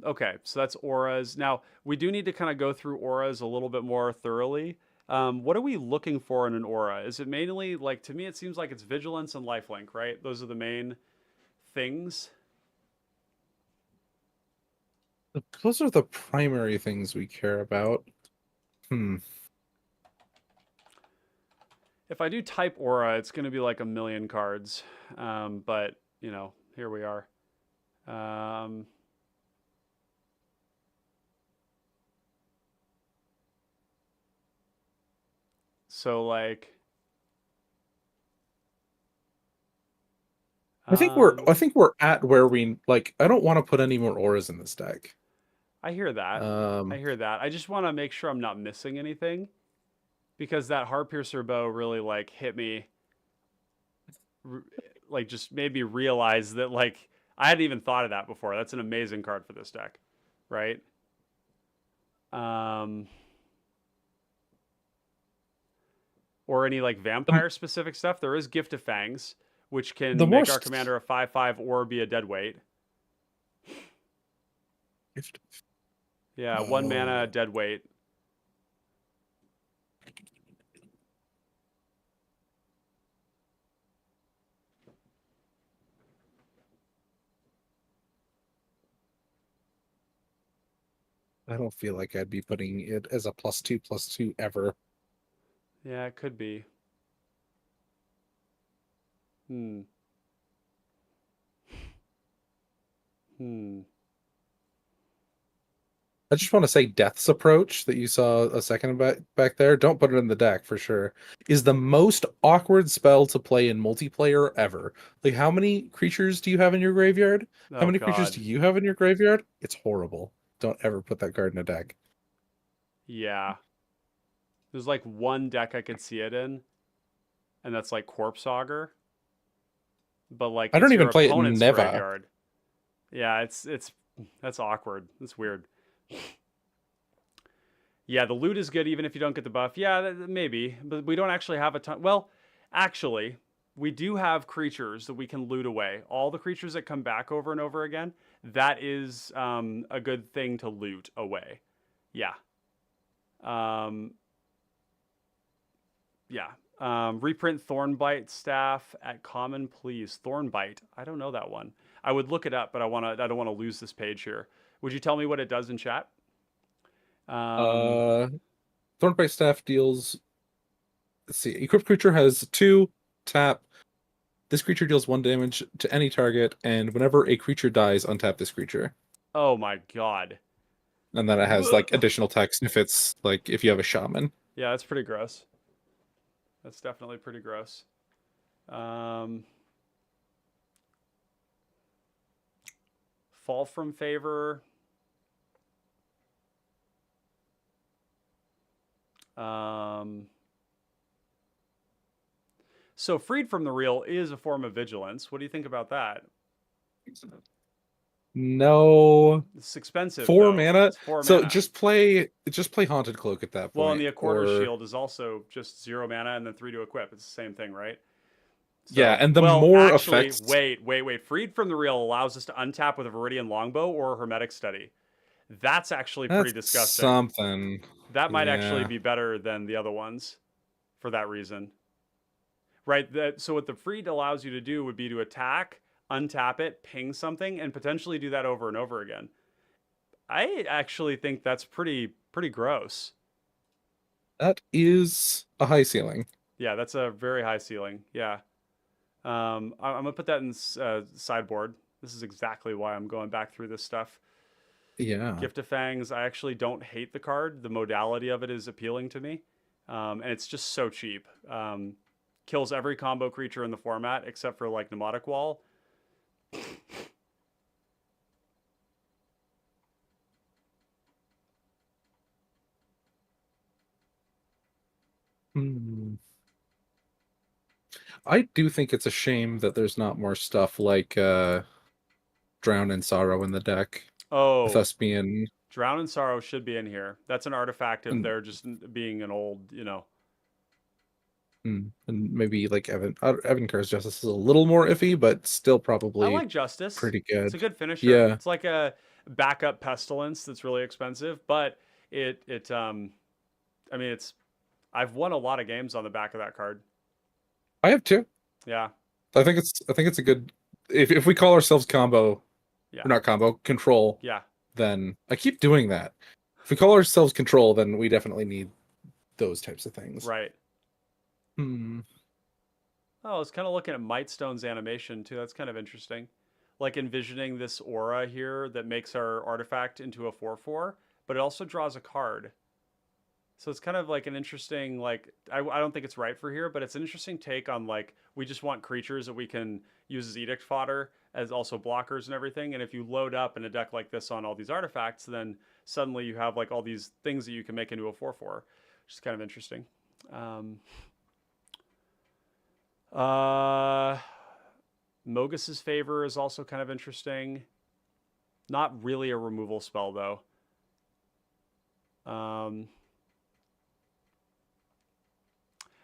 S1: Okay, so that's auras. Now we do need to kind of go through auras a little bit more thoroughly. What are we looking for in an aura? Is it mainly like, to me it seems like it's vigilance and lifelink, right? Those are the main things.
S2: Those are the primary things we care about.
S1: If I do type aura, it's going to be like a million cards. But here we are. Um, so like,
S2: I think we're at where we like. I don't want to put any more auras in this deck.
S1: I hear that. I
S2: Um,
S1: hear that. I just want to make sure I'm not missing anything because that Heart Piercer bow really like hit me, r- like just made me realize that like I hadn't even thought of that before. That's an amazing card for this deck, right? Um, or any like
S2: the,
S1: vampire specific stuff. There is Gift of Fangs, which
S2: the
S1: can make our
S2: worst.
S1: commander a 5/5 or be a dead weight. Yeah, 1 mana
S2: Oh,
S1: dead weight.
S2: I don't feel like I'd be putting it as a +2/+2 ever.
S1: Yeah, it could be. Hmm. Hmm.
S2: I just want to say Death's Approach that you saw a second back there, don't put it in the deck for sure, is the most awkward spell to play in multiplayer ever. Like, how many creatures do you have in your graveyard? How
S1: Oh
S2: many creatures
S1: God.
S2: do you have in your graveyard? It's horrible. Don't ever put that card in a deck.
S1: Yeah. There's like one deck I could see it in, and that's like Corpse Augur. But like
S2: I don't
S1: it's
S2: even
S1: your
S2: play it in
S1: opponent's
S2: Neva.
S1: graveyard. Yeah, it's that's awkward. That's weird. Yeah, the loot is good even if you don't get the buff. Yeah, maybe, but we don't actually have a ton. Well, actually, we do have creatures that we can loot away. All the creatures that come back over and over again. That is a good thing to loot away. Yeah. Um, yeah. Reprint Thornbite staff at common, please. Thornbite. I don't know that one. I would look it up, but I don't want to lose this page here. Would you tell me what it does in chat? Um,
S2: Uh, Thornbite Staff deals. Let's see. Equipped creature has 2 tap. This creature deals 1 damage to any target, and whenever a creature dies, untap this creature.
S1: oh my god.
S2: And then it has like additional text if it's like if you have a shaman.
S1: Yeah, that's pretty gross. That's definitely pretty gross. Um, Fall from favor. Um, so freed from the real is a form of vigilance. What do you think about that?
S2: No,
S1: It's expensive
S2: four
S1: though.
S2: mana.
S1: It's four
S2: So
S1: mana.
S2: just play Haunted Cloak at that
S1: Well, and
S2: point.
S1: the Accorda
S2: Or
S1: Shield is also just 0 mana and then 3 to equip. It's the same thing, right?
S2: yeah,
S1: So,
S2: and the
S1: well,
S2: more
S1: actually,
S2: effects.
S1: wait. Freed from the real allows us to untap with a Viridian Longbow or a Hermetic Study. That's actually pretty
S2: That's
S1: disgusting.
S2: something.
S1: That might actually
S2: Yeah.
S1: be better than the other ones for that reason. Right? So what the freed allows you to do would be to attack, untap it, ping something, and potentially do that over and over again. I actually think that's pretty gross.
S2: That is a high ceiling.
S1: Yeah, that's a very high ceiling. Yeah. I'm gonna put that in sideboard. This is exactly why I'm going back through this stuff.
S2: Yeah.
S1: Gift of Fangs, I actually don't hate the card. The modality of it is appealing to me, and it's just so cheap. Kills every combo creature in the format except for like Pneumatic Wall.
S2: Hmm. I do think it's a shame that there's not more stuff like Drown in Sorrow in the deck. With
S1: Oh,
S2: us being
S1: Drown in Sorrow should be in here. That's an artifact of
S2: and,
S1: there just being an old.
S2: and maybe like Evan Carr's Justice is a little more iffy, but still
S1: I
S2: probably
S1: like Justice.
S2: pretty
S1: It's a
S2: good.
S1: good finisher.
S2: Yeah.
S1: It's like a backup Pestilence that's really expensive, but it I mean it's I've won a lot of games on the back of that card.
S2: I have 2.
S1: Yeah,
S2: I think it's a good if we call ourselves combo
S1: yeah,
S2: or not combo control,
S1: yeah.
S2: then I keep doing that. If we call ourselves control, then we definitely need those types of things.
S1: Right.
S2: Hmm.
S1: Oh, I was kind of looking at Mightstone's animation too. That's kind of interesting. like envisioning this aura here that makes our artifact into a 4/4, but it also draws a card. So it's kind of like an interesting, like, I don't think it's right for here, but it's an interesting take on like, we just want creatures that we can use as edict fodder, as also blockers and everything. And if you load up in a deck like this on all these artifacts, then suddenly you have like all these things that you can make into a 4/4, which is kind of interesting. Um, uh, Mogus's Favor is also kind of interesting. Not really a removal spell though.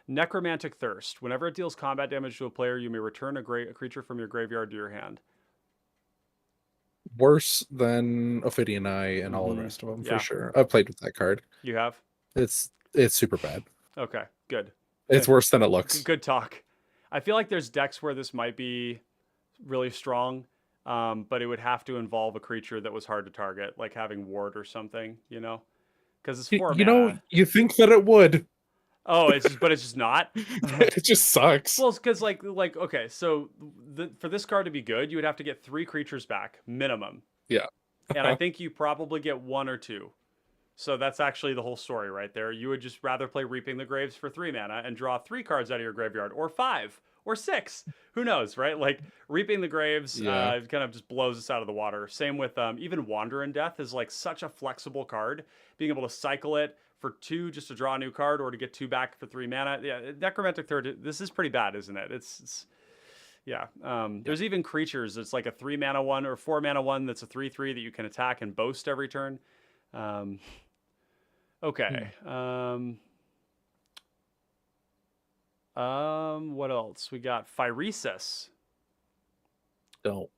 S1: Necromantic Thirst. Whenever it deals combat damage to a player, you may return a creature from your graveyard to your hand.
S2: Worse than Ophidian Eye and all the rest of them, for
S1: Yeah.
S2: sure. I've played with that card.
S1: You have?
S2: It's super bad.
S1: Okay, good.
S2: It's worse than it looks.
S1: Good talk. I feel like there's decks where this might be really strong, but it would have to involve a creature that was hard to target, like having Ward or something, you know? Because it's 4
S2: You
S1: mana.
S2: know, you think that it would.
S1: Oh, but it's just not.
S2: It just sucks.
S1: Well, it's because like okay, so for this card to be good, you would have to get 3 creatures back minimum.
S2: Yeah.
S1: And I think you probably get 1 or 2. So that's actually the whole story right there. You would just rather play Reaping the Graves for 3 mana and draw 3 cards out of your graveyard, or 5, or 6. Who knows, right? Like Reaping the Graves kind of just blows us out of the water. Same with even Wander in Death is like such a flexible card. Being able to cycle it for 2 just to draw a new card, or to get 2 back for 3 mana. Yeah, Necromantic Third. This is pretty bad, isn't it? It's yeah. There's even creatures. It's like a 3 mana one or 4 mana one that's a 3/3 that you can attack and boast every turn. Okay. What else? We got Phyresis.
S2: Don't.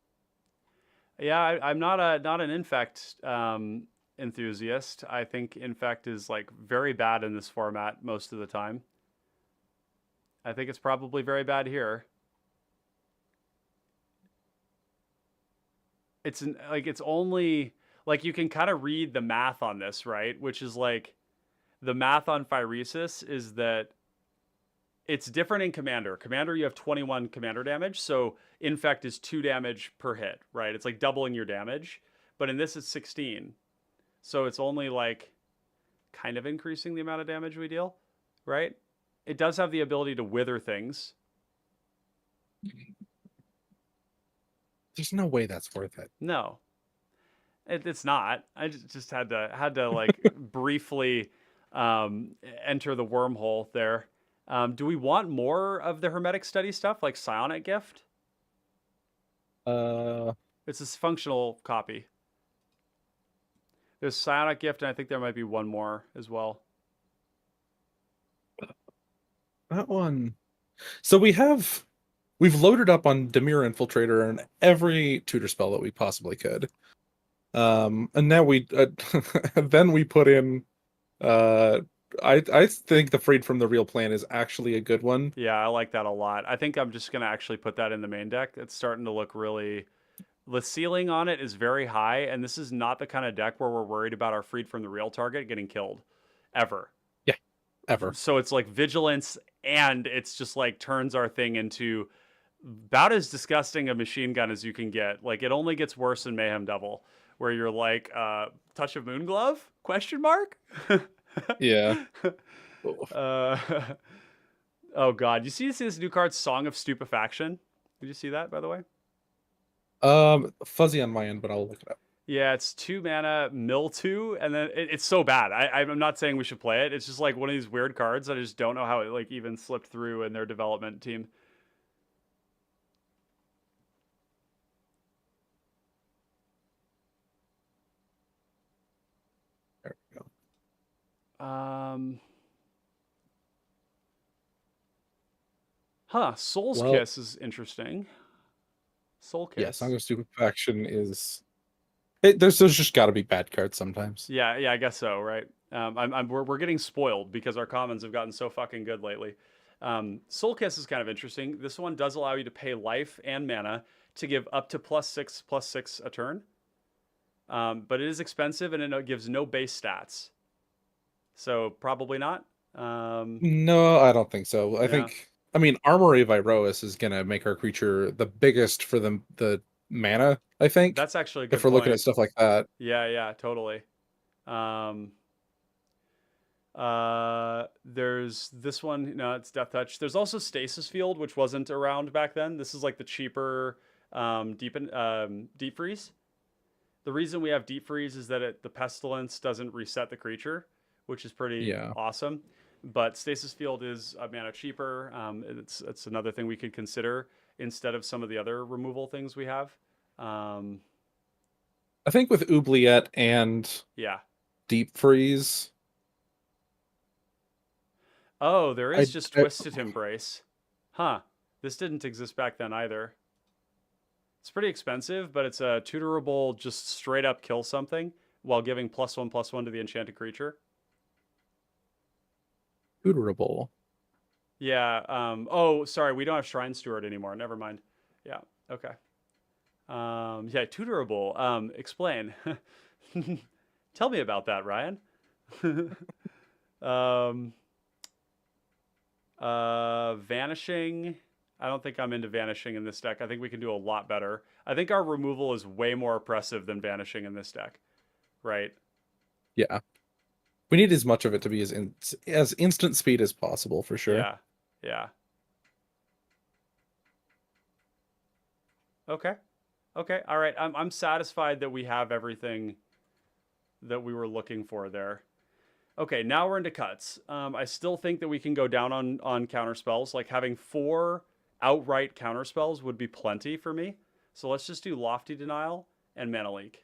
S1: Yeah, I'm not an infect enthusiast. I think infect is like very bad in this format most of the time. I think it's probably very bad here. It's only like, you can kind of read the math on this, right? Which is like, the math on Phyresis is that it's different in Commander. Commander, you have 21 Commander damage, so Infect is 2 damage per hit, right? It's like doubling your damage. But in this, it's 16. So it's only like kind of increasing the amount of damage we deal, right? It does have the ability to wither things.
S2: There's no way that's worth it.
S1: No, it's not. I just had to like briefly enter the wormhole there. Do we want more of the Hermetic Study stuff, like Psionic Gift? It's a functional copy. There's Psionic Gift, and I think there might be one more as well.
S2: That one. So we've loaded up on Dimir Infiltrator and every tutor spell that we possibly could. And now we then we put in I think the Freed from the Real Plan is actually a good one.
S1: Yeah, I like that a lot. I think I'm just going to actually put that in the main deck. It's starting to look really... The ceiling on it is very high, and this is not the kind of deck where we're worried about our Freed from the Real target getting killed. Ever.
S2: Yeah, ever.
S1: So it's like Vigilance, and it's just like turns our thing into about as disgusting a machine gun as you can get. Like, it only gets worse in Mayhem Devil, where you're like, Touch of Moonglove? Question mark?
S2: Yeah.
S1: Oh god, you see this new card, Song of Stupefaction? Did you see that, by the way?
S2: Fuzzy on my end, but I'll look it up.
S1: Yeah, it's 2 mana, mill 2, and then it's so bad. I'm not saying we should play it. It's just like one of these weird cards that I just don't know how it like even slipped through in their development team.
S2: There we go.
S1: Soul's Kiss is interesting. Soul Kiss.
S2: Yeah, Song of Stupefaction is... There's just got to be bad cards sometimes.
S1: Yeah, I guess so, right? We're getting spoiled because our commons have gotten so fucking good lately. Soul Kiss is kind of interesting. This one does allow you to pay life and mana to give up to +6/+6 a turn. But it is expensive, and it gives no base stats. So probably not.
S2: No, I don't think so. I mean, Armory of Iroas is going to make our creature the biggest for the mana, I think,
S1: That's actually a
S2: if
S1: good
S2: we're looking
S1: point.
S2: at stuff like that.
S1: Yeah, yeah, totally. Um, there's this one. No, it's Death Touch. There's also Stasis Field, which wasn't around back then. This is like the cheaper deep freeze. The reason we have deep freeze is that the pestilence doesn't reset the creature, which is pretty
S2: Yeah.
S1: awesome. But Stasis Field is a mana cheaper. It's another thing we could consider instead of some of the other removal things we have. Um,
S2: I think with Oubliette and
S1: yeah.
S2: Deep Freeze,
S1: Oh, there is
S2: I,
S1: just
S2: I
S1: Twisted Embrace. Huh. This didn't exist back then either. It's pretty expensive, but it's a tutorable, just straight up kill something while giving +1/+1 to the enchanted creature.
S2: tutorable.
S1: Yeah. Oh, sorry. We don't have Shrine Steward anymore. Never mind. Yeah. Okay. Yeah. Tutorable. Explain. Tell me about that, Ryan. um, Vanishing. I don't think I'm into Vanishing in this deck. I think we can do a lot better. I think our removal is way more oppressive than Vanishing in this deck. Right?
S2: Yeah. We need as much of it to be as instant speed as possible, for sure.
S1: Yeah. Yeah. Okay. Okay. All right. I'm satisfied that we have everything that we were looking for there. Okay, now we're into cuts. I still think that we can go down on counter spells. Like having 4 outright counter spells would be plenty for me. So let's just do Lofty Denial and Mana Leak.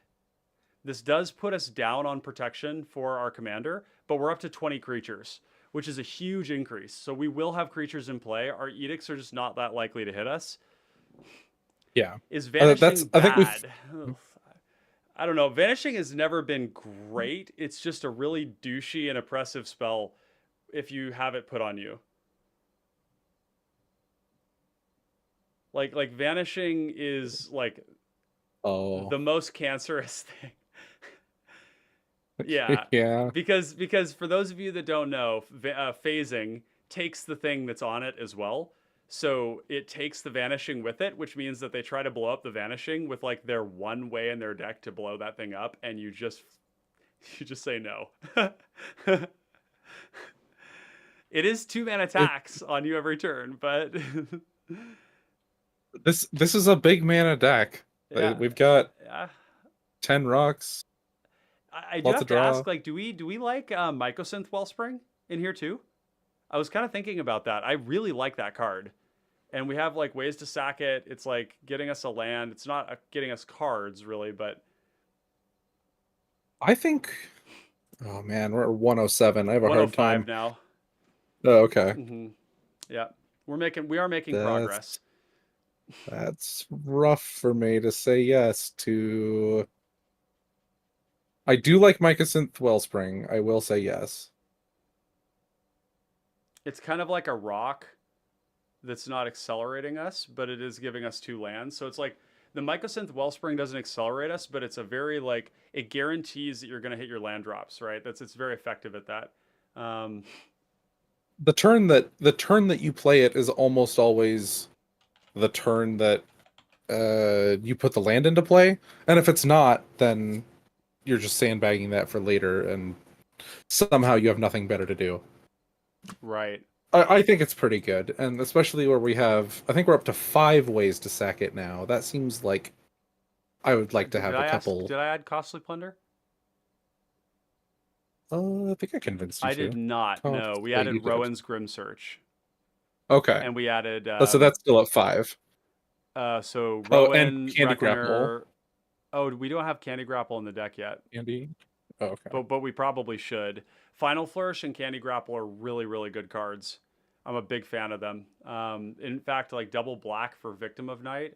S1: This does put us down on protection for our commander, but we're up to 20 creatures, which is a huge increase. So we will have creatures in play. Our edicts are just not that likely to hit us.
S2: Yeah.
S1: Is Vanishing
S2: I think
S1: bad? I don't know. Vanishing has never been great. It's just a really douchey and oppressive spell if you have it put on you. Like Vanishing is like
S2: Oh.
S1: the most cancerous thing. Yeah.
S2: Yeah.
S1: Because for those of you that don't know, phasing takes the thing that's on it as well. So it takes the Vanishing with it, which means that they try to blow up the Vanishing with like their one way in their deck to blow that thing up, and you just say no. It is 2-mana
S2: It,
S1: tax on you every turn, but
S2: this is a big mana deck.
S1: yeah,
S2: We've got
S1: yeah.
S2: 10 rocks,
S1: I do
S2: lots
S1: have
S2: of
S1: to
S2: draw.
S1: ask, like, do we like Mycosynth Wellspring in here too? I was kind of thinking about that. I really like that card. And we have like ways to sack it. It's like getting us a land. It's not getting us cards really, but
S2: I think, oh man, we're at 107. I have a hard
S1: 105
S2: time.
S1: now.
S2: Oh, okay.
S1: Yeah, we are making progress.
S2: That's that's rough for me to say yes to. I do like Mycosynth Wellspring. I will say yes.
S1: It's kind of like a rock that's not accelerating us, but it is giving us 2 lands. So it's like the Mycosynth Wellspring doesn't accelerate us, but it's a very like it guarantees that you're going to hit your land drops, right? It's very effective at that. Um,
S2: The turn that you play it is almost always the turn that you put the land into play, and if it's not, then you're just sandbagging that for later, and somehow you have nothing better to do.
S1: right.
S2: I think it's pretty good, and especially where I think we're up to 5 ways to sack it now. That seems like I would like to
S1: Did
S2: have a
S1: I ask?
S2: couple.
S1: Did I add Costly Plunder?
S2: I think I convinced you
S1: I did
S2: to.
S1: not. No, we
S2: Yeah, you
S1: added
S2: did.
S1: Rowan's Grim Search,
S2: Okay.
S1: and we added
S2: So that's still at 5.
S1: so
S2: Oh, and
S1: Rowan,
S2: Candy Grapple.
S1: Reckoner. Oh, we don't have Candy Grapple in the deck yet,
S2: Candy. Oh, okay.
S1: but we probably should. Final Flourish and Candy Grapple are really really good cards. I'm a big fan of them. In fact, like double black for Victim of Night.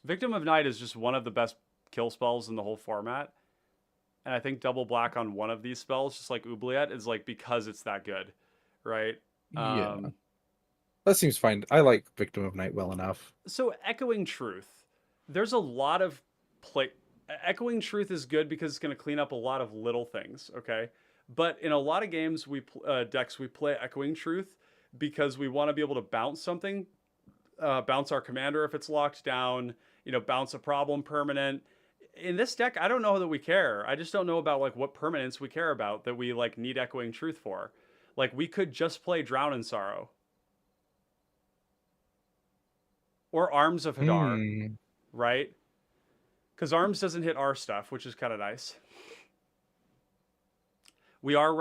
S1: Victim of Night is just one of the best kill spells in the whole format. And I think double black on one of these spells, just like Oubliette, is like because it's that good, right?
S2: Yeah. That seems fine. I like Victim of Night well enough.
S1: So Echoing Truth, there's a lot of play. Echoing Truth is good because it's going to clean up a lot of little things, okay? But in a lot of games, decks we play Echoing Truth because we want to be able to bounce something, bounce our commander if it's locked down, bounce a problem permanent. In this deck, I don't know that we care. I just don't know about like what permanents we care about that we like need Echoing Truth for. Like we could just play Drown in Sorrow or Arms of Hadar,
S2: Hmm.
S1: right? Because Arms doesn't hit our stuff, which is kind of nice. We are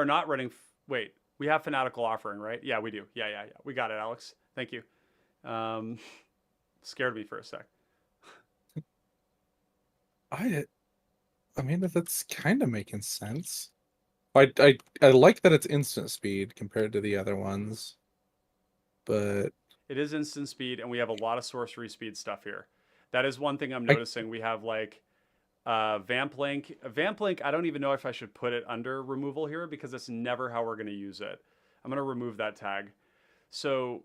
S1: not running. Wait, we have Fanatical Offering, right? Yeah, we do. Yeah. We got it, Alex. Thank you. Um, scared me for a sec.
S2: I I mean, that's kind of making sense. I like that it's instant speed compared to the other ones, but
S1: It is instant speed, and we have a lot of sorcery speed stuff here. That is one thing I'm
S2: I
S1: noticing. We have like Vamp Link. Vamp Link, I don't even know if I should put it under removal here because it's never how we're going to use it. I'm going to remove that tag. So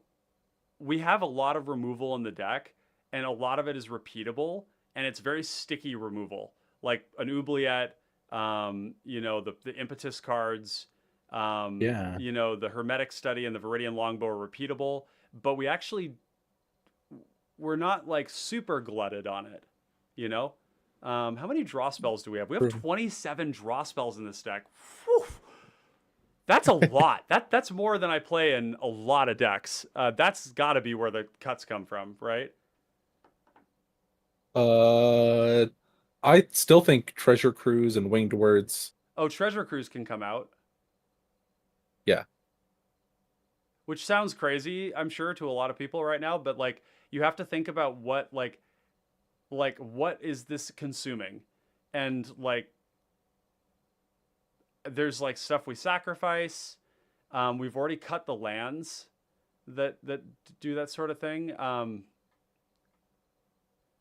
S1: we have a lot of removal in the deck, and a lot of it is repeatable, and it's very sticky removal. Like an Oubliette, the Impetus cards,
S2: yeah.
S1: the Hermetic Study and the Viridian Longbow are repeatable, but we're not like super glutted on it, you know? How many draw spells do we have? We have
S2: True.
S1: 27 draw spells in this deck. Whew. That's a lot. That's more than I play in a lot of decks. That's got to be where the cuts come from, right?
S2: Uh, I still think Treasure Cruise and Winged Words.
S1: Oh, Treasure Cruise can come out,
S2: Yeah,
S1: which sounds crazy, I'm sure, to a lot of people right now. But like, you have to think about what what is this consuming, and like, there's like stuff we sacrifice. We've already cut the lands that do that sort of thing.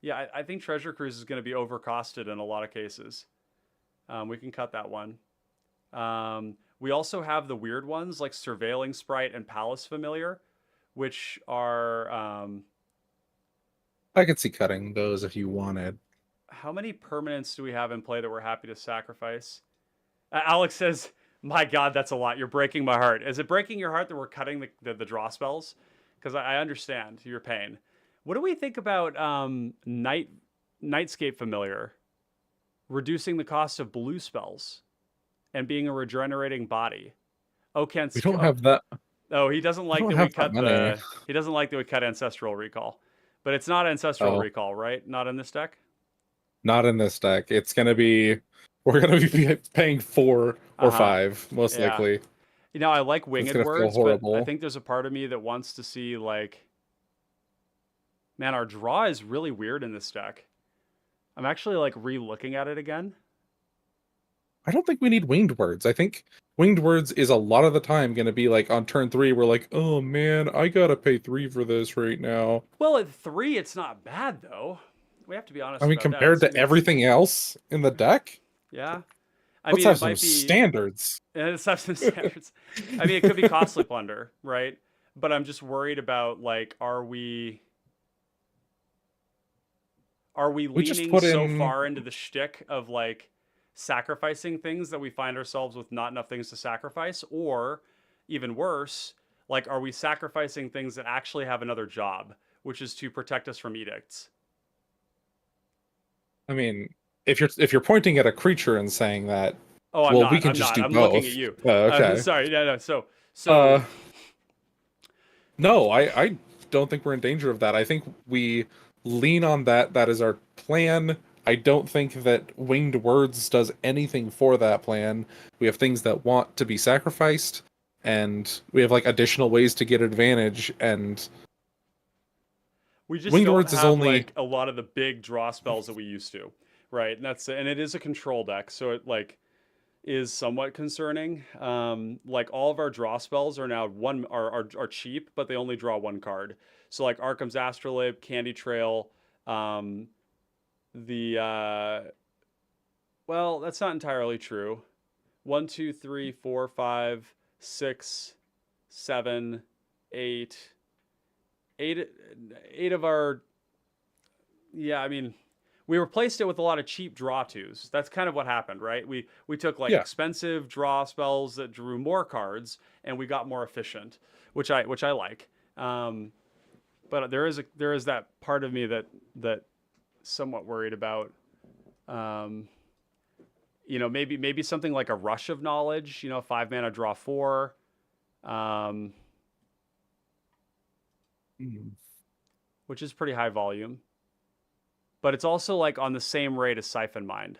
S1: Yeah, I think Treasure Cruise is going to be overcosted in a lot of cases. We can cut that one. We also have the weird ones like Surveilling Sprite and Palace Familiar, which are
S2: I could see cutting those if you wanted.
S1: how many permanents do we have in play that we're happy to sacrifice? Alex says, "My God, that's a lot. You're breaking my heart." Is it breaking your heart that we're cutting the draw spells? Because I understand your pain. What do we think about Nightscape Familiar reducing the cost of blue spells and being a regenerating body? Oh,
S2: We don't have that.
S1: he doesn't
S2: We
S1: like
S2: don't
S1: that we
S2: have that
S1: cut
S2: many.
S1: he doesn't like that we cut Ancestral Recall, but it's not Ancestral
S2: Oh,
S1: Recall, right? Not in this deck.
S2: not in this deck. It's gonna be we're gonna be paying 4 or 5 most
S1: Yeah.
S2: likely.
S1: I like
S2: It's
S1: Winged
S2: gonna feel
S1: Words, but I
S2: horrible.
S1: think there's a part of me that wants to see like, man, our draw is really weird in this deck. I'm actually like re-looking at it again.
S2: I don't think we need Winged Words. I think Winged Words is a lot of the time gonna be like on turn 3, we're like, oh man, I gotta pay 3 for this right now.
S1: Well, at 3, it's not bad though. We have to be
S2: I
S1: honest
S2: mean,
S1: about that.
S2: compared to everything else in the deck,
S1: Yeah. I
S2: let's
S1: mean,
S2: have
S1: it
S2: some
S1: might be
S2: standards.
S1: it's some standards. I mean, it could be costly plunder, right? But I'm just worried about like, are we
S2: We just
S1: leaning
S2: put
S1: so
S2: in
S1: far into the shtick of like sacrificing things that we find ourselves with not enough things to sacrifice, or even worse, like are we sacrificing things that actually have another job, which is to protect us from edicts?
S2: I mean, if you're pointing at a creature and saying that,
S1: Oh, I'm
S2: well, we
S1: not.
S2: can
S1: I'm
S2: just
S1: not.
S2: do
S1: I'm looking at
S2: both.
S1: you.
S2: Okay.
S1: Sorry. No. So
S2: Uh, no, I don't think we're in danger of that. I think we lean on that. That is our plan. I don't think that Winged Words does anything for that plan. We have things that want to be sacrificed, and we have like additional ways to get advantage. And
S1: we just
S2: Winged
S1: don't
S2: Words is
S1: have
S2: only
S1: like a lot of the big draw spells that we used to, right? And it is a control deck, so it like is somewhat concerning. Like all of our draw spells are now are cheap, but they only draw one card. So like Arkham's Astrolabe, Candy Trail, the well, that's not entirely true. One, two, three, four, five, six, seven, eight, eight of our. Yeah, I mean, we replaced it with a lot of cheap draw twos. That's kind of what happened, right? We took like
S2: Yeah.
S1: expensive draw spells that drew more cards, and we got more efficient, which I like. But there is that part of me that somewhat worried about. Um, maybe something like a rush of knowledge. 5 mana draw four, um,
S2: Mm.
S1: which is pretty high volume, but it's also like on the same rate as Siphon Mind.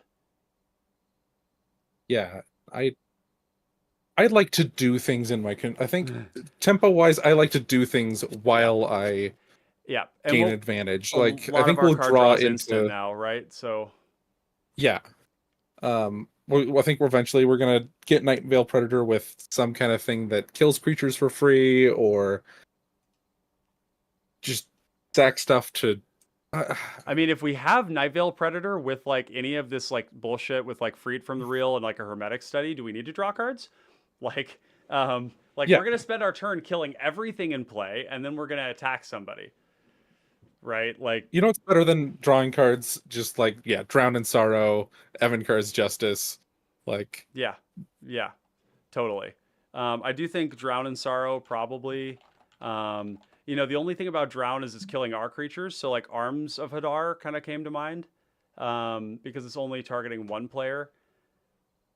S2: Yeah. I like to do things in I think tempo wise, I like to do things
S1: Yeah,
S2: while I
S1: yeah, and
S2: gain
S1: we'll
S2: advantage.
S1: a
S2: Like I
S1: lot of
S2: think
S1: our
S2: we'll
S1: card
S2: draw
S1: draws instant
S2: into
S1: now, right? So
S2: yeah. I think we're gonna get Nightveil Predator with some kind of thing that kills creatures for free, or just stack stuff to. Uh,
S1: I mean, if we have Nightveil Predator with like any of this like bullshit with like Freed from the Real and like a Hermetic Study, do we need to draw cards? Like, like
S2: yeah,
S1: we're gonna spend our turn killing everything in play, and then we're gonna attack somebody, right? Like,
S2: you know what's better than drawing cards? Just like Drown in Sorrow, Evankar's Justice, like
S1: yeah, yeah, totally. I do think Drown in Sorrow probably. The only thing about Drown is it's killing our creatures. So like Arms of Hadar kind of came to mind, because it's only targeting one player.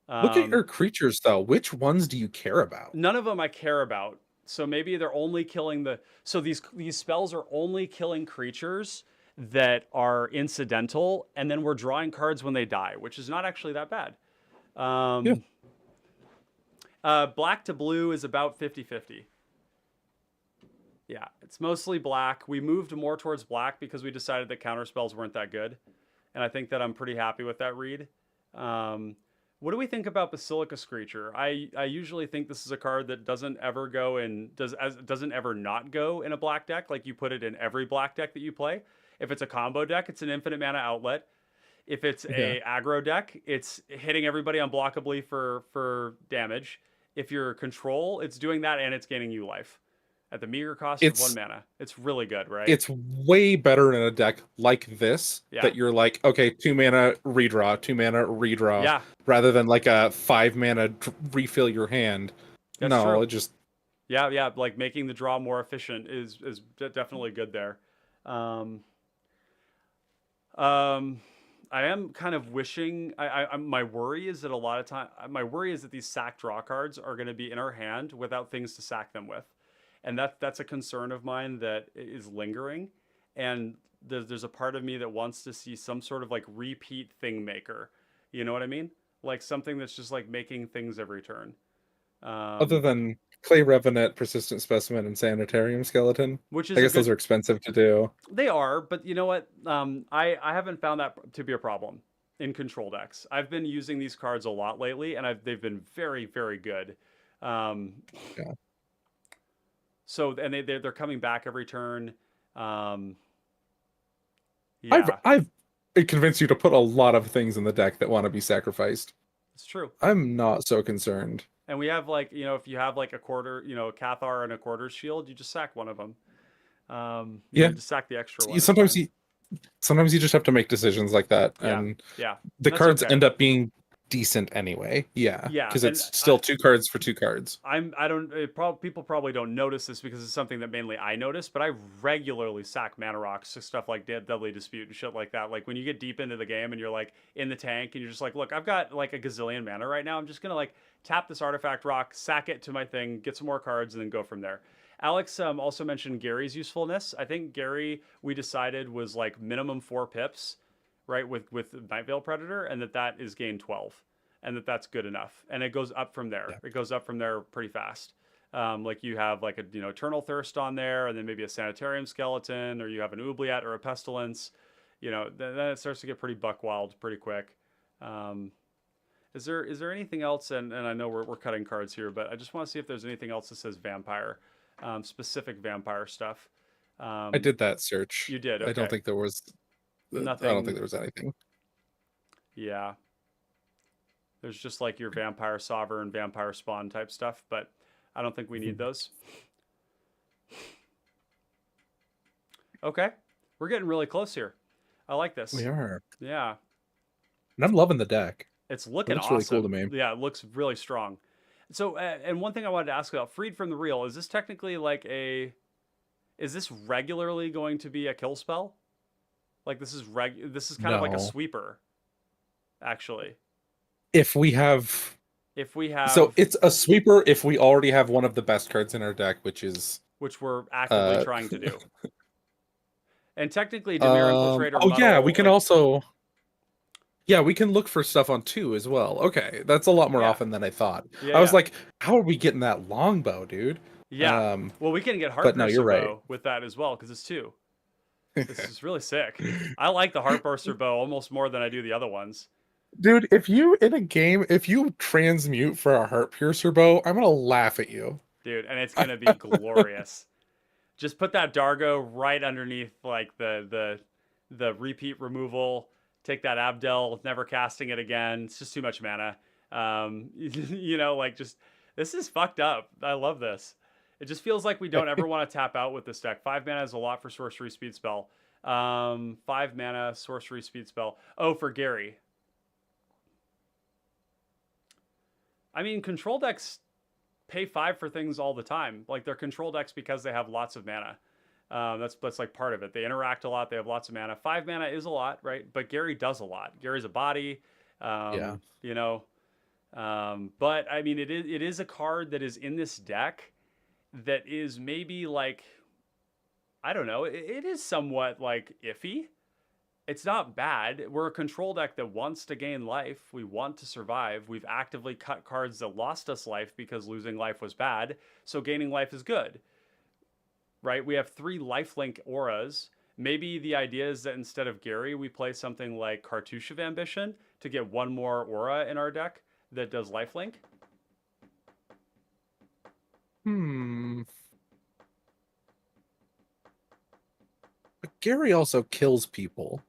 S2: look at
S1: Um,
S2: your creatures though. Which ones do you care about?
S1: None of them I care about. So maybe they're only killing the. So these spells are only killing creatures that are incidental, and then we're drawing cards when they die, which is not actually that bad.
S2: Yeah,
S1: Um, Black to blue is about 50-50. Yeah, it's mostly black. We moved more towards black because we decided that counter spells weren't that good, and I think that I'm pretty happy with that read. Um, what do we think about Basilica Screecher? I usually think this is a card that doesn't ever go in doesn't ever not go in a black deck. Like you put it in every black deck that you play. If it's a combo deck, it's an infinite mana outlet. If it's
S2: yeah.
S1: a aggro deck, it's hitting everybody unblockably for damage. If you're control, it's doing that and it's gaining you life at the meager cost of one
S2: It's
S1: mana. It's really good, right?
S2: it's way better in a deck like this
S1: Yeah.
S2: that you're like, okay, 2 mana redraw, 2 mana redraw,
S1: Yeah,
S2: rather than like a 5 mana refill your hand.
S1: that's true.
S2: No, it just
S1: Yeah, yeah, like making the draw more efficient is definitely good there. Um, um, I am kind of wishing. My worry is that a lot of time, my worry is that these sack draw cards are going to be in our hand without things to sack them with, and that's a concern of mine that is lingering. And there's a part of me that wants to see some sort of like repeat thing maker. You know what I mean? Like something that's just like making things every turn.
S2: other
S1: Um,
S2: than Clay Revenant, Persistent Specimen, and Sanitarium Skeleton.
S1: which
S2: I
S1: is a
S2: guess those
S1: good.
S2: are expensive to do.
S1: They are, but you know what? I haven't found that to be a problem in control decks. I've been using these cards a lot lately, and they've been very very good. Um,
S2: Yeah.
S1: so and they're coming back every turn. Um,
S2: I've
S1: yeah,
S2: I've convinced you to put a lot of things in the deck that want to be sacrificed.
S1: it's true.
S2: I'm not so concerned.
S1: And we have like if you have like a quarter, a Cathar and a quarter shield, you just sack one of them.
S2: Yeah.
S1: Just sack the extra
S2: You-
S1: one. It's
S2: Sometimes
S1: fine.
S2: you sometimes you just have to make decisions like that,
S1: Yeah,
S2: and
S1: yeah,
S2: the
S1: and that's
S2: cards
S1: okay.
S2: end up being decent anyway. Yeah,
S1: Yeah,
S2: because
S1: and
S2: it's still 2 cards for 2 cards.
S1: I don't people probably don't notice this because it's something that mainly I notice, but I regularly sack mana rocks to stuff like Deadly Dispute and shit like that. Like when you get deep into the game and you're like in the tank and you're just like, look, I've got like a gazillion mana right now. I'm just gonna like tap this artifact rock, sack it to my thing, get some more cards, and then go from there. Alex also mentioned Gary's usefulness. I think Gary we decided was like minimum 4 pips, right? With Nightveil Predator, and that is gain 12 and that's good enough. And it goes up from there.
S2: Yeah.
S1: It goes up from there pretty fast. Like you have like a Eternal Thirst on there, and then maybe a Sanitarium Skeleton, or you have an Oubliette or a Pestilence. Then it starts to get pretty buck wild pretty quick. Um, is there anything else? And I know we're cutting cards here, but I just want to see if there's anything else that says vampire, specific vampire stuff.
S2: I
S1: Um,
S2: did that search.
S1: you did
S2: I don't
S1: okay.
S2: think there was. I don't think
S1: Nothing.
S2: there was anything.
S1: Yeah. There's just like your vampire sovereign, vampire spawn type stuff, but I don't think we need those. Okay, we're getting really close here. I like
S2: We
S1: this.
S2: are.
S1: Yeah,
S2: And I'm loving the deck.
S1: it's
S2: It
S1: looking
S2: looks really cool to
S1: awesome.
S2: me.
S1: Yeah, it looks really strong. So, and one thing I wanted to ask about Freed from the Real, is this technically like a, is this regularly going to be a kill spell? Like this is kind of like a
S2: No.
S1: sweeper, actually.
S2: If we have
S1: If we
S2: So
S1: have,
S2: it's a sweeper if we already have one of the best cards in our deck, which is
S1: which we're actively
S2: uh
S1: trying to do. And technically Dimir Infiltrator
S2: oh yeah, we
S1: Muddle,
S2: can
S1: like,
S2: also we can look for stuff on 2 as well. Okay, that's a lot more
S1: yeah,
S2: often than I thought.
S1: yeah,
S2: I was
S1: yeah.
S2: like, how are we getting that longbow, dude?
S1: Yeah.
S2: Um,
S1: Well, we can get
S2: but no, you're
S1: Heartpiercer
S2: right.
S1: Bow with that as well, because it's two. This is really sick. I like the Heartburster Bow almost more than I do the other ones.
S2: Dude, if you in a game, if you transmute for a heart piercer bow, I'm gonna laugh at you.
S1: Dude, and it's gonna be glorious. Just put that Dargo right underneath like the repeat removal. Take that Abdel, never casting it again. It's just too much mana. Like just this is fucked up. I love this. It just feels like we don't ever want to tap out with this deck. 5 mana is a lot for sorcery speed spell. 5 mana sorcery speed spell. Oh, for Gary. I mean, control decks pay 5 for things all the time. Like they're control decks because they have lots of mana. That's like part of it. They interact a lot. They have lots of mana. 5 mana is a lot, right? But Gary does a lot. Gary's a body.
S2: Yeah.
S1: You know. But I mean, it is a card that is in this deck that is maybe like, I don't know. It is somewhat like iffy. It's not bad. We're a control deck that wants to gain life. We want to survive. We've actively cut cards that lost us life because losing life was bad. So gaining life is good, right? We have 3 lifelink auras. Maybe the idea is that instead of Gary, we play something like Cartouche of Ambition to get 1 more aura in our deck that does lifelink.
S2: Hmm. But Gary also kills people.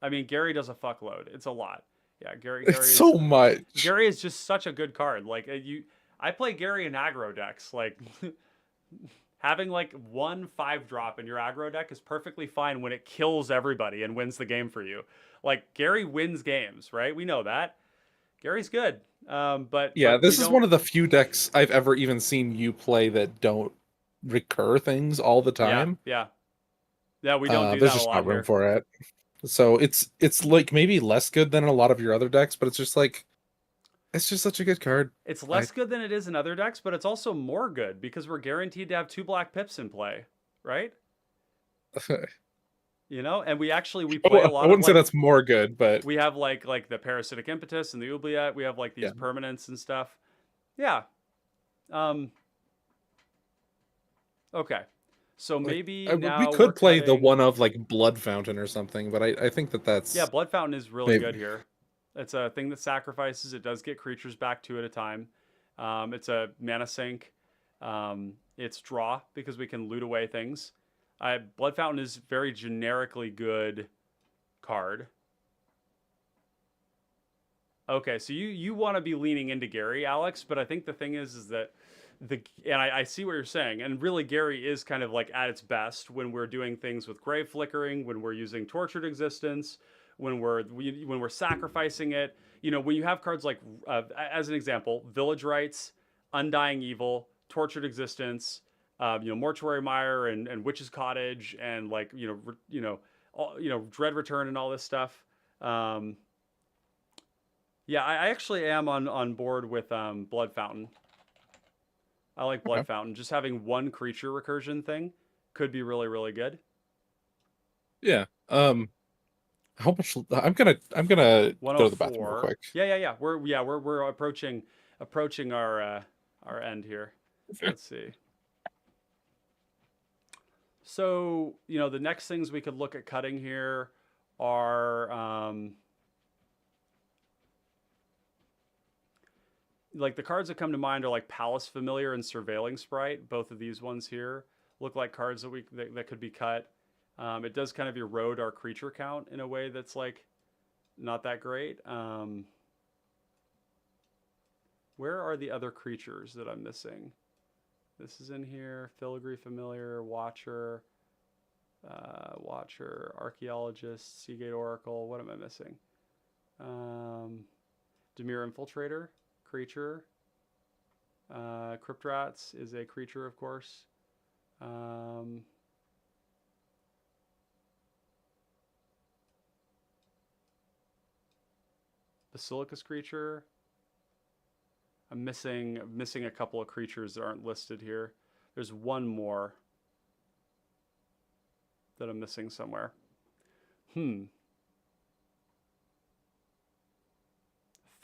S1: I mean, Gary does a fuckload. It's a lot. Yeah, Gary.
S2: It's
S1: Gary is
S2: so much.
S1: Gary is just such a good card. Like I play Gary in aggro decks. Like having like 1/5 drop in your aggro deck is perfectly fine when it kills everybody and wins the game for you. Like Gary wins games, right? We know that. Gary's good.
S2: Yeah,
S1: But we
S2: this is
S1: don't.
S2: one of the few decks I've ever even seen you play that don't recur things all the
S1: Yeah,
S2: time.
S1: yeah, yeah. We don't do
S2: There's
S1: that a
S2: just
S1: lot
S2: not room
S1: here.
S2: for it. So it's like maybe less good than a lot of your other decks, but it's just like it's just such a good card.
S1: It's
S2: I
S1: less good than it is in other decks, but it's also more good because we're guaranteed to have 2 black pips in play, right? And we play a
S2: I
S1: lot of
S2: wouldn't say
S1: like,
S2: that's more good, but
S1: we have like the parasitic impetus and the oubliette. We have like
S2: yeah.
S1: these permanents and stuff. Yeah. Um. Okay. So
S2: Like
S1: maybe
S2: we
S1: now we're
S2: could play the
S1: cutting.
S2: one of like Blood Fountain or something, but I think that
S1: Yeah,
S2: that's
S1: Blood Fountain is really
S2: maybe
S1: good here. It's a thing that sacrifices. It does get creatures back 2 at a time. It's a mana sink. It's draw because we can loot away things. Blood Fountain is very generically good card. Okay, so you want to be leaning into Gary, Alex, but I think the thing is that I see what you're saying, and really Gary is kind of like at its best when we're doing things with grave flickering, when we're using tortured existence, when we're sacrificing it. When you have cards like, as an example, Village Rites, Undying Evil, Tortured Existence, Mortuary Mire and Witch's Cottage, and like Dread Return and all this stuff. Um, yeah, I actually am on board with Blood Fountain. I like
S2: okay.
S1: Blood Fountain. Just having 1 creature recursion thing could be really, really good.
S2: Yeah. How much I'm gonna go to the bathroom real
S1: 104.
S2: quick.
S1: Yeah. We're approaching our end here. Let's see. So, the next things we could look at cutting here are like the cards that come to mind are like Palace Familiar and Surveilling Sprite. Both of these ones here look like cards that could be cut. It does kind of erode our creature count in a way that's like not that great. Where are the other creatures that I'm missing? This is in here. Filigree Familiar, Watcher. Watcher, Archaeologist, Seagate Oracle. What am I missing? Dimir Infiltrator, creature. Cryptrats is a creature, of course. Basilicus creature. I'm missing a couple of creatures that aren't listed here. There's one more that I'm missing somewhere.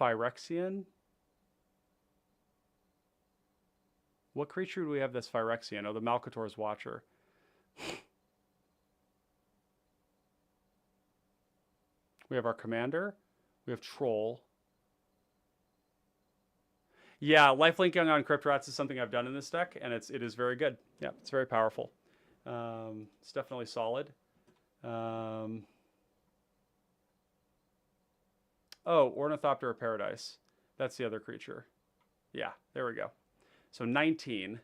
S1: Phyrexian? What creature do we have that's Phyrexian? Oh, the Malcator's Watcher. We have our commander. We have Troll. Yeah, lifelinking on Cryptrats is something I've done in this deck, and it is very good. Yeah, it's very powerful. It's definitely solid. Oh, Ornithopter of Paradise. That's the other creature. Yeah, there we go. So 19.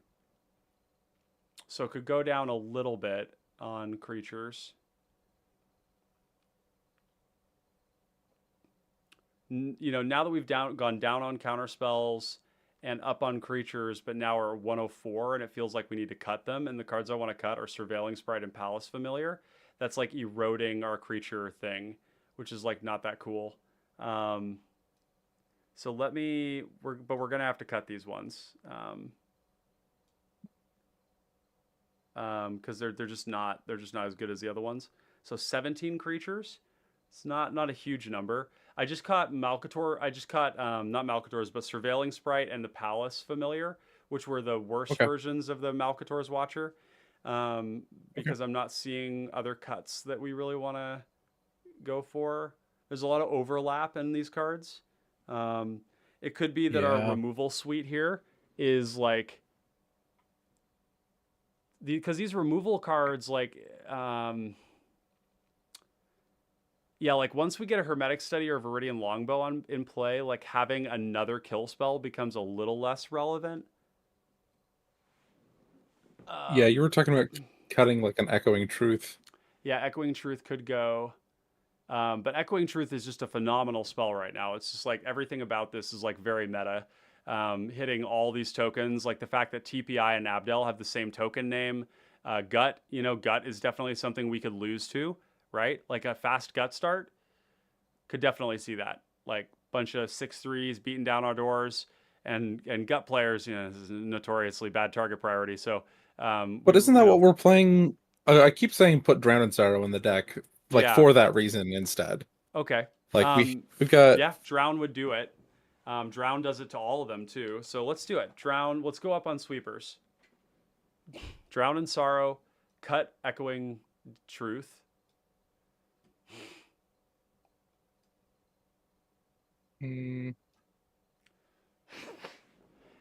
S1: So it could go down a little bit on creatures. You know, now that we've gone down on counter spells and up on creatures, but now we're at 104 and it feels like we need to cut them. And the cards I want to cut are Surveilling Sprite and Palace Familiar. That's like eroding our creature thing, which is like not that cool. So we're going to have to cut these ones. Because they're just not as good as the other ones. So 17 creatures. It's not a huge number. I just caught Malcator. I just caught not Malcator's, but Surveilling Sprite and the Palace Familiar, which were the worst versions of the Malcator's Watcher. Because I'm not seeing other cuts that we really want to go for. There's a lot of overlap in these cards. It could be that our removal suite here is like because these removal cards like yeah, like once we get a Hermetic Study or Viridian Longbow in play, like having another kill spell becomes a little less relevant.
S2: Yeah, you were talking about cutting like an Echoing Truth.
S1: Yeah, Echoing Truth could go. But Echoing Truth is just a phenomenal spell right now. It's just like everything about this is like very meta. Hitting all these tokens, like the fact that TPI and Abdel have the same token name. Gut, Gut is definitely something we could lose to, right? Like a fast Gut start could definitely see that. Like bunch of 6/3s beating down our doors, and Gut players, this is notoriously bad target priority. So,
S2: but isn't that what we're playing? I keep saying put Drown and Sorrow in the deck, like for that reason instead.
S1: Okay.
S2: Like we've got
S1: Drown would do it. Drown does it to all of them too. So let's do it. Drown. Let's go up on sweepers. Drown in Sorrow. Cut Echoing Truth. And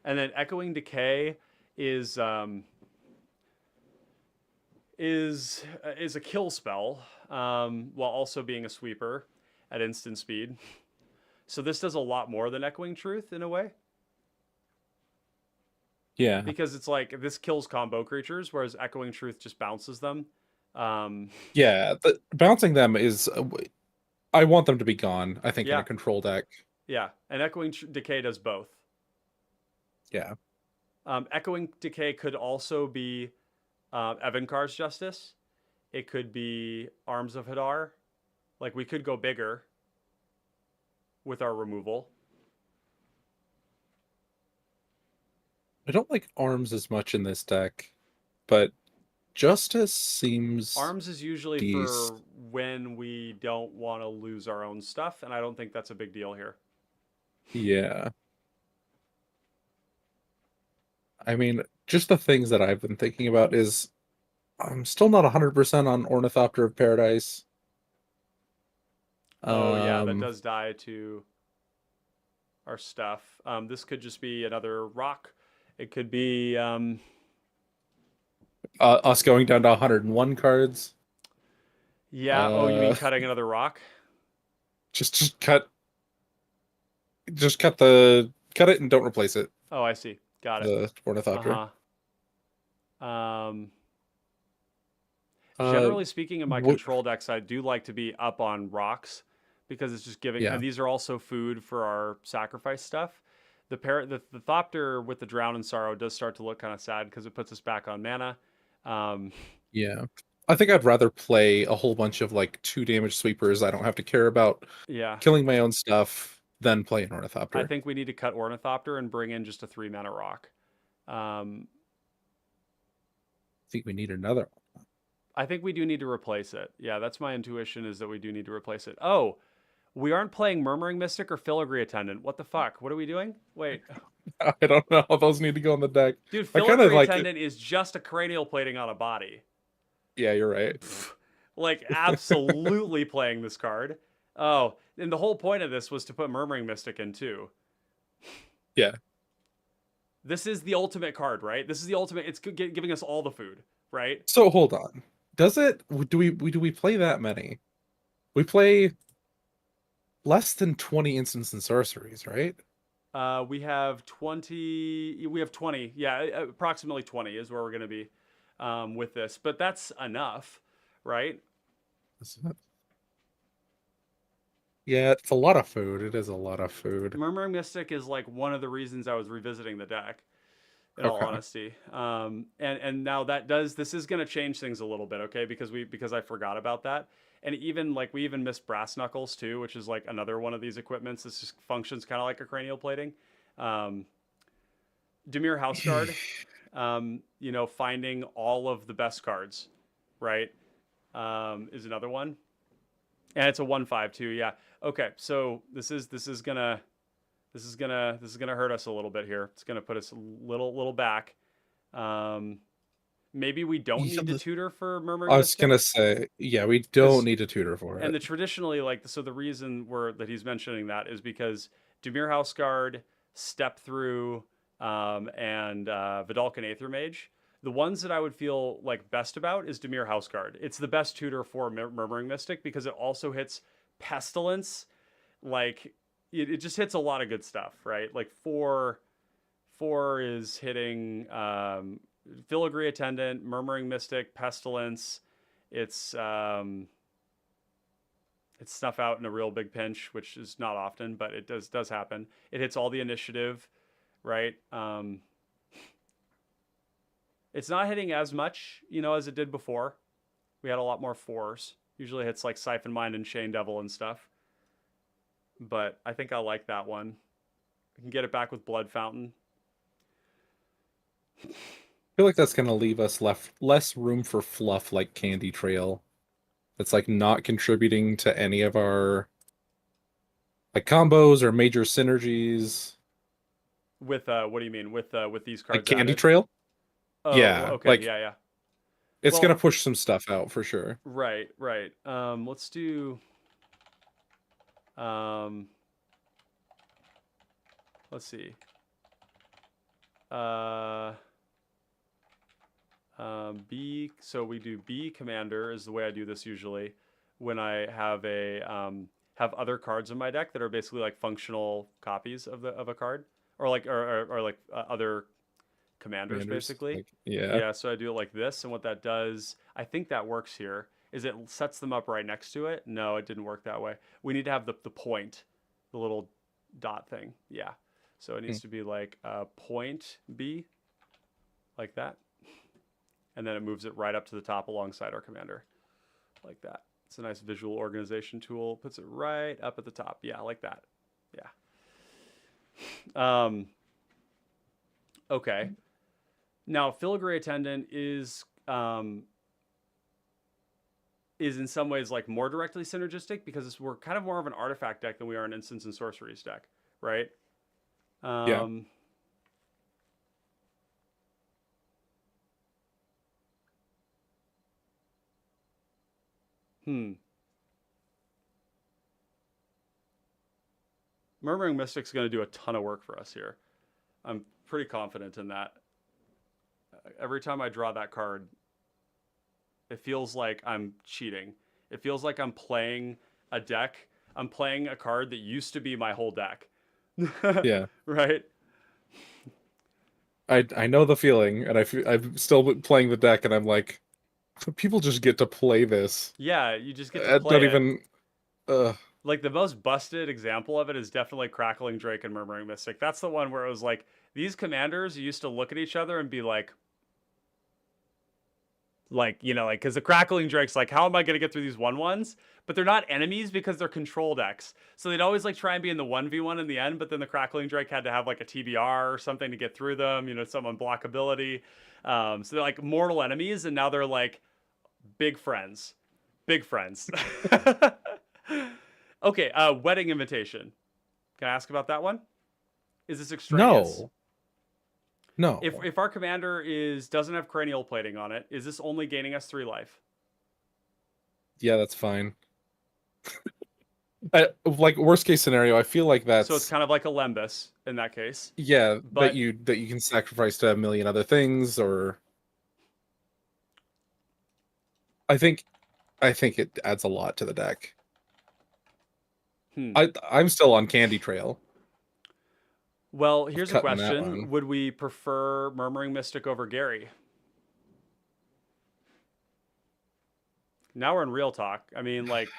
S1: then Echoing Decay is a kill spell, while also being a sweeper at instant speed. So this does a lot more than Echoing Truth in a way.
S2: Yeah.
S1: Because it's like this kills combo creatures, whereas Echoing Truth just bounces them.
S2: Yeah, bouncing them is... I want them to be gone, I think, in a control deck.
S1: Yeah, and Echoing Decay does both.
S2: Yeah.
S1: Echoing Decay could also be Evankar's Justice. It could be Arms of Hadar. Like, we could go bigger with our removal.
S2: I don't like Arms as much in this deck, but Justice seems...
S1: Arms is usually for when we don't want to lose our own stuff, and I don't think that's a big deal here.
S2: Yeah. I mean, just the things that I've been thinking about is I'm still not 100% on Ornithopter of Paradise.
S1: Oh, yeah, that does die to our stuff. This could just be another rock. It could be...
S2: us going down to 101 cards.
S1: Yeah, oh, you mean cutting another rock?
S2: Just cut... Just cut it and don't replace it.
S1: Oh, I see. Got it.
S2: The Ornithopter. Uh,
S1: Generally speaking, in my
S2: what?
S1: control decks, I do like to be up on rocks because it's just giving, and
S2: Yeah,
S1: these are also food for our sacrifice stuff. The Thopter with the Drown in Sorrow does start to look kind of sad because it puts us back on mana. Um,
S2: yeah. I think I'd rather play a whole bunch of like 2 damage sweepers. I don't have to care about
S1: yeah,
S2: killing my own stuff than play an
S1: I
S2: Ornithopter.
S1: think we need to cut Ornithopter and bring in just a 3 mana rock. Um,
S2: I think we need another.
S1: I think we do need to replace it. Yeah, that's my intuition is that we do need to replace it. Oh, we aren't playing Murmuring Mystic or Filigree Attendant. What the fuck? What are we doing? Wait.
S2: I don't know. Those need to go on the deck.
S1: Dude,
S2: I kind of
S1: Filigree
S2: like it.
S1: Attendant is just a cranial plating on a body.
S2: Yeah, you're right.
S1: Like, absolutely playing this card. Oh, and the whole point of this was to put Murmuring Mystic in too.
S2: Yeah.
S1: This is the ultimate card, right? This is the ultimate. It's giving us all the food, right?
S2: So hold on. Does it? Do we play that many? We play less than 20 instants and sorceries, right?
S1: We have 20. We have 20. Yeah, approximately 20 is where we're going to be with this. But that's enough, right?
S2: Is it? Yeah, it's a lot of food. It is a lot of food.
S1: Murmuring Mystic is like one of the reasons I was revisiting the deck, in all
S2: Okay.
S1: honesty. And now that does this is going to change things a little bit, okay? Because I forgot about that, and even like we even missed Brass Knuckles too, which is like another one of these equipments. This just functions kind of like a cranial plating. Um, Dimir Houseguard, finding all of the best cards, right? Is another one, and it's a 1/5 too. Yeah. Okay, so this is gonna hurt us a little bit here. It's gonna put us a little back. Um, Maybe we don't
S2: Yeah,
S1: need to tutor for
S2: I
S1: Murmuring
S2: was
S1: Mystic
S2: gonna say, yeah, we don't
S1: because
S2: need a tutor for
S1: and
S2: it.
S1: the traditionally the reason that he's mentioning that is because Dimir House Guard, Step Through, and Vidalcan Aether Mage. The ones that I would feel like best about is Dimir House Guard. It's the best tutor for Murmuring Mystic because it also hits Pestilence. Like it just hits a lot of good stuff, right? Like four is hitting Filigree Attendant, Murmuring Mystic, Pestilence. It's it's snuff out in a real big pinch, which is not often, but it does happen. It hits all the initiative, right? It's not hitting as much, as it did before. We had a lot more fours. Usually hits like Siphon Mind and Chain Devil and stuff. But I think I like that one. I can get it back with Blood Fountain.
S2: I feel like that's gonna leave us less room for fluff like Candy Trail. It's like not contributing to any of our like combos or major synergies.
S1: With what do you mean with these
S2: Like
S1: cards
S2: Candy
S1: added?
S2: Trail?
S1: Oh,
S2: Yeah,
S1: okay,
S2: like
S1: yeah, yeah.
S2: it's gonna
S1: Well,
S2: push some stuff out for sure.
S1: right, right. Let's do. Um, let's see. Uh, B. So we do B commander is the way I do this usually. When I have other cards in my deck that are basically like functional copies of a card, or like other commanders
S2: Commanders,
S1: basically.
S2: like yeah.
S1: Yeah, so I do it like this, and what that does, I think that works here, is it sets them up right next to it. No, it didn't work that way. We need to have the point, the little dot thing. Yeah, so it
S2: Hmm.
S1: needs to be like point B, like that, and then it moves it right up to the top alongside our commander, like that. It's a nice visual organization tool. Puts it right up at the top. Yeah, like that. Yeah. Okay. Now, Filigree Attendant is in some ways like more directly synergistic because we're kind of more of an artifact deck than we are an instants and sorceries deck, right?
S2: Yeah.
S1: Um, hmm. Murmuring Mystic's going to do a ton of work for us here. I'm pretty confident in that. Every time I draw that card, it feels like I'm cheating. It feels like I'm playing a deck. I'm playing a card that used to be my whole deck.
S2: Yeah.
S1: Right?
S2: I know the feeling, and I'm still playing the deck, and I'm like, People just get to play this.
S1: Yeah, you just get to
S2: Not
S1: play it.
S2: even. Uh,
S1: Like the most busted example of it is definitely Crackling Drake and Murmuring Mystic. That's the one where it was like these commanders used to look at each other and be like you know, like because the Crackling Drake's like, how am I gonna get through these 1/1s? But they're not enemies because they're control decks. So they'd always like try and be in the 1v1 in the end, but then the Crackling Drake had to have like a TBR or something to get through them, you know, some unblockability. So they're like mortal enemies, and now they're like big friends. Big friends. Okay, wedding invitation. Can I ask about that one? Is this extraneous?
S2: no, no.
S1: If our commander doesn't have cranial plating on it, is this only gaining us 3 life?
S2: Yeah, that's fine. Like worst case scenario, I feel like
S1: So it's
S2: that's
S1: kind of like a Lembus in that case.
S2: yeah that
S1: But
S2: you can sacrifice to a million other things, or I think it adds a lot to the deck.
S1: hmm.
S2: I'm still on Candy Trail
S1: Well,
S2: of
S1: here's a
S2: cutting that
S1: question:
S2: one.
S1: would we prefer Murmuring Mystic over Gary? Now we're in real talk. I mean, like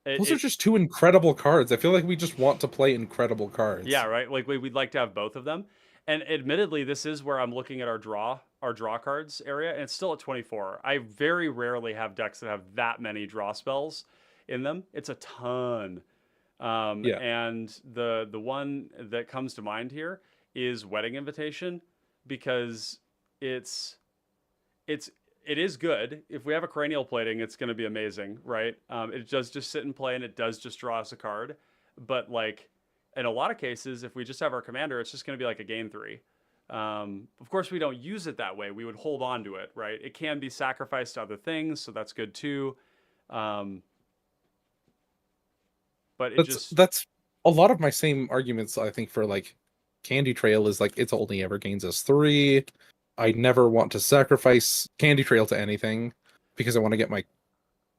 S2: Those are
S1: it
S2: just two incredible cards. I feel like we just want to play incredible
S1: yeah,
S2: cards.
S1: right. Like we'd like to have both of them. And admittedly, this is where I'm looking at our draw cards area, and it's still at 24. I very rarely have decks that have that many draw spells in them. It's a ton.
S2: Yeah,
S1: And the one that comes to mind here is Wedding Invitation, because it's it's it is good. If we have a cranial plating, it's going to be amazing, right? It does just sit and play, and it does just draw us a card. But like in a lot of cases, if we just have our commander, it's just going to be like a gain 3. Of course, we don't use it that way. We would hold on to it, right? It can be sacrificed to other things, so that's good too. Um, but it just
S2: that's a lot of my same arguments. I think for like Candy Trail is like it's only ever gains us 3. I never want to sacrifice Candy Trail to anything because I want to get my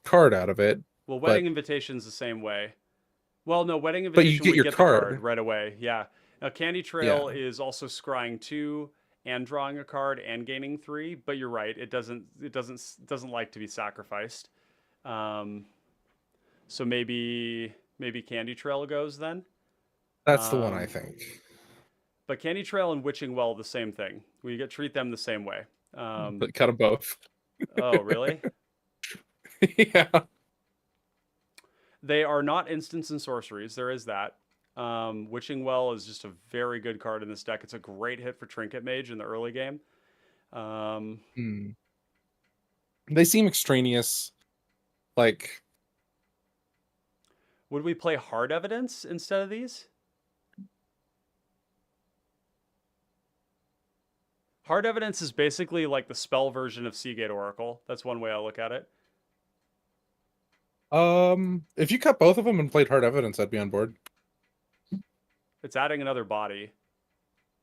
S2: card out of it.
S1: well,
S2: But
S1: Wedding Invitation's the same way. Well, no, Wedding
S2: you
S1: Invitation,
S2: get
S1: we
S2: your
S1: get the card
S2: card.
S1: right away. Yeah. Now, Candy
S2: Yeah,
S1: Trail is also scrying 2 and drawing a card and gaining 3, but you're right. It doesn't like to be sacrificed. Um, so maybe Candy Trail goes then.
S2: that's the one I
S1: Um,
S2: think.
S1: but Candy Trail and Witching Well, the same thing. We get treat them the same way.
S2: But cut them both.
S1: Oh, really?
S2: Yeah.
S1: They are not instants and sorceries. There is that. Witching Well is just a very good card in this deck. It's a great hit for Trinket Mage in the early game. Um,
S2: Hmm. They seem extraneous. Like,
S1: would we play Hard Evidence instead of these? Hard Evidence is basically like the spell version of Seagate Oracle. That's one way I look at it.
S2: if you cut both of them and played Hard Evidence, I'd be on board.
S1: It's adding another body.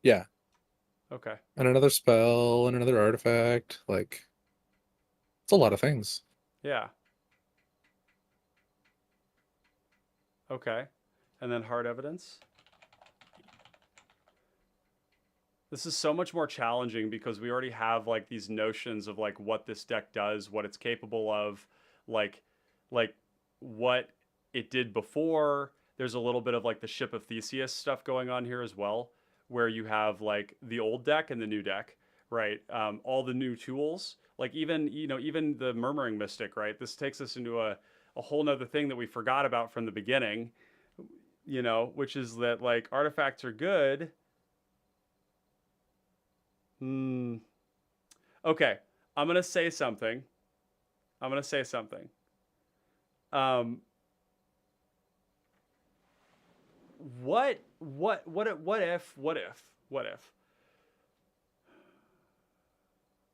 S2: Yeah.
S1: Okay.
S2: And another spell and another artifact. Like, it's a lot of things.
S1: Yeah. Okay. And then Hard Evidence. This is so much more challenging because we already have like these notions of like what this deck does, what it's capable of, like like what it did before. There's a little bit of like the Ship of Theseus stuff going on here as well, where you have like the old deck and the new deck, right? All the new tools, like even the Murmuring Mystic, right? This takes us into a whole nother thing that we forgot about from the beginning, which is that like artifacts are good. Hmm. Okay, I'm gonna say something. I'm gonna say something. Um, what if?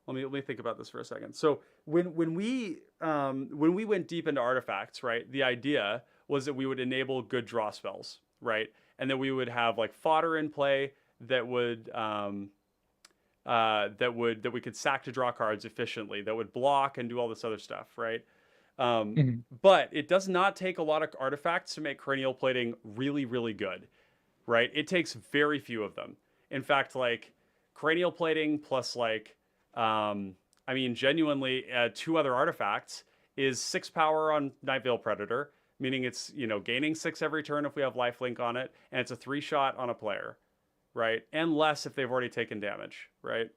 S1: Let me think about this for a second. So when we went deep into artifacts, right? The idea was that we would enable good draw spells, right? And that we would have like fodder in play that that we could sack to draw cards efficiently, that would block and do all this other stuff, right? Um,
S2: Mhm.
S1: but it does not take a lot of artifacts to make cranial plating really, really good, right? It takes very few of them. In fact, like cranial plating plus like I mean, genuinely, 2 other artifacts is 6 power on Nightveil Predator, meaning it's, gaining 6 every turn if we have lifelink on it, and it's a 3-shot on a player, right? And less if they've already taken damage, right?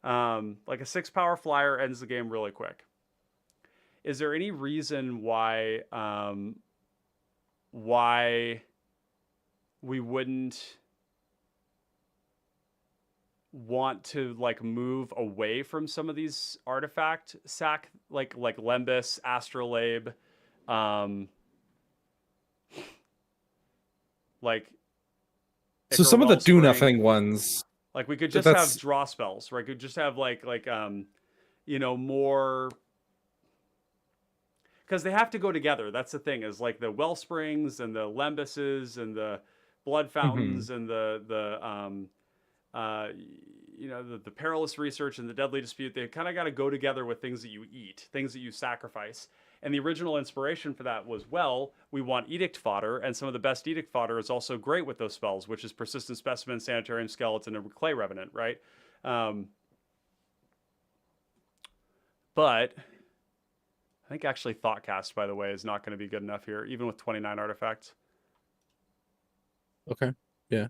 S1: Like a 6 power flyer ends the game really quick. Is there any reason why we wouldn't want to like move away from some of these artifact sack like Lembas, Astrolabe, um like
S2: So
S1: Ichor
S2: some of the do
S1: Wellspring?
S2: nothing ones,
S1: Like we could just have
S2: that's
S1: draw spells, right? We could just have more, because they have to go together. That's the thing, is like the well springs and the lembuses and the blood
S2: mhm.
S1: fountains and uh, the perilous research and the deadly dispute. They kind of got to go together with things that you eat, things that you sacrifice. And the original inspiration for that was, well, we want edict fodder, and some of the best edict fodder is also great with those spells, which is persistent specimen, sanitarium skeleton, and clay revenant, right? Um, but I think actually Thoughtcast, by the way, is not going to be good enough here, even with 29 artifacts.
S2: Okay. Yeah.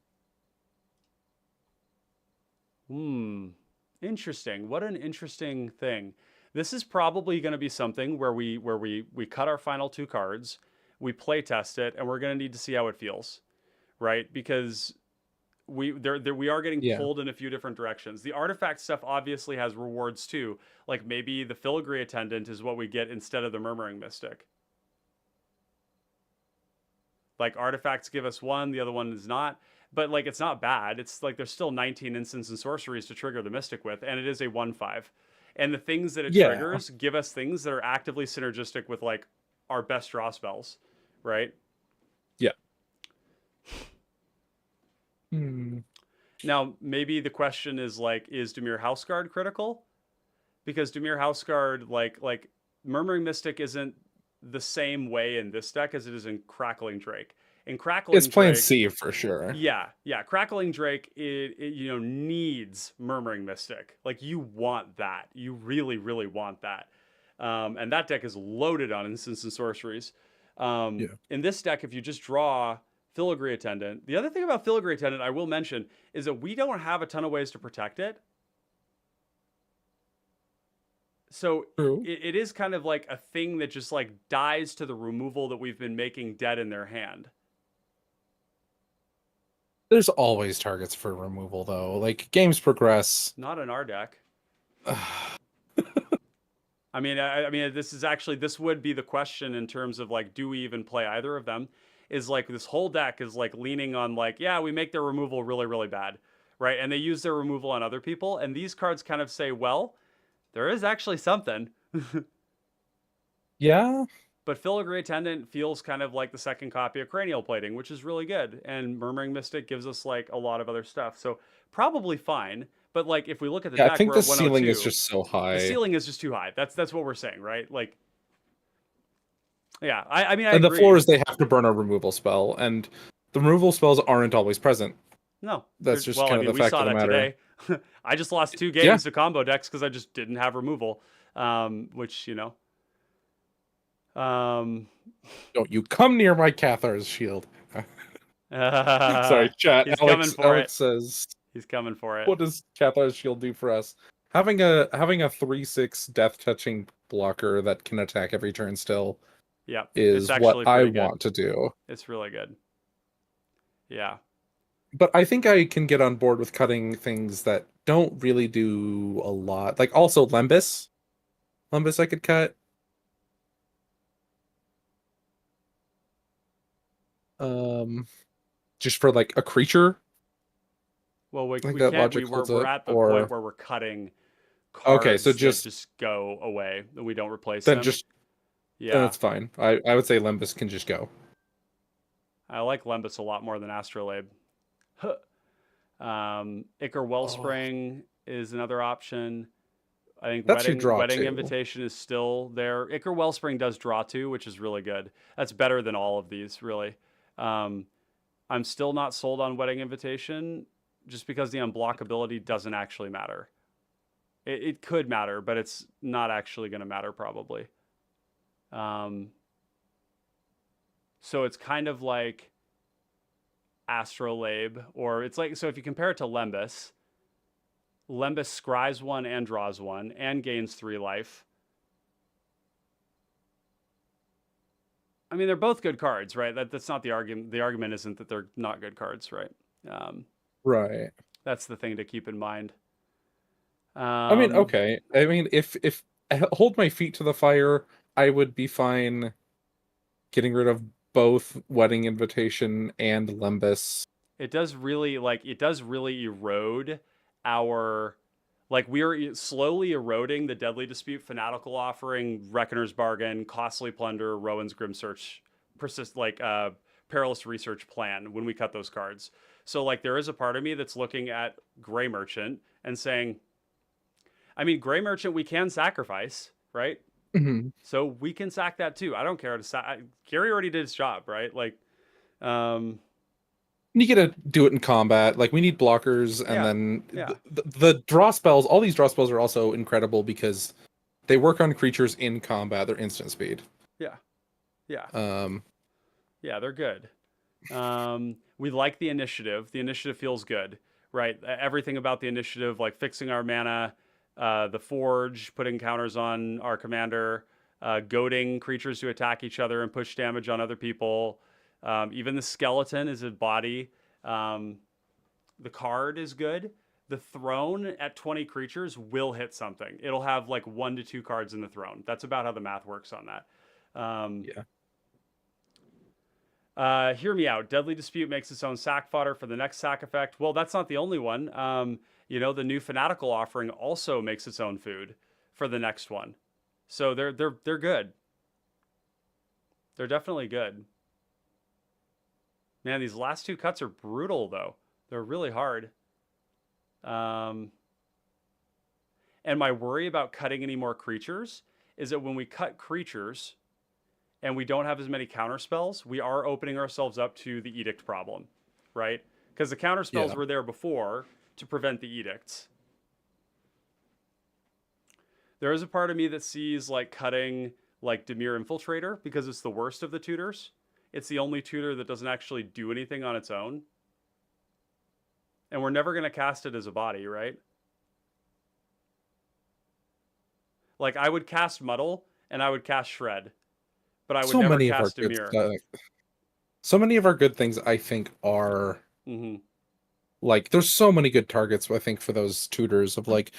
S1: Interesting. What an interesting thing. This is probably going to be something where we cut our final 2 cards, we play test it, and we're going to need to see how it feels, right? Because we are getting
S2: Yeah.
S1: pulled in a few different directions. The artifact stuff obviously has rewards too. Like maybe the filigree attendant is what we get instead of the murmuring mystic. Like artifacts give us one, the other one is not. But like it's not bad. It's like there's still 19 instants and sorceries to trigger the mystic with, and it is a 1/5. And the things that it
S2: Yeah.
S1: triggers give us things that are actively synergistic with like our best draw spells, right?
S2: Yeah. Hmm.
S1: Now, maybe the question is like, is Dimir Houseguard critical? Because Dimir Houseguard, like Murmuring Mystic isn't the same way in this deck as it is in Crackling Drake. In
S2: It's
S1: Crackling
S2: plan
S1: Drake,
S2: C for sure.
S1: yeah, Crackling Drake, it needs Murmuring Mystic. Like you want that, you really, really want that, and that deck is loaded on instants and sorceries.
S2: Yeah.
S1: In this deck, if you just draw Filigree Attendant, the other thing about Filigree Attendant I will mention is that we don't have a ton of ways to protect it. So
S2: True.
S1: it is kind of like a thing that just like dies to the removal that we've been making dead in their hand.
S2: There's always targets for removal though. Like games progress.
S1: Not in our deck. I mean, this would be the question in terms of like, do we even play either of them? Is like this whole deck is like leaning on like, yeah, we make their removal really, really bad, right? And they use their removal on other people, and these cards kind of say, well, there is actually something.
S2: Yeah.
S1: But Filigree Attendant feels kind of like the second copy of Cranial Plating, which is really good. And Murmuring Mystic gives us like a lot of other stuff. So probably fine. But like if we look at the
S2: Yeah, I
S1: deck,
S2: think
S1: we're
S2: the
S1: at
S2: ceiling is
S1: 102.
S2: just so
S1: The
S2: high.
S1: ceiling is just too high. That's what we're saying, right? Like, yeah, I mean, I
S2: And the floor
S1: agree.
S2: is they have to burn a removal spell, and the removal spells aren't always present.
S1: No,
S2: That's just
S1: well, I
S2: kind of
S1: mean,
S2: the
S1: we
S2: fact
S1: saw
S2: of the
S1: that
S2: matter.
S1: today. I just lost 2
S2: Yeah.
S1: games to combo decks because I just didn't have removal, which um,
S2: Don't you come near my Cathar's shield. Sorry, chat.
S1: he's coming
S2: Alex
S1: for it.
S2: Alex says,
S1: He's coming for it.
S2: what does Cathar's shield do for us? Having a 3/6 death touching blocker that can attack every turn still
S1: Yep, it's
S2: is what
S1: actually
S2: I
S1: pretty good.
S2: want to do.
S1: It's really good. Yeah.
S2: But I think I can get on board with cutting things that don't really do a lot. Like also Lembas. Lembas I could cut. Um just for like a creature.
S1: Well,
S2: I think
S1: we
S2: that
S1: can't.
S2: logic holds
S1: We're
S2: up.
S1: at the point
S2: Or
S1: where we're cutting
S2: okay, so
S1: cards that
S2: just
S1: just go away that we don't replace
S2: then
S1: them.
S2: just then
S1: Yeah,
S2: it's fine. I would say Lembas can just go.
S1: I like Lembas a lot more than Astrolabe. Huh. Ichor
S2: Oh,
S1: Wellspring is another option. I think
S2: that's your draw
S1: Wedding
S2: too.
S1: Invitation is still there. Ichor Wellspring does draw too, which is really good. That's better than all of these, really. Um, I'm still not sold on Wedding Invitation just because the unblockability doesn't actually matter. It could matter, but it's not actually going to matter probably. Um, so it's kind of like Astrolabe, or it's like, so if you compare it to Lembas, Lembas scries one and draws one and gains 3 life. I mean, they're both good cards, right? That's not the argument. The argument isn't that they're not good cards, right? Um,
S2: Right.
S1: that's the thing to keep in mind.
S2: I mean,
S1: Um,
S2: okay. I mean, if I hold my feet to the fire, I would be fine getting rid of both Wedding Invitation and Lembas.
S1: it does really erode our, like, we are slowly eroding the Deadly Dispute, Fanatical Offering, Reckoner's Bargain, Costly Plunder, Rowan's Grim Search, Perilous Research plan when we cut those cards. So like there is a part of me that's looking at Gray Merchant and saying, I mean, Gray Merchant we can sacrifice, right?
S2: Mhm.
S1: So we can sack that too. I don't care to Gary already did his job, right? Like, um,
S2: You get to do it in combat. Like we need blockers, and
S1: yeah,
S2: then
S1: yeah,
S2: the draw spells. All these draw spells are also incredible because they work on creatures in combat. They're instant speed.
S1: yeah, yeah,
S2: Um,
S1: yeah. They're good. We like the initiative. The initiative feels good, right? Everything about the initiative, like fixing our mana, the forge, putting counters on our commander, goading creatures to attack each other and push damage on other people. Even the skeleton is a body. Um, the card is good. The throne at 20 creatures will hit something. It'll have like 1 to 2 cards in the throne. That's about how the math works on that. Um,
S2: yeah.
S1: Hear me out. Deadly Dispute makes its own sack fodder for the next sack effect. Well, that's not the only one. The new Fanatical Offering also makes its own food for the next one. So they're good. They're definitely good. Man, these last 2 cuts are brutal though. They're really hard. Um, and my worry about cutting any more creatures is that when we cut creatures, and we don't have as many counter spells, we are opening ourselves up to the edict problem, right? Because the counter spells
S2: Yeah.
S1: were there before to prevent the edicts. There is a part of me that sees like cutting like Dimir Infiltrator because it's the worst of the tutors. It's the only tutor that doesn't actually do anything on its own. And we're never going to cast it as a body, right? Like I would cast Muddle and I would cast Shred, but I would
S2: So
S1: never
S2: many of our
S1: cast
S2: good
S1: Dimir.
S2: stuff. So many of our good things, I think, are
S1: Mm-hmm.
S2: like there's so many good targets. I think for those tutors of like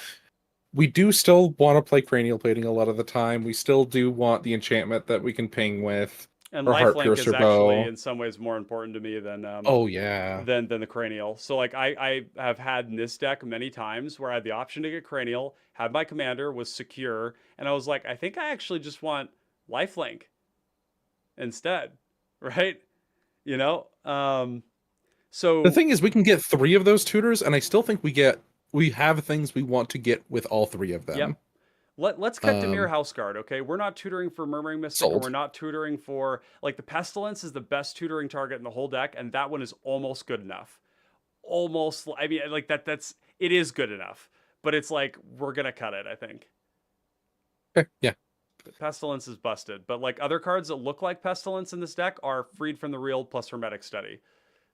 S2: we do still want to play cranial plating a lot of the time. We still do want the enchantment that we can ping with
S1: And
S2: or heart
S1: lifelink is
S2: piercer
S1: actually
S2: bow.
S1: in some ways more important to me than
S2: Oh yeah.
S1: the cranial. So like I have had in this deck many times where I had the option to get cranial, had my commander was secure, and I was like, I think I actually just want lifelink instead, right? You know,
S2: The
S1: so
S2: thing is, we can get 3 of those tutors, and I still think we have things we want to get with all 3 of
S1: yep.
S2: them.
S1: Let's cut Dimir Houseguard, okay? We're not tutoring for Murmuring Mystic, and we're
S2: Sold.
S1: not tutoring for like the Pestilence is the best tutoring target in the whole deck, and that one is almost good enough. Almost, I mean, like that's it is good enough, but it's like we're gonna cut it. I think
S2: Okay, yeah.
S1: Pestilence is busted, but like other cards that look like Pestilence in this deck are Freed from the Real plus Hermetic Study.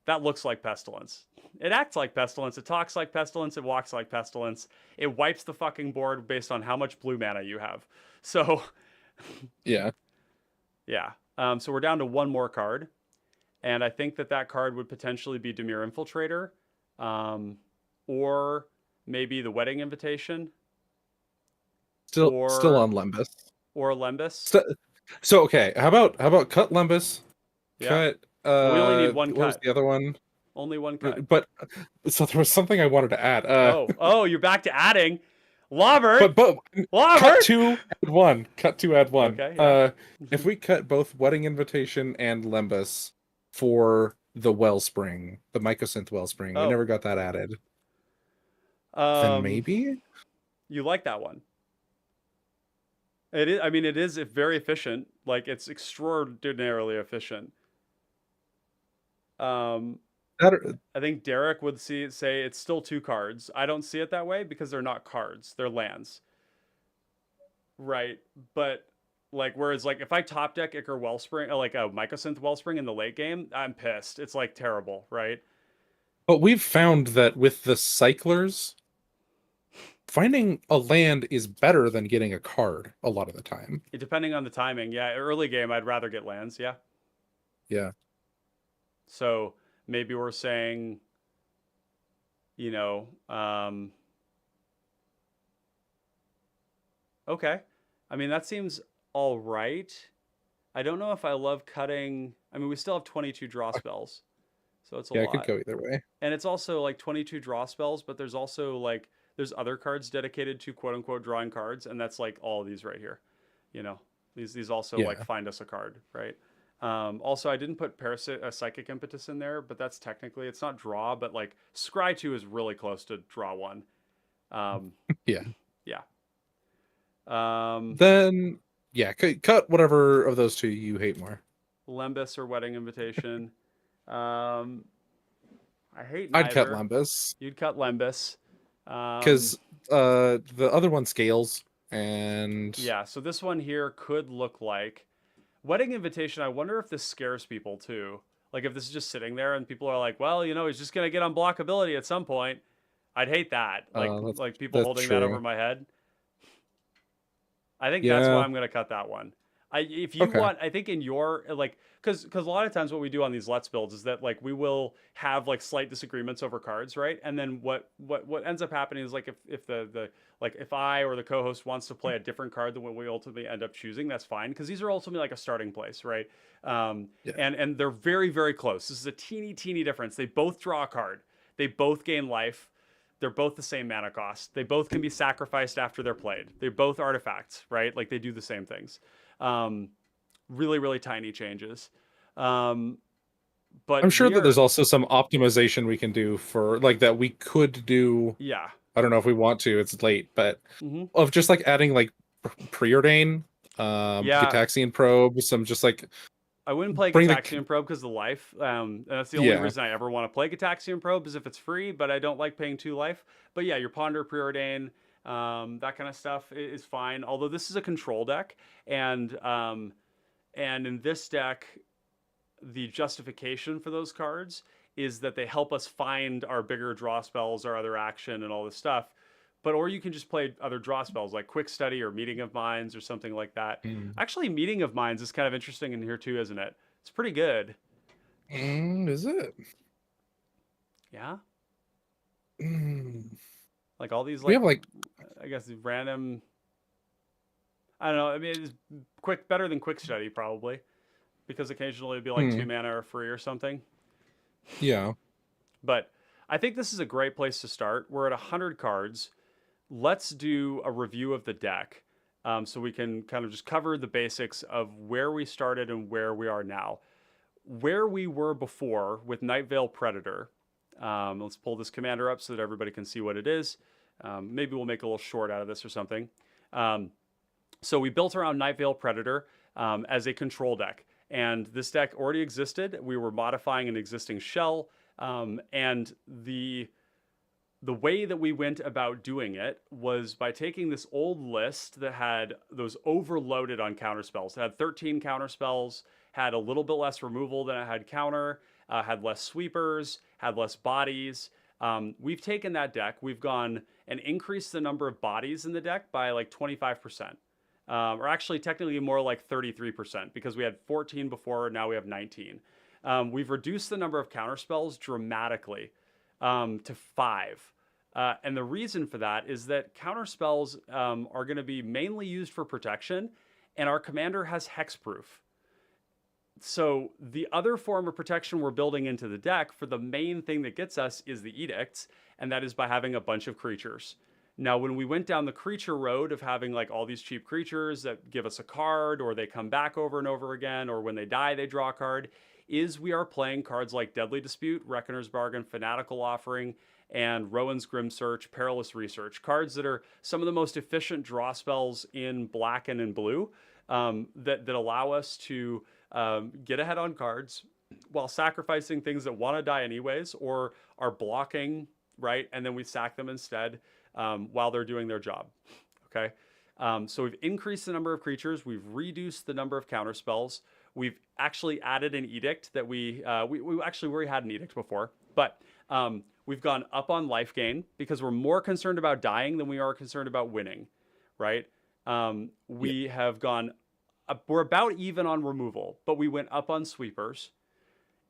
S1: That looks like Pestilence. It acts like Pestilence. It talks like Pestilence. It walks like Pestilence. It wipes the fucking board based on how much blue mana you have. So,
S2: Yeah.
S1: yeah. So we're down to one more card. And I think that card would potentially be Dimir Infiltrator. Or maybe the Wedding Invitation.
S2: Still
S1: Or
S2: on Lembas.
S1: Lembas.
S2: So okay, how about cut Lembas,
S1: Yeah.
S2: cut
S1: Well, we only need one
S2: what was
S1: cut.
S2: the other one?
S1: Only one cut.
S2: But so there was something I wanted to add.
S1: Oh, you're back to adding. Lawbert!
S2: But cut
S1: Lawbert!
S2: 2, add 1. Cut 2, add 1.
S1: Okay, yeah.
S2: If we cut both Wedding Invitation and Lembas for the Wellspring, the Mycosynth Wellspring, we
S1: Oh.
S2: never got that added. Then maybe?
S1: You like that one. It is, I mean, it is very efficient. Like, it's extraordinarily efficient.
S2: That
S1: I think Derek would say it's still 2 cards. I don't see it that way because they're not cards; they're lands, right? But like, whereas like if I top deck Ichor Wellspring, like a Mycosynth Wellspring in the late game, I'm pissed. It's like terrible, right?
S2: but we've found that with the cyclers, finding a land is better than getting a card a lot of the time.
S1: Depending on the timing, yeah. Early game, I'd rather get lands, yeah.
S2: Yeah.
S1: So maybe we're saying, you know, okay. I mean, that seems all right. I don't know if I love cutting. I mean, we still have 22 draw spells, so it's a
S2: Yeah, it could
S1: lot.
S2: go either way.
S1: And it's also like 22 draw spells, but there's also like there's other cards dedicated to quote unquote drawing cards, and that's like all these right here. You know, these also like
S2: Yeah.
S1: find us a card, right? Also, I didn't put Psychic Impetus in there, but that's technically it's not draw, but like Scry 2 is really close to draw 1. Um,
S2: Yeah.
S1: yeah. Um,
S2: Then yeah, cut whatever of those two you hate more.
S1: Lembus or Wedding Invitation. Um, I hate
S2: I'd cut
S1: neither.
S2: Lembus
S1: You'd cut Lembus. Um,
S2: because the other one scales and
S1: yeah, so this one here could look like Wedding Invitation. I wonder if this scares people too. Like if this is just sitting there and people are like, well, you know, he's just gonna get unblockability at some point. I'd hate that. Like people
S2: that's
S1: holding that over
S2: true.
S1: my head. I think that's why
S2: Yeah.
S1: I'm gonna cut that one. If you
S2: Okay.
S1: want, I think in your like, because a lot of times what we do on these let's builds is that like we will have like slight disagreements over cards, right? And then what ends up happening is like if the like if I or the co-host wants to play a different card than what we ultimately end up choosing, that's fine because these are ultimately like a starting place, right?
S2: Yeah.
S1: And they're very close. This is a teeny difference. They both draw a card. They both gain life. They're both the same mana cost. They both can be sacrificed after they're played. They're both artifacts, right? Like they do the same things. Um, really tiny changes. Um,
S2: I'm
S1: but
S2: sure
S1: we
S2: that there's
S1: are,
S2: also some optimization we can do for like that we could do.
S1: yeah.
S2: I don't know if we want to, it's late, but
S1: Hmm.
S2: of just like adding like preordain,
S1: Yeah,
S2: Gitaxian probe, some just like
S1: I wouldn't play
S2: bring the
S1: Gitaxian Probe because of the life. And that's the only
S2: yeah.
S1: reason I ever want to play Gitaxian Probe is if it's free, but I don't like paying 2 life. But yeah, your Ponder, Preordain, that kind of stuff is fine. Although this is a control deck, and in this deck, the justification for those cards is that they help us find our bigger draw spells, our other action, and all this stuff. But or you can just play other draw spells like Quick Study or Meeting of Minds or something like that.
S2: Mm.
S1: Actually, Meeting of Minds is kind of interesting in here too, isn't it? It's pretty good.
S2: Is it?
S1: Yeah,
S2: Mm.
S1: like all these
S2: We
S1: like
S2: have like
S1: I guess random. I don't know. I mean, it's better than Quick Study probably because occasionally it'd be like
S2: hmm,
S1: 2 mana or free or something.
S2: yeah.
S1: But I think this is a great place to start. We're at 100 cards. Let's do a review of the deck so we can kind of just cover the basics of where we started and where we are now. Where we were before with Nightveil Predator. Let's pull this commander up so that everybody can see what it is. Maybe we'll make a little short out of this or something. Um, so we built around Nightveil Predator as a control deck. And this deck already existed. We were modifying an existing shell. And the way that we went about doing it was by taking this old list that had those overloaded on counter spells. It had 13 counter spells, had a little bit less removal than it had counter, had less sweepers, had less bodies. We've taken that deck, we've gone and increased the number of bodies in the deck by like 25%. Or actually, technically more like 33% because we had 14 before, now we have 19. We've reduced the number of counter spells dramatically to 5. And the reason for that is that counter spells are going to be mainly used for protection, and our commander has hexproof. So the other form of protection we're building into the deck for the main thing that gets us is the edicts, and that is by having a bunch of creatures. Now, when we went down the creature road of having like all these cheap creatures that give us a card, or they come back over and over again, or when they die, they draw a card, is we are playing cards like Deadly Dispute, Reckoner's Bargain, Fanatical Offering, and Rowan's Grim Search, Perilous Research. Cards that are some of the most efficient draw spells in black and in blue that allow us to get ahead on cards, while sacrificing things that want to die anyways or are blocking, right? And then we sack them instead while they're doing their job. Okay. So we've increased the number of creatures. We've reduced the number of counter spells. We've actually added an edict that we actually already had an edict before, but we've gone up on life gain because we're more concerned about dying than we are concerned about winning, right?
S2: Yeah.
S1: We have gone, we're about even on removal, but we went up on sweepers.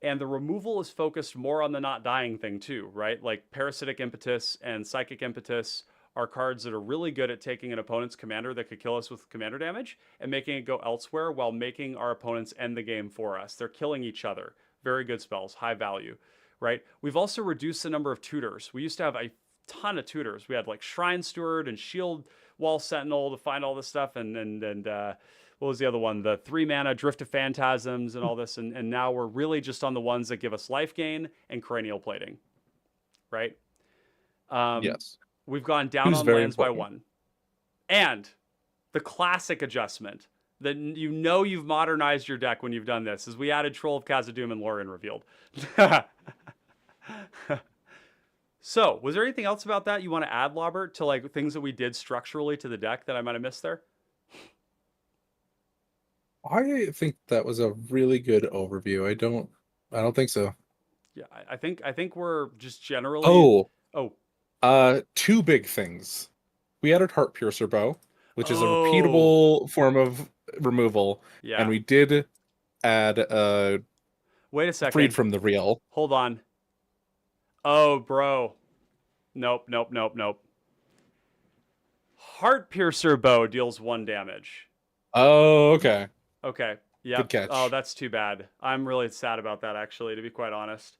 S1: And the removal is focused more on the not dying thing too, right? Like Parasitic Impetus and Psychic Impetus are cards that are really good at taking an opponent's commander that could kill us with commander damage and making it go elsewhere while making our opponents end the game for us. They're killing each other. Very good spells, high value, right? We've also reduced the number of tutors. We used to have a ton of tutors. We had like Shrine Steward and Shield Wall Sentinel to find all this stuff, and what was the other one? The 3 mana Drift of Phantasms and all this. And now we're really just on the ones that give us life gain and cranial plating, right?
S2: Yes.
S1: We've gone down
S2: Who's
S1: on
S2: very
S1: lands by
S2: important.
S1: 1. And the classic adjustment that you know you've modernized your deck when you've done this is we added Troll of Khazad-dûm and Lorien Revealed. So, was there anything else about that you want to add, Lobert, to like things that we did structurally to the deck that I might have missed there?
S2: I think that was a really good overview. I don't think so.
S1: Yeah, I think we're just generally.
S2: Oh,
S1: Oh,
S2: two big things. We added Heart Piercer Bow, which is a
S1: oh,
S2: repeatable form of removal, and
S1: yeah.
S2: we did add
S1: Wait a
S2: Freed
S1: second.
S2: from the Real.
S1: Hold on. Oh, bro. Nope, nope, nope, nope. Heart Piercer Bow deals 1 damage.
S2: Oh, okay.
S1: Okay.
S2: Good
S1: Yep. Oh,
S2: catch.
S1: that's too bad. I'm really sad about that, actually, to be quite honest.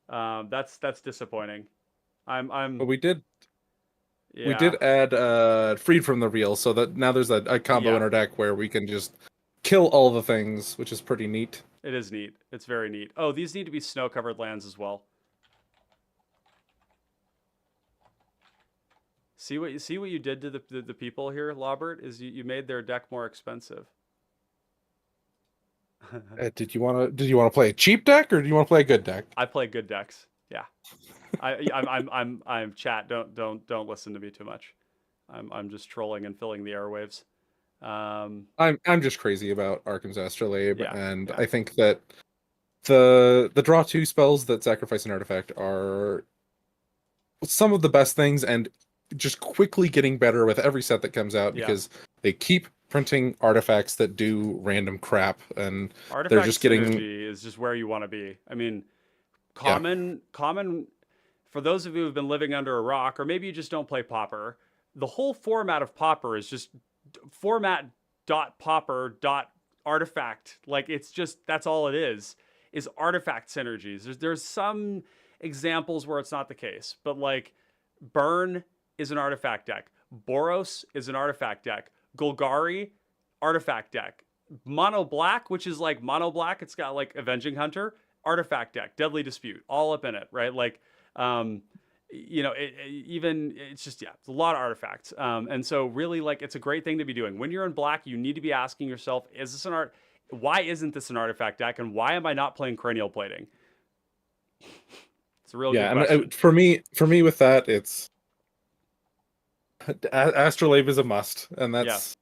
S1: That's disappointing. I'm
S2: But we
S1: yeah.
S2: did add Freed from the Real, so that now there's a combo
S1: Yeah.
S2: in our deck where we can just kill all the things, which is pretty neat.
S1: It is neat. It's very neat. Oh, these need to be snow-covered lands as well. See what you did to the people here, Lobert, is you made their deck more expensive.
S2: Did you want to play a cheap deck or do you want to play a good deck?
S1: I play good decks. Yeah. I'm chat. Don't listen to me too much. I'm just trolling and filling the airwaves.
S2: I'm just crazy about Arkham's Astrolabe,
S1: Yeah,
S2: and
S1: yeah,
S2: I think that the draw 2 spells that sacrifice an artifact are some of the best things, and just quickly getting better with every set that comes out
S1: yeah.
S2: because they keep printing artifacts that do random crap, and they're
S1: Artifact
S2: just getting
S1: synergy is just where you want to be. I mean,
S2: yeah.
S1: common. For those of you who've been living under a rock, or maybe you just don't play Pauper, the whole format of Pauper is just format dot Pauper dot artifact. Like it's just that's all it is artifact synergies. There's some examples where it's not the case, but like Burn is an artifact deck. Boros is an artifact deck. Golgari, artifact deck. Mono Black, which is like Mono Black, it's got like Avenging Hunter, artifact deck. Deadly Dispute, all up in it, right? Like, um, even it's just it's a lot of artifacts, and so really like it's a great thing to be doing. When you're in black, you need to be asking yourself, is this an art? Why isn't this an artifact deck, and why am I not playing cranial plating? It's a real good
S2: Yeah, and
S1: question.
S2: for me with that, it's Astrolabe is a must, and
S1: Yeah.
S2: that's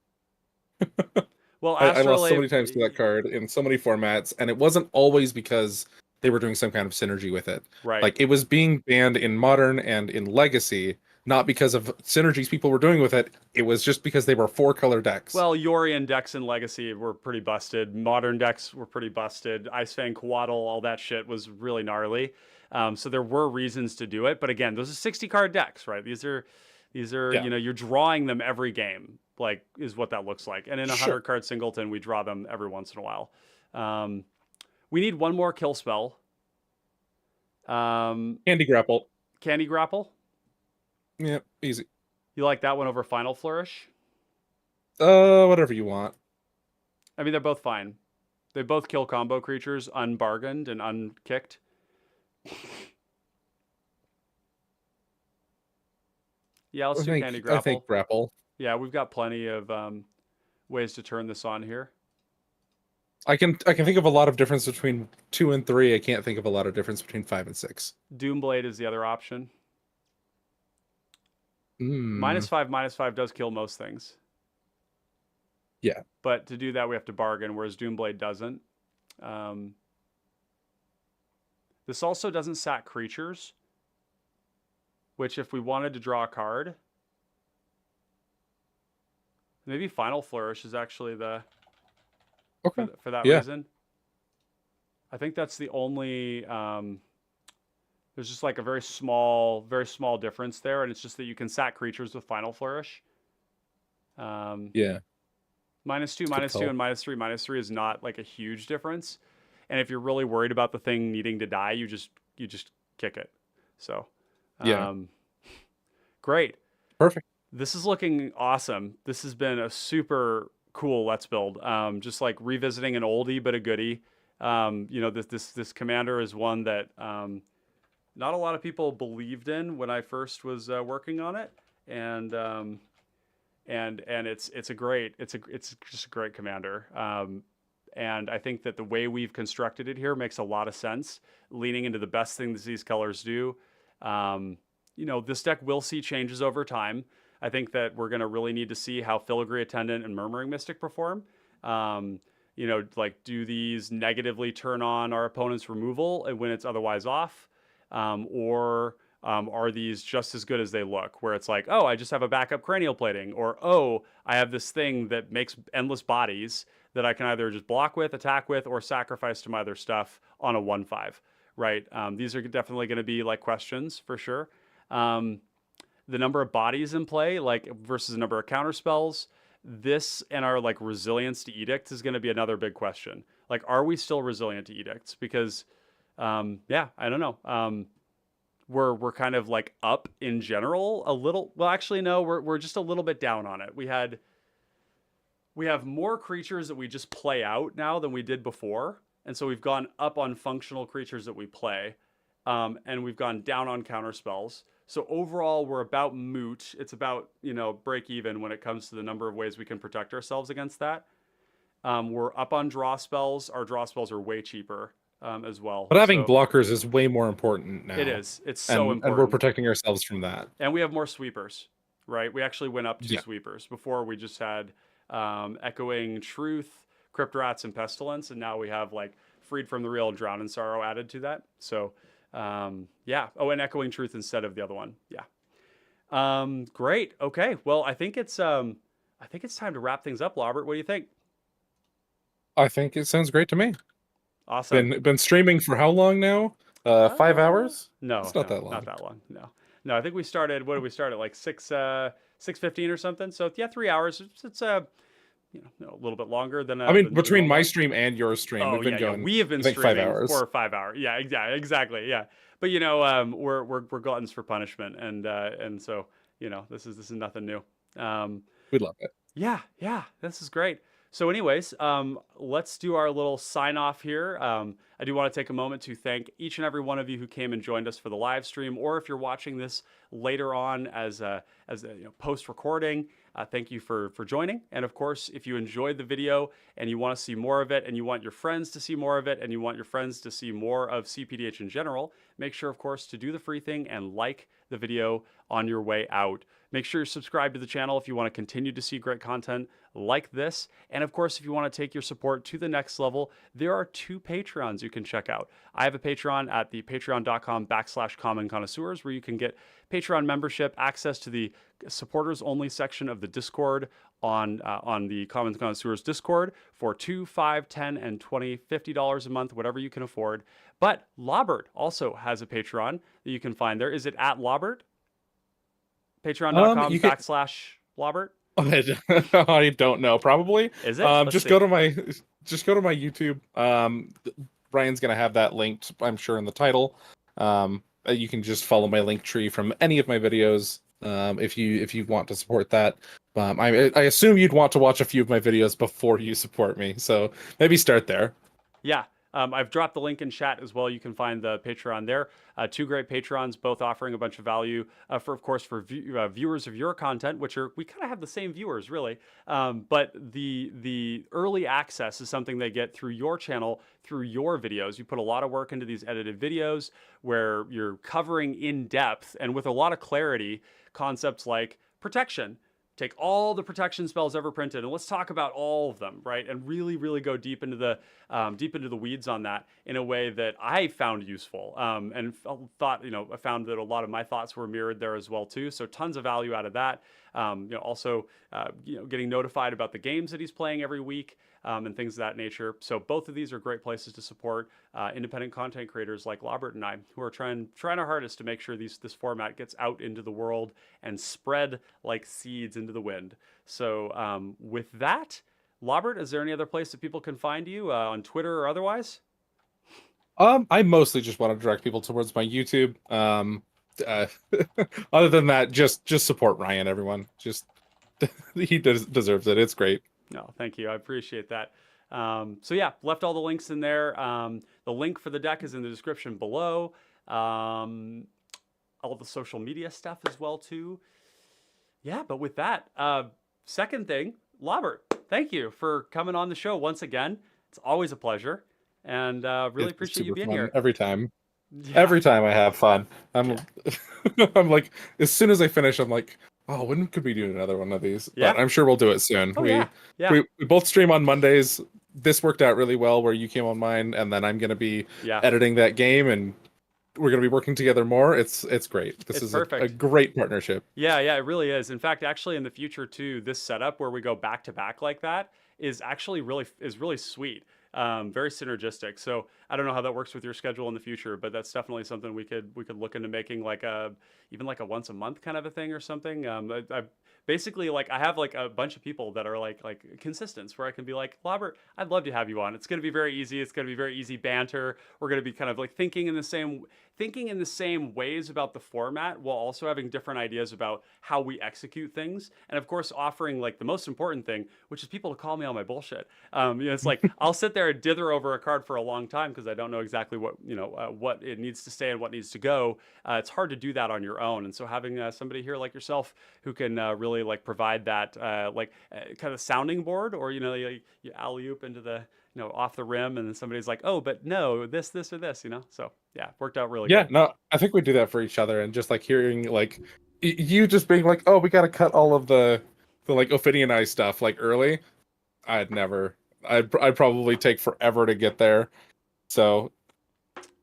S1: Well,
S2: I lost so
S1: Astrolabe,
S2: many times to that card in so many formats, and it wasn't always because they were doing some kind of synergy with it.
S1: right.
S2: Like it was being banned in Modern and in Legacy, not because of synergies people were doing with it. It was just because they were 4-color decks.
S1: Well, Yorion decks in Legacy were pretty busted. Modern decks were pretty busted. Ice Fang Coatl, all that shit was really gnarly. So there were reasons to do it, but again, those are 60-card decks, right? These are
S2: Yeah,
S1: you're drawing them every game, like is what that looks like. And in a
S2: sure.
S1: 100-card singleton, we draw them every once in a while. Um, we need one more kill spell.
S2: Candy Grapple.
S1: Candy Grapple.
S2: Yeah, easy.
S1: You like that one over Final Flourish?
S2: Whatever you want.
S1: I mean, they're both fine. They both kill combo creatures unbargained and unkicked. Yeah, let's
S2: I
S1: do
S2: think
S1: Candy
S2: I think
S1: Grapple.
S2: Grapple.
S1: Yeah, we've got plenty of ways to turn this on here.
S2: I can think of a lot of difference between 2 and 3. I can't think of a lot of difference between 5 and 6.
S1: Doomblade is the other option.
S2: Hmm.
S1: Minus five does kill most things.
S2: Yeah.
S1: But to do that, we have to bargain, whereas Doomblade doesn't. Um, this also doesn't sack creatures, which if we wanted to draw a card, maybe Final Flourish is actually the
S2: Okay.
S1: for that
S2: Yeah.
S1: reason. I think that's the only. There's just like a very small difference there, and it's just that you can sack creatures with Final Flourish.
S2: Yeah.
S1: Minus two,
S2: It's a good
S1: minus two,
S2: call.
S1: and minus three is not like a huge difference. And if you're really worried about the thing needing to die, you just kick it. So,
S2: Yeah.
S1: um, great.
S2: Perfect.
S1: This is looking awesome. This has been a super cool Let's Build. Just like revisiting an oldie but a goodie. This commander is one that not a lot of people believed in when I first was working on it, and it's just a great commander. And I think that the way we've constructed it here makes a lot of sense, leaning into the best things these colors do. This deck will see changes over time. I think that we're going to really need to see how Filigree Attendant and Murmuring Mystic perform. Like, do these negatively turn on our opponent's removal when it's otherwise off? Or are these just as good as they look, where it's like, oh, I just have a backup cranial plating, or oh, I have this thing that makes endless bodies that I can either just block with, attack with, or sacrifice to my other stuff on a 1/5, right? These are definitely going to be like questions for sure. The number of bodies in play, like versus the number of counter spells, this and our like resilience to edicts is going to be another big question. Like, are we still resilient to edicts? Because I don't know. We're kind of like up in general a little. Well, actually, no, we're just a little bit down on it. We have more creatures that we just play out now than we did before, and so we've gone up on functional creatures that we play, and we've gone down on counter spells. So overall, we're about moot. It's about break even when it comes to the number of ways we can protect ourselves against that. We're up on draw spells. Our draw spells are way cheaper as well.
S2: But having
S1: So
S2: blockers is way more important
S1: it
S2: now.
S1: is. It's so
S2: And we're
S1: important.
S2: protecting ourselves from that.
S1: And we have more sweepers, right? We actually went up two
S2: Yeah.
S1: sweepers. Before we just had Echoing Truth, Crypt Rats, and Pestilence, and now we have like Freed from the Real and Drown in Sorrow added to that. So yeah. Oh, and Echoing Truth instead of the other one. Yeah. Great. Okay. Well, I think it's time to wrap things up, Robert. What do you think?
S2: I think it sounds great to me.
S1: Awesome.
S2: Been streaming for how long now? 5 hours?
S1: No,
S2: It's not
S1: no,
S2: that
S1: not
S2: long.
S1: that long. No, no. I think we started. What did we start at? Like 6:15 or something. So yeah, 3 hours. It's a little bit longer than
S2: I mean,
S1: the
S2: between
S1: normal
S2: my
S1: one.
S2: stream and your stream,
S1: Oh
S2: we've been
S1: yeah, yeah.
S2: going,
S1: We have
S2: I
S1: been
S2: think, 5
S1: streaming
S2: hours.
S1: for 5 hours. Yeah, exactly. Yeah. But we're gluttons for punishment, and so this is nothing new.
S2: We love it.
S1: Yeah, this is great. So, anyways, let's do our little sign off here. I do want to take a moment to thank each and every one of you who came and joined us for the live stream, or if you're watching this later on as a post recording. Thank you for joining. And of course, if you enjoyed the video and you want to see more of it, and you want your friends to see more of it, and you want your friends to see more of cPDH in general, make sure, of course, to do the free thing and like the video on your way out. Make sure you're subscribed to the channel if you want to continue to see great content like this. And of course, if you want to take your support to the next level, there are 2 Patreons you can check out. I have a Patreon at the patreon.com/common connoisseurs, where you can get Patreon membership, access to the supporters only section of the Discord on the Common Connoisseurs Discord for $2, $5, $10, and $20, $50 a month, whatever you can afford. But Lobert also has a Patreon that you can find there. Is it at Lobert? Patreon.com
S2: You can.
S1: backslash Lobert.
S2: I don't know. Probably.
S1: Is it? Let's
S2: Just
S1: see.
S2: go to my YouTube. Ryan's gonna have that linked, I'm sure, in the title. You can just follow my link tree from any of my videos. If you want to support that. I assume you'd want to watch a few of my videos before you support me, so maybe start there.
S1: Yeah. I've dropped the link in chat as well. You can find the Patreon there. Two great patrons, both offering a bunch of value for, of course, for viewers of your content, which are we kind of have the same viewers really. But the early access is something they get through your channel, through your videos. You put a lot of work into these edited videos where you're covering in depth and with a lot of clarity concepts like protection. Take all the protection spells ever printed and let's talk about all of them, right? And really, really go deep into the weeds on that in a way that I found useful, and thought, I found that a lot of my thoughts were mirrored there as well too. So tons of value out of that. Also, getting notified about the games that he's playing every week. And things of that nature. So both of these are great places to support independent content creators like Lobert and I, who are trying our hardest to make sure this format gets out into the world and spread like seeds into the wind. So with that, Lobert, is there any other place that people can find you on Twitter or otherwise?
S2: I mostly just want to direct people towards my YouTube. Other than that, just support Ryan, everyone. Just he deserves it. It's great.
S1: No, thank you. I appreciate that. So yeah, left all the links in there. The link for the deck is in the description below. All the social media stuff as well too. Yeah, but with that, second thing, Lobert, thank you for coming on the show once again. It's always a pleasure, and really appreciate you being here
S2: every time.
S1: Yeah.
S2: Every time I have fun, I'm like, as soon as I finish, I'm like, oh, when could we do another one of these?
S1: Yeah.
S2: But I'm sure we'll do it soon.
S1: Oh,
S2: we both stream on Mondays. This worked out really well where you came on mine, and then I'm going to be editing that game, and we're going to be working together more. It's great. This is a great partnership.
S1: Yeah, it really is. In fact, actually in the future too, this setup where we go back to back like that is actually really sweet. Very synergistic. So I don't know how that works with your schedule in the future, but that's definitely something we could look into making like even like a once a month kind of a thing or something. I basically like I have like a bunch of people that are like consistents where I can be like, Lobert, I'd love to have you on. It's going to be very easy. It's going to be very easy banter. We're going to be kind of like thinking in the same ways about the format while also having different ideas about how we execute things. And of course, offering like the most important thing, which is people to call me on my bullshit. It's like I'll sit there and dither over a card for a long time because I don't know exactly what what it needs to stay and what needs to go. It's hard to do that on your own, and so having somebody here like yourself who can really like provide that kind of sounding board, or you alley-oop into the off the rim, and then somebody's like, oh, but no, this or this, so yeah, worked out really good.
S2: Yeah, no, I think we do that for each other, and just like hearing like you just being like, oh, we got to cut all of the like Ophidian Eye stuff like early. I'd probably take forever to get there. So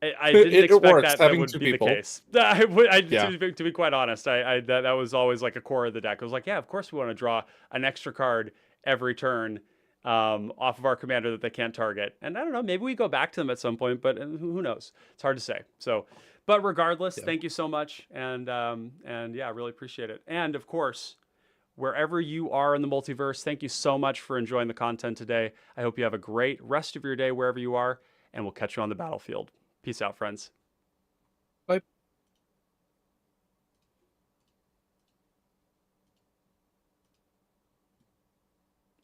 S1: I didn't expect that would be
S2: people.
S1: The case. To be quite honest, that was always like a core of the deck. I was like, yeah, of course we want to draw an extra card every turn off of our commander that they can't target. And I don't know, maybe we go back to them at some point, but who knows? It's hard to say. So, but regardless, thank you so much, and yeah, I really appreciate it. And of course, wherever you are in the multiverse, thank you so much for enjoying the content today. I hope you have a great rest of your day wherever you are, and we'll catch you on the battlefield. Peace out, friends.